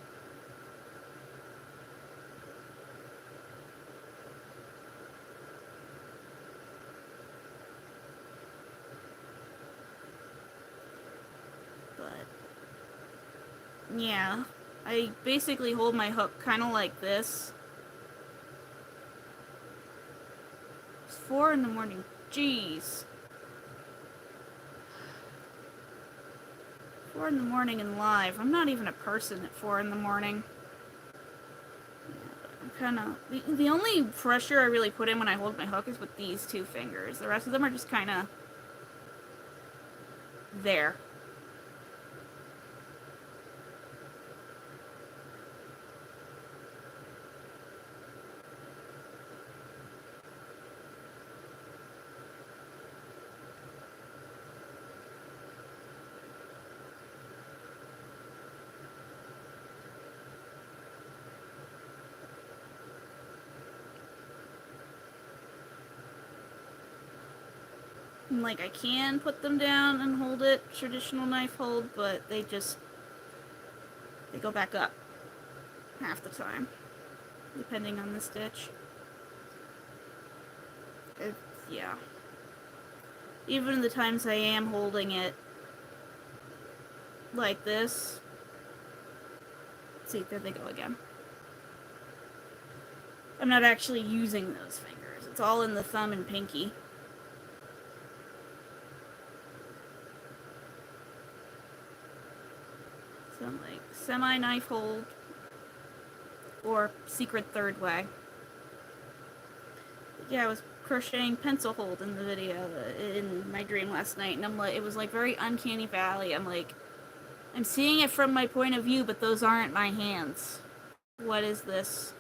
Yeah, I basically hold my hook kind of like this. It's 4 in the morning. Jeez. 4 in the morning and live. I'm not even a person at 4 in the morning. I'm kind of... The only pressure I really put in when I hold my hook is with these two fingers. The rest of them are just kind of... there. Like, I can put them down and hold it, traditional knife hold, but they go back up half the time, depending on the stitch. Yeah. Even the times I am holding it like this, see, there they go again. I'm not actually using those fingers. It's all in the thumb and pinky. So I'm like semi-knife hold or secret third way. But yeah, I was crocheting pencil hold in the video in my dream last night, and I'm like, it was like very uncanny valley. I'm like, I'm seeing it from my point of view, but those aren't my hands. What is this?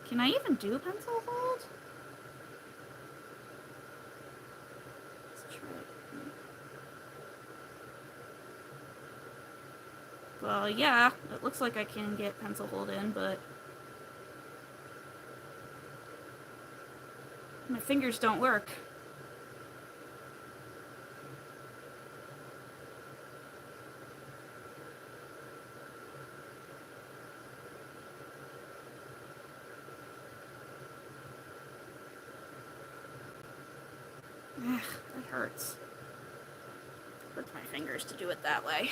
Can I even do pencil hold? Let's try it. Well, yeah, it looks like I can get pencil hold in, but my fingers don't work. Ugh, that hurts. Hurts my fingers to do it that way.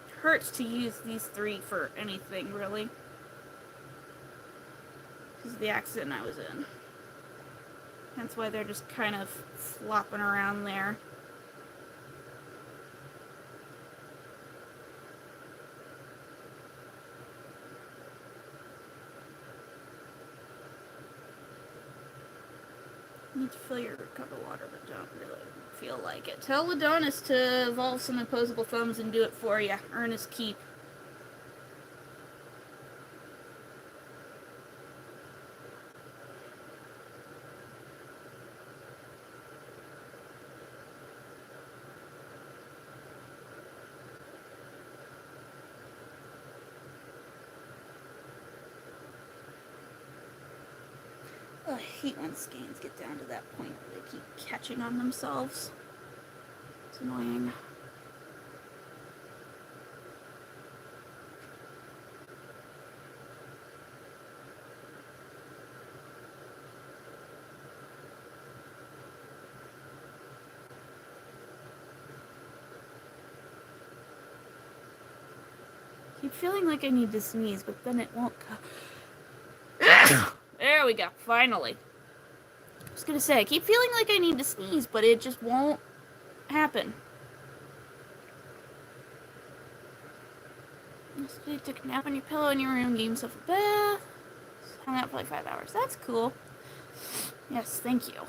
It hurts to use these three for anything, really. Because of the accident I was in. That's why they're just kind of flopping around there. You need to fill your cup of water, but don't really feel like it. Tell Adonis to evolve some opposable thumbs and do it for you. Earn his keep. I hate when skeins get down to that point where they keep catching on themselves. It's annoying. Keep feeling like I need to sneeze, but then it won't come. There we go, finally. I was gonna say, I keep feeling like I need to sneeze, but it just won't happen. Yesterday, took a nap on your pillow in your room, gave yourself a bath. Hung out for like 5 hours. That's cool. Yes, thank you.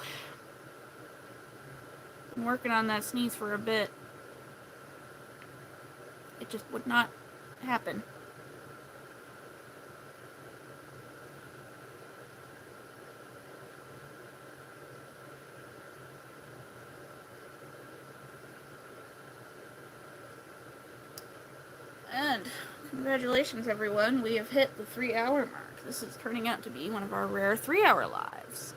Been working on that sneeze for a bit. It just would not happen. And congratulations, everyone. We have hit the 3-hour mark. This is turning out to be one of our rare 3-hour lives.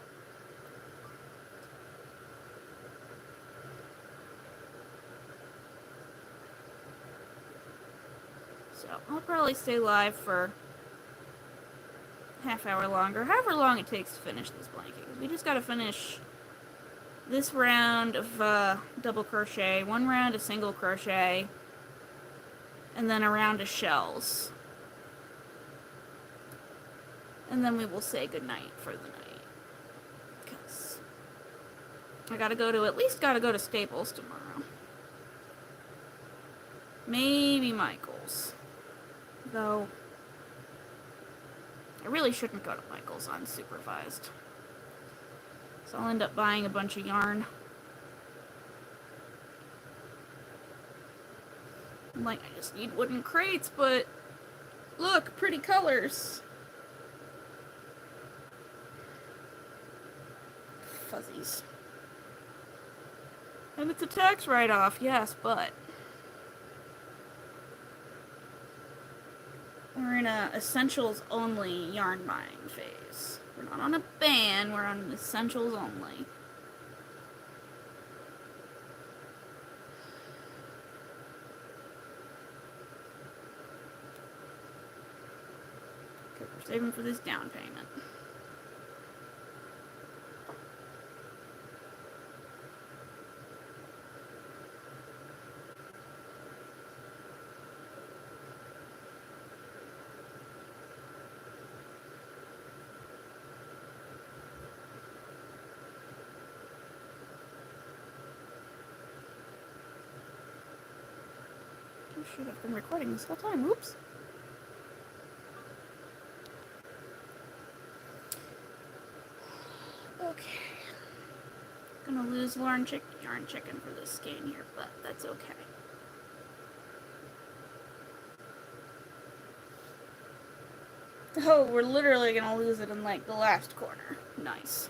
So I'll probably stay live for a half-hour longer, however long it takes to finish this blanket. We just got to finish this round of double crochet, one round of single crochet, and then a round of shells. And then we will say goodnight for the night. Because I gotta go to, at least gotta go to Staples tomorrow. Maybe Michael's. Though, I really shouldn't go to Michael's unsupervised. So I'll end up buying a bunch of yarn. I'm like, I just need wooden crates, but look, pretty colors. Fuzzies. And it's a tax write-off, yes, but we're in a essentials only yarn buying phase. We're not on a ban, we're on essentials only. Okay, we're saving for this down payment. Oh shoot, I've been recording this whole time, whoops. Okay. Gonna lose yarn chicken for this skein here, but that's okay. Oh, we're literally gonna lose it in like the last corner. Nice.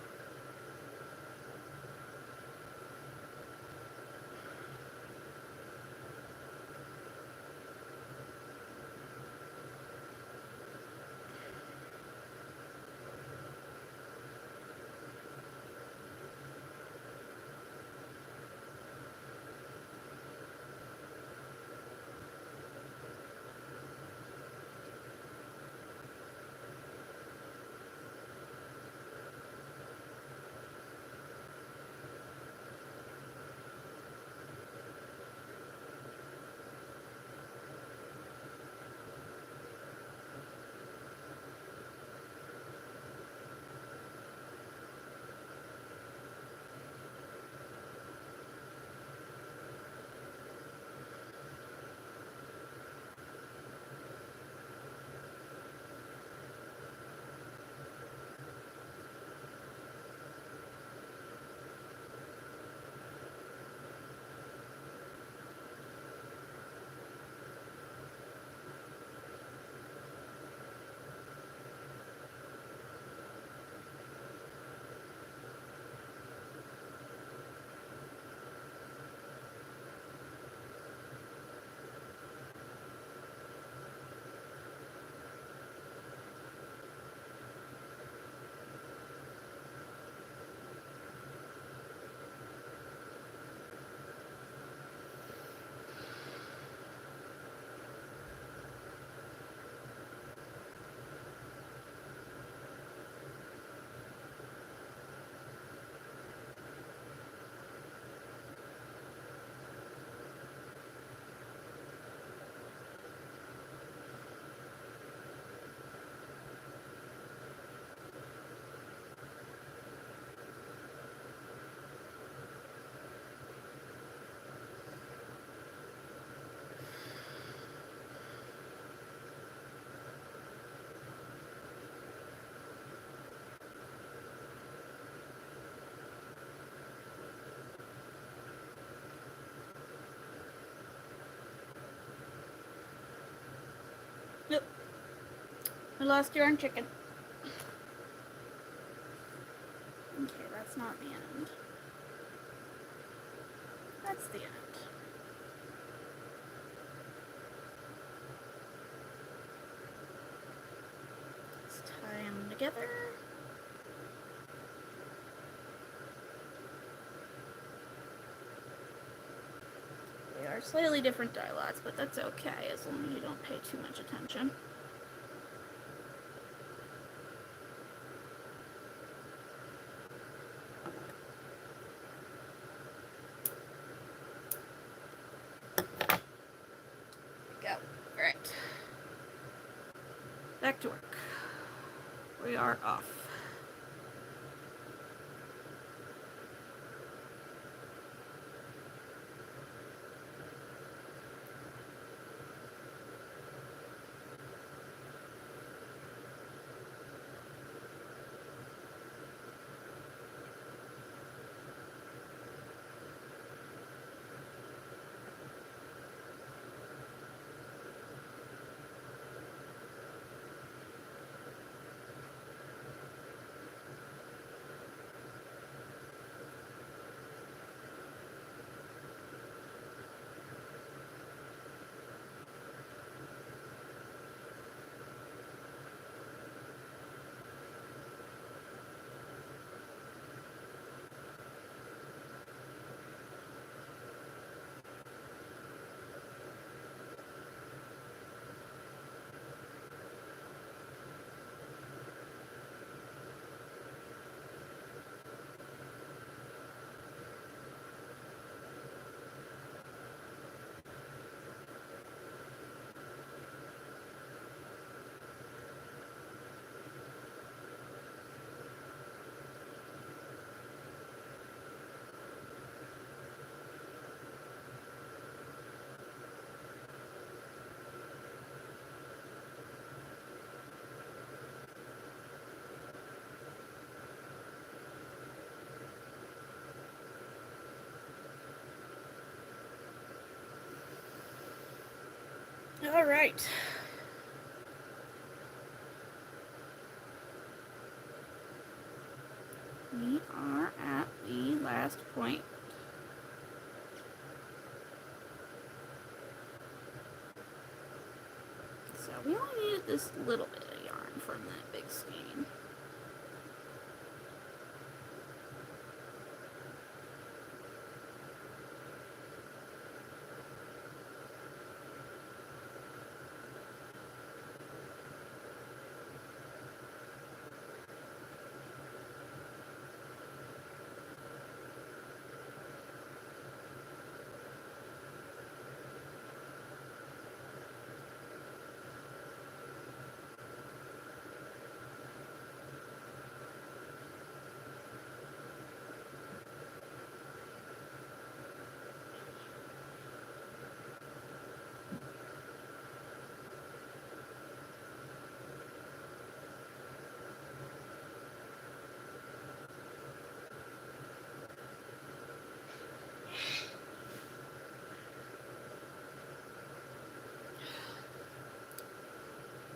We lost your own chicken. Okay, that's not the end. That's the end. Let's tie them together. They are slightly different dye lots, but that's okay as long as you don't pay too much attention. Go. Alright. Back to work. We are off. All right. We are at the last point. So we only needed this little bit of yarn from that big skein.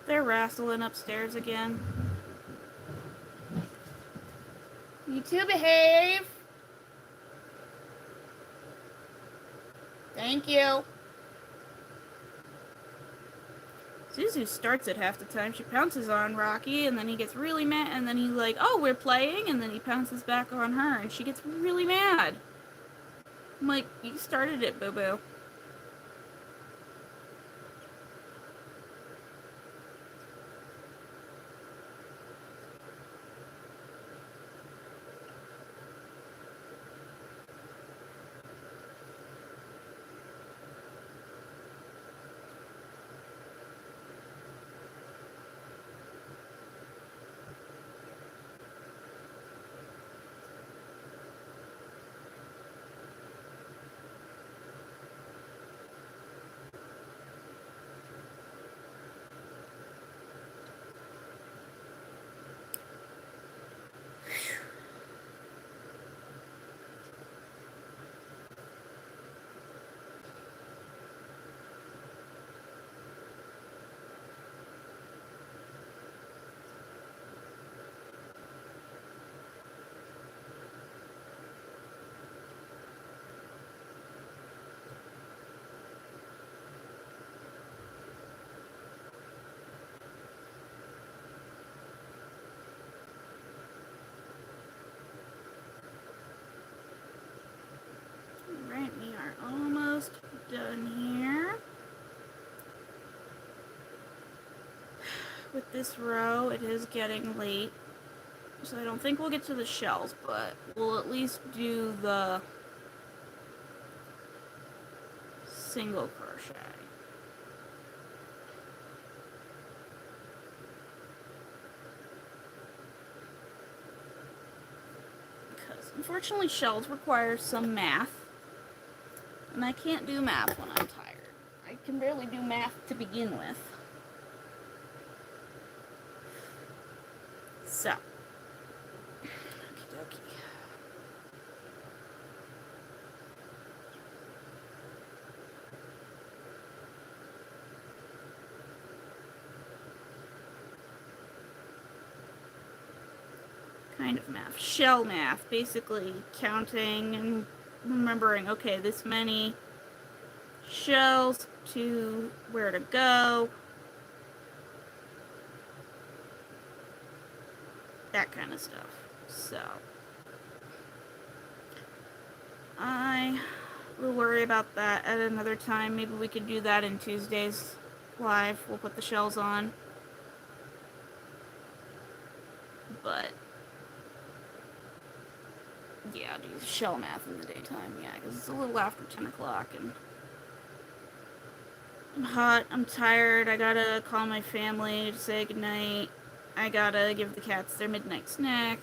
They're wrestling upstairs again. You two behave. Thank you. Zuzu starts at half the time. She pounces on Rocky, and then he gets really mad, and then he's like, oh, we're playing, and then he pounces back on her, and she gets really mad. I'm like, you started it, boo-boo. are almost done here. With this row, it is getting late, so I don't think we'll get to the shells, but we'll at least do the single crochet. Because unfortunately shells require some math, and I can't do math when I'm tired. I can barely do math to begin with. So, okie dokie. Kind of math. Shell math. Basically counting and remembering, okay, this many shells to where to go. That kind of stuff. So, I will worry about that at another time. Maybe we could do that in Tuesday's live. We'll put the shells on. But, yeah, do shell math in the daytime. Yeah, because it's a little after 10 o'clock and I'm hot, I'm tired, I gotta call my family to say goodnight. I gotta give the cats their midnight snack.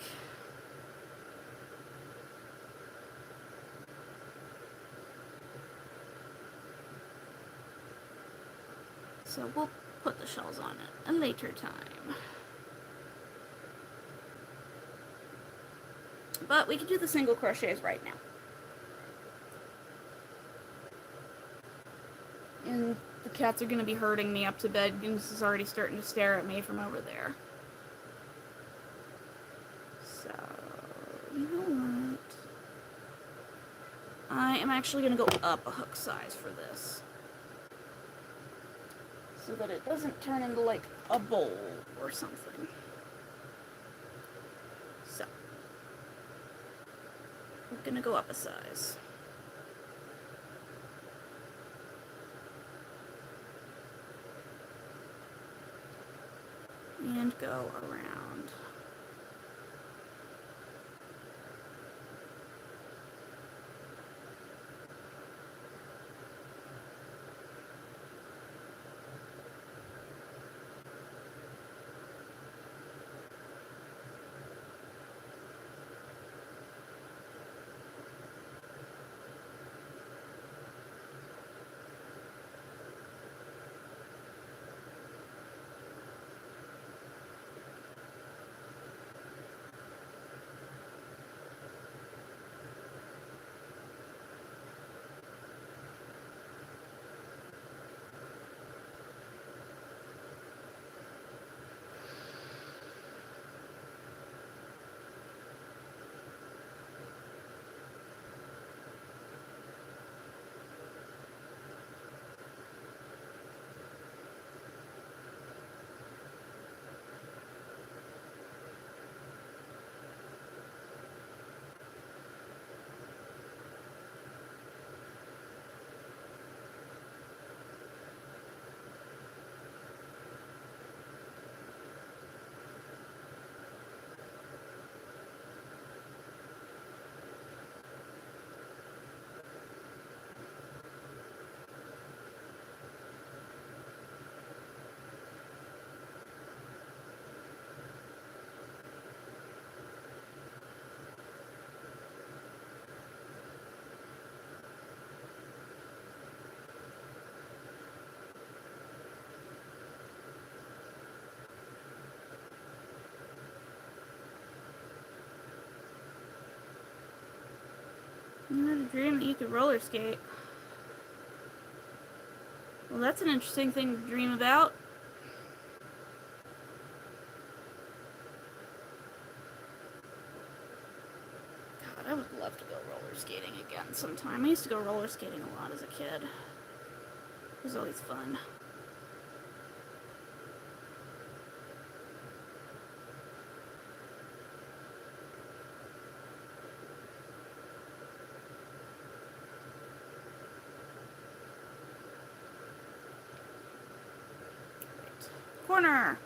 So we'll put the shells on at a later time. But we can do the single crochets right now. And the cats are gonna be herding me up to bed. Goose is already starting to stare at me from over there. So, you know what? I am actually gonna go up a hook size for this, so that it doesn't turn into like a bowl or something. So, we're gonna go up a size. And go around. You had a dream that you could roller skate. Well, that's an interesting thing to dream about. God, I would love to go roller skating again sometime. I used to go roller skating a lot as a kid. It was always fun. corner.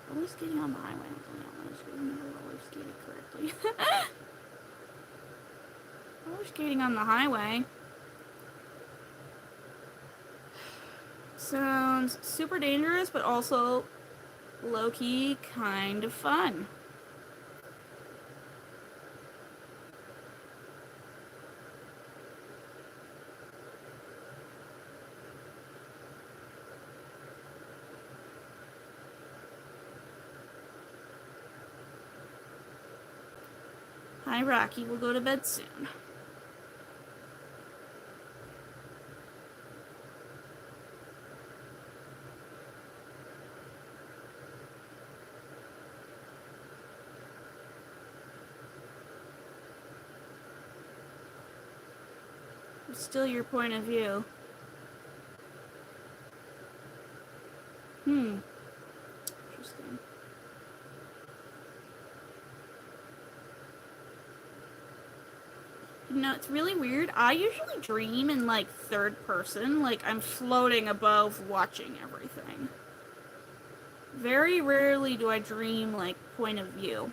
Roller skating on the highway. I never roller skated correctly. Roller skating on the highway sounds super dangerous, but also low-key kind of fun. Hi, Rocky. We'll go to bed soon. It's still your point of view. Interesting. You know, it's really weird. I usually dream in, like, third person. Like, I'm floating above watching everything. Very rarely do I dream, like, point of view.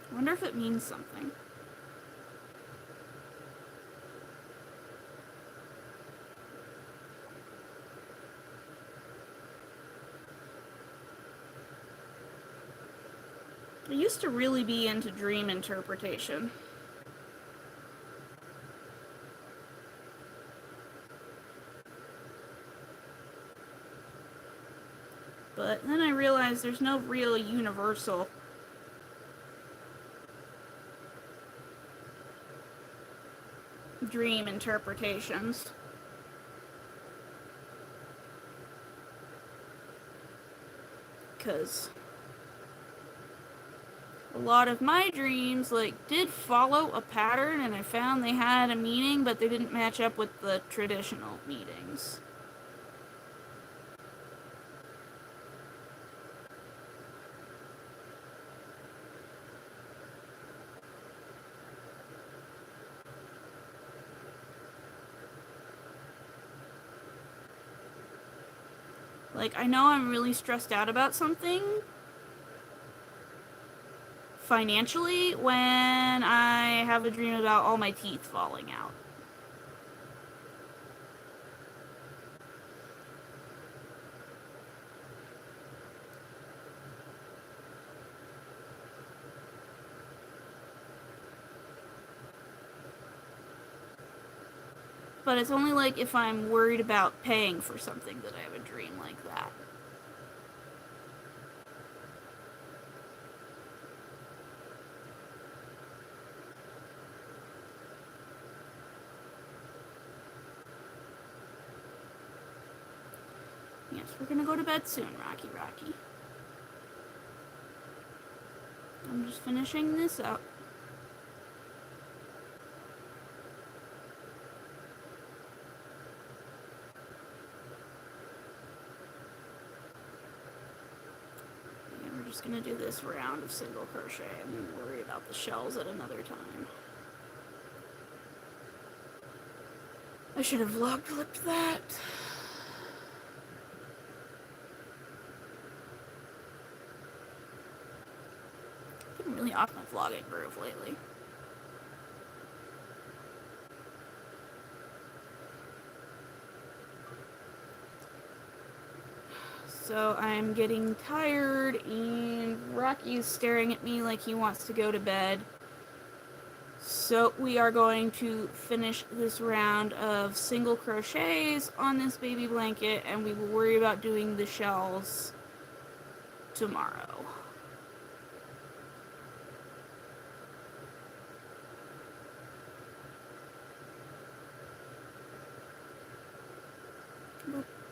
I wonder if it means something. I used to really be into dream interpretation. But then I realized there's no real universal dream interpretations. Because a lot of my dreams, like, did follow a pattern, and I found they had a meaning, but they didn't match up with the traditional meanings. Like, I know I'm really stressed out about something financially when I have a dream about all my teeth falling out. But it's only, like, if I'm worried about paying for something that I have a dream like that. Yes, we're gonna go to bed soon, Rocky. I'm just finishing this up. And we're just gonna do this round of single crochet and worry about the shells at another time. I should have log clipped that. I've been really off my vlogging groove lately. So I'm getting tired, and Rocky's staring at me like he wants to go to bed. So we are going to finish this round of single crochets on this baby blanket, and we will worry about doing the shells tomorrow.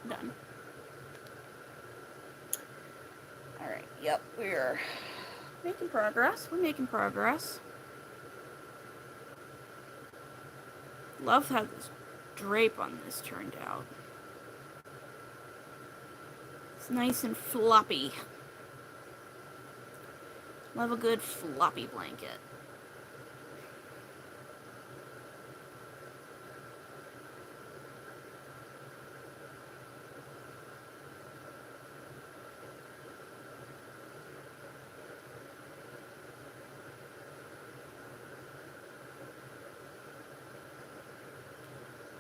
Done. Alright, yep, we're making progress. We're making progress. Love how this drape on this turned out. It's nice and floppy. Love a good floppy blanket.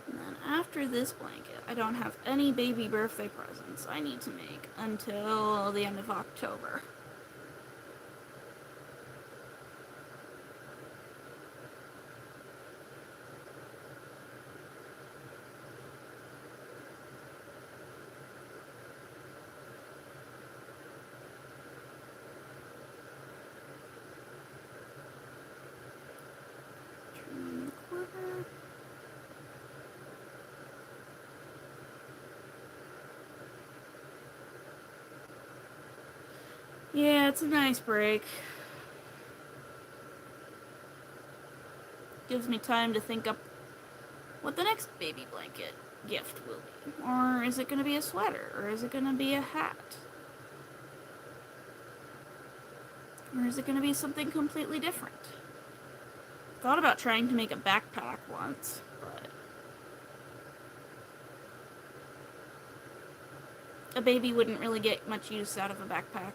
And then after this blanket, I don't have any baby birthday presents I need to make until the end of October. Turn the corner. Yeah, it's a nice break. Gives me time to think up what the next baby blanket gift will be. Or is it going to be a sweater? Or is it going to be a hat? Or is it going to be something completely different? Thought about trying to make a backpack once, but a baby wouldn't really get much use out of a backpack.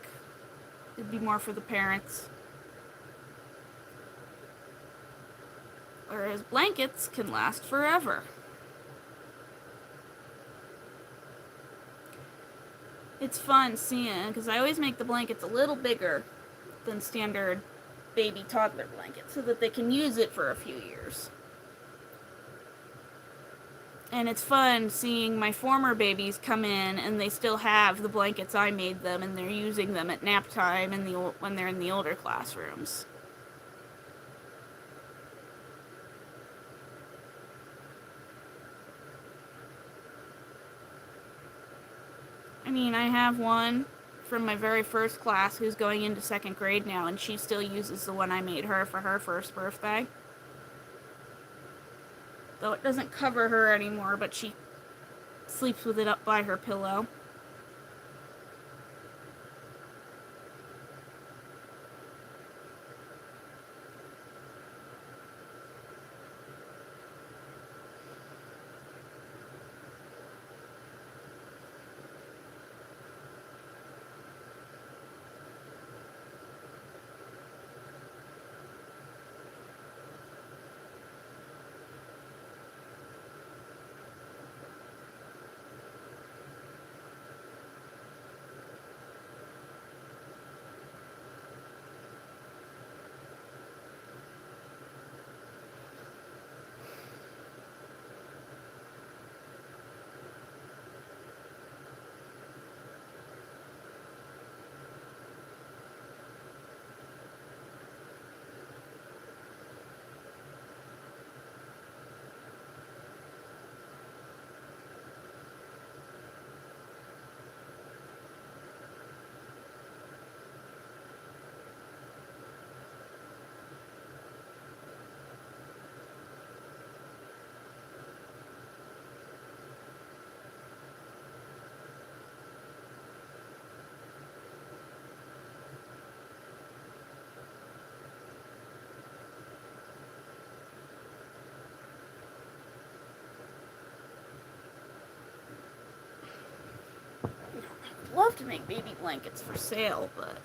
It'd be more for the parents. Whereas blankets can last forever. It's fun seeing, because I always make the blankets a little bigger than standard baby toddler blankets so that they can use it for a few years. And it's fun seeing my former babies come in and they still have the blankets I made them and they're using them at nap time and when they're in the older classrooms. I mean, I have one from my very first class who's going into 2nd grade now, and she still uses the one I made her for her first birthday. Though it doesn't cover her anymore, but she sleeps with it up by her pillow. I'd love to make baby blankets for sale, but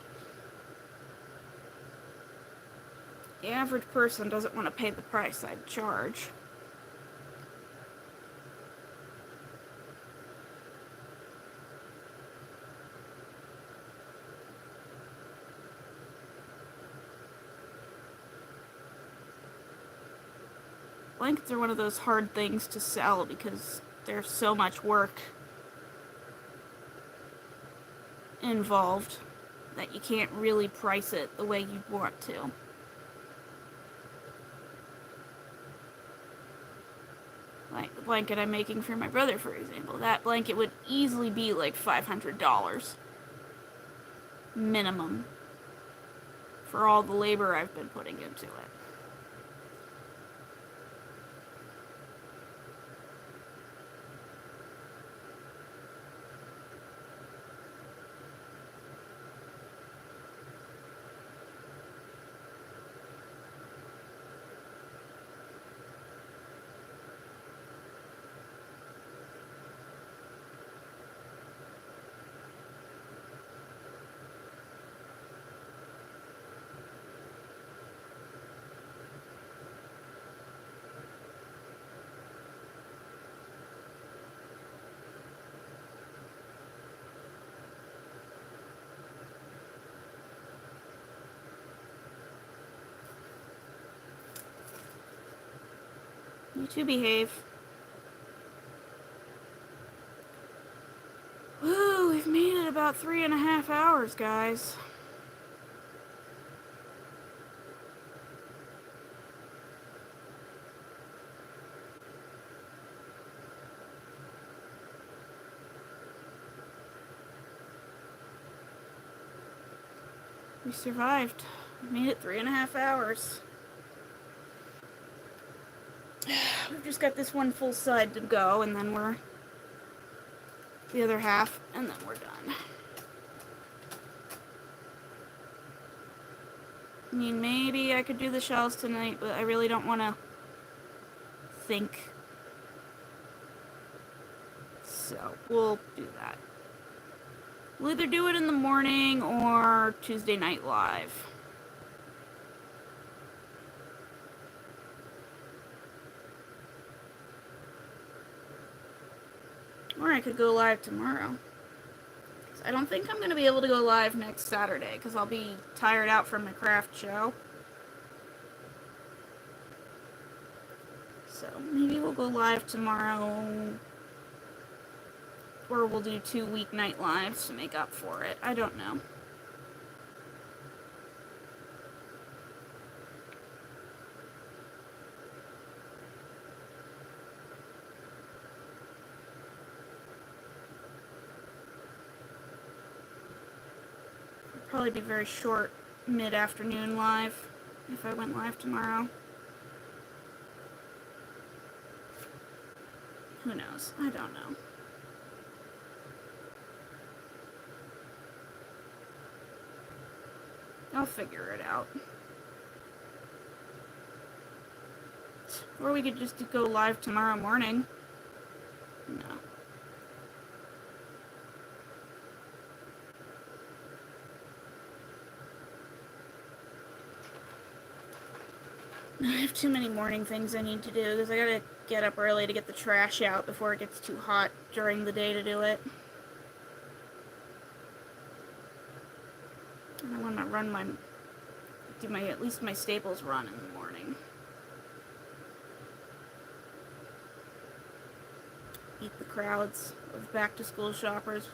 the average person doesn't want to pay the price I'd charge. Blankets are one of those hard things to sell because there's so much work involved that you can't really price it the way you'd want to. Like the blanket I'm making for my brother, for example. That blanket would easily be like $500 minimum for all the labor I've been putting into it. You two behave. Woo, we've made it about 3.5 hours, guys. We survived. We made it 3.5 hours. We've just got this one full side to go, and then we're the other half, and then we're done. I mean, maybe I could do the shells tonight, but I really don't want to think. So, we'll do that. We'll either do it in the morning or Tuesday night live. Or I could go live tomorrow. I don't think I'm going to be able to go live next Saturday because I'll be tired out from my craft show. So maybe we'll go live tomorrow, or we'll do 2 weeknight lives to make up for it. I don't know. It'll probably be very short mid-afternoon live if I went live tomorrow. Who knows? I don't know. I'll figure it out. Or we could just go live tomorrow morning. No. I have too many morning things I need to do because I gotta get up early to get the trash out before it gets too hot during the day to do it. And I want to run at least my staples run in the morning. Beat the crowds of back to school shoppers.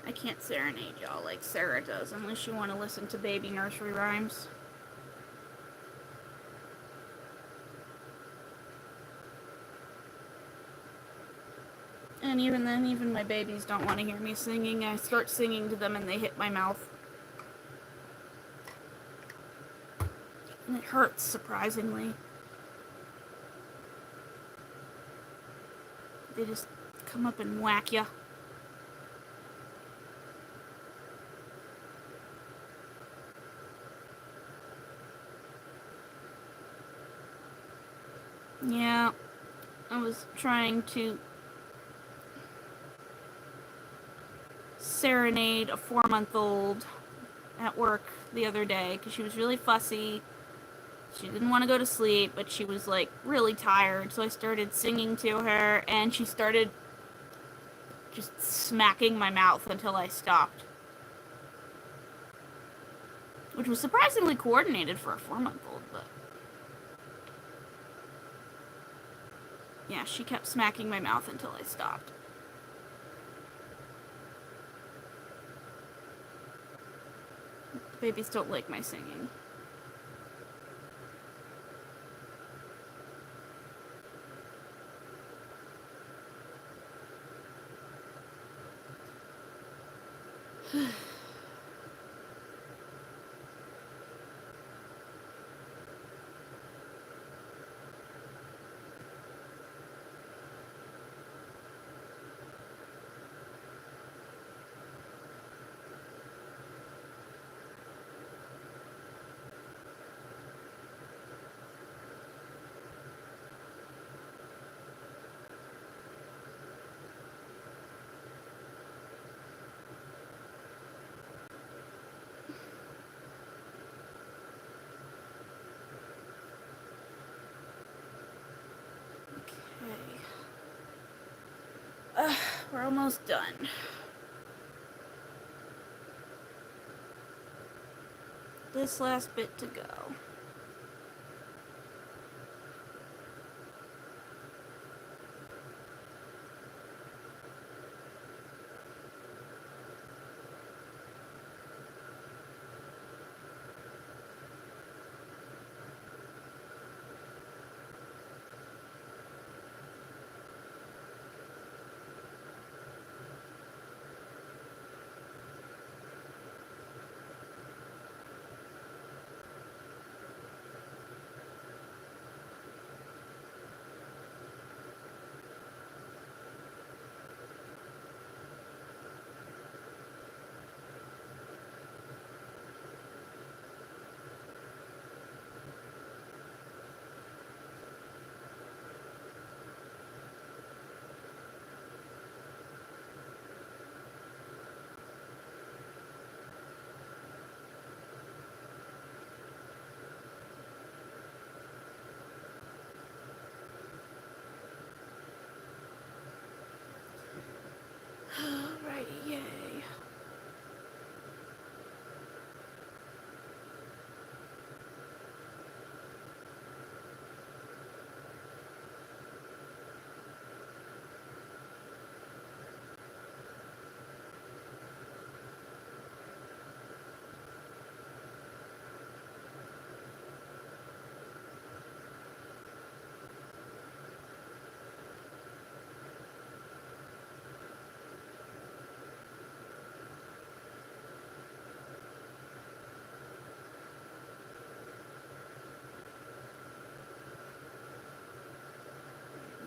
I can't serenade y'all like Sarah does unless you want to listen to baby nursery rhymes. And even then, even my babies don't want to hear me singing. I start singing to them and they hit my mouth. And it hurts, surprisingly. They just come up and whack ya. Yeah, I was trying to serenade a 4-month-old at work the other day because she was really fussy. She didn't want to go to sleep, but she was like really tired, so I started singing to her, and she started just smacking my mouth until I stopped. Which was surprisingly coordinated for a 4-month-old, but... yeah, she kept smacking my mouth until I stopped. The babies don't like my singing. We're almost done. This last bit to go. Alrighty, yay.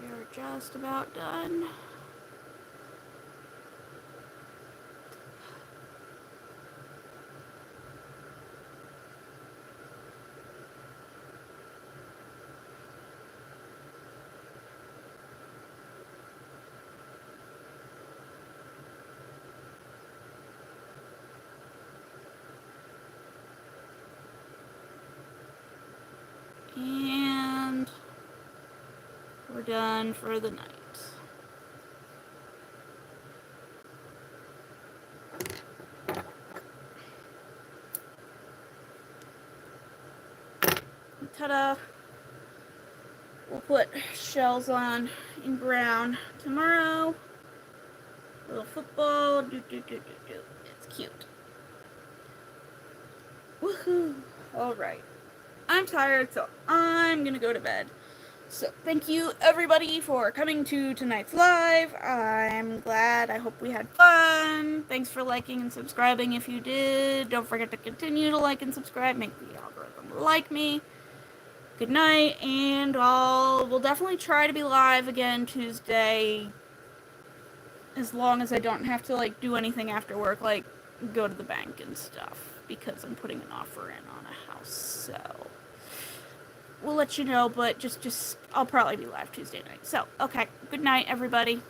We're just about done. And we're done for the night. Ta-da! We'll put shells on in brown tomorrow. Little football. It's cute. Woohoo! Alright. I'm tired, so I'm gonna go to bed. So, thank you everybody for coming to tonight's live. I'm glad. I hope we had fun. Thanks for liking and subscribing if you did. Don't forget to continue to like and subscribe. Make the algorithm like me. Good night, and we'll definitely try to be live again Tuesday. As long as I don't have to, like, do anything after work, like, go to the bank and stuff. Because I'm putting an offer in on a house, so... we'll let you know, but just I'll probably be live Tuesday night. So, okay. Good night, everybody.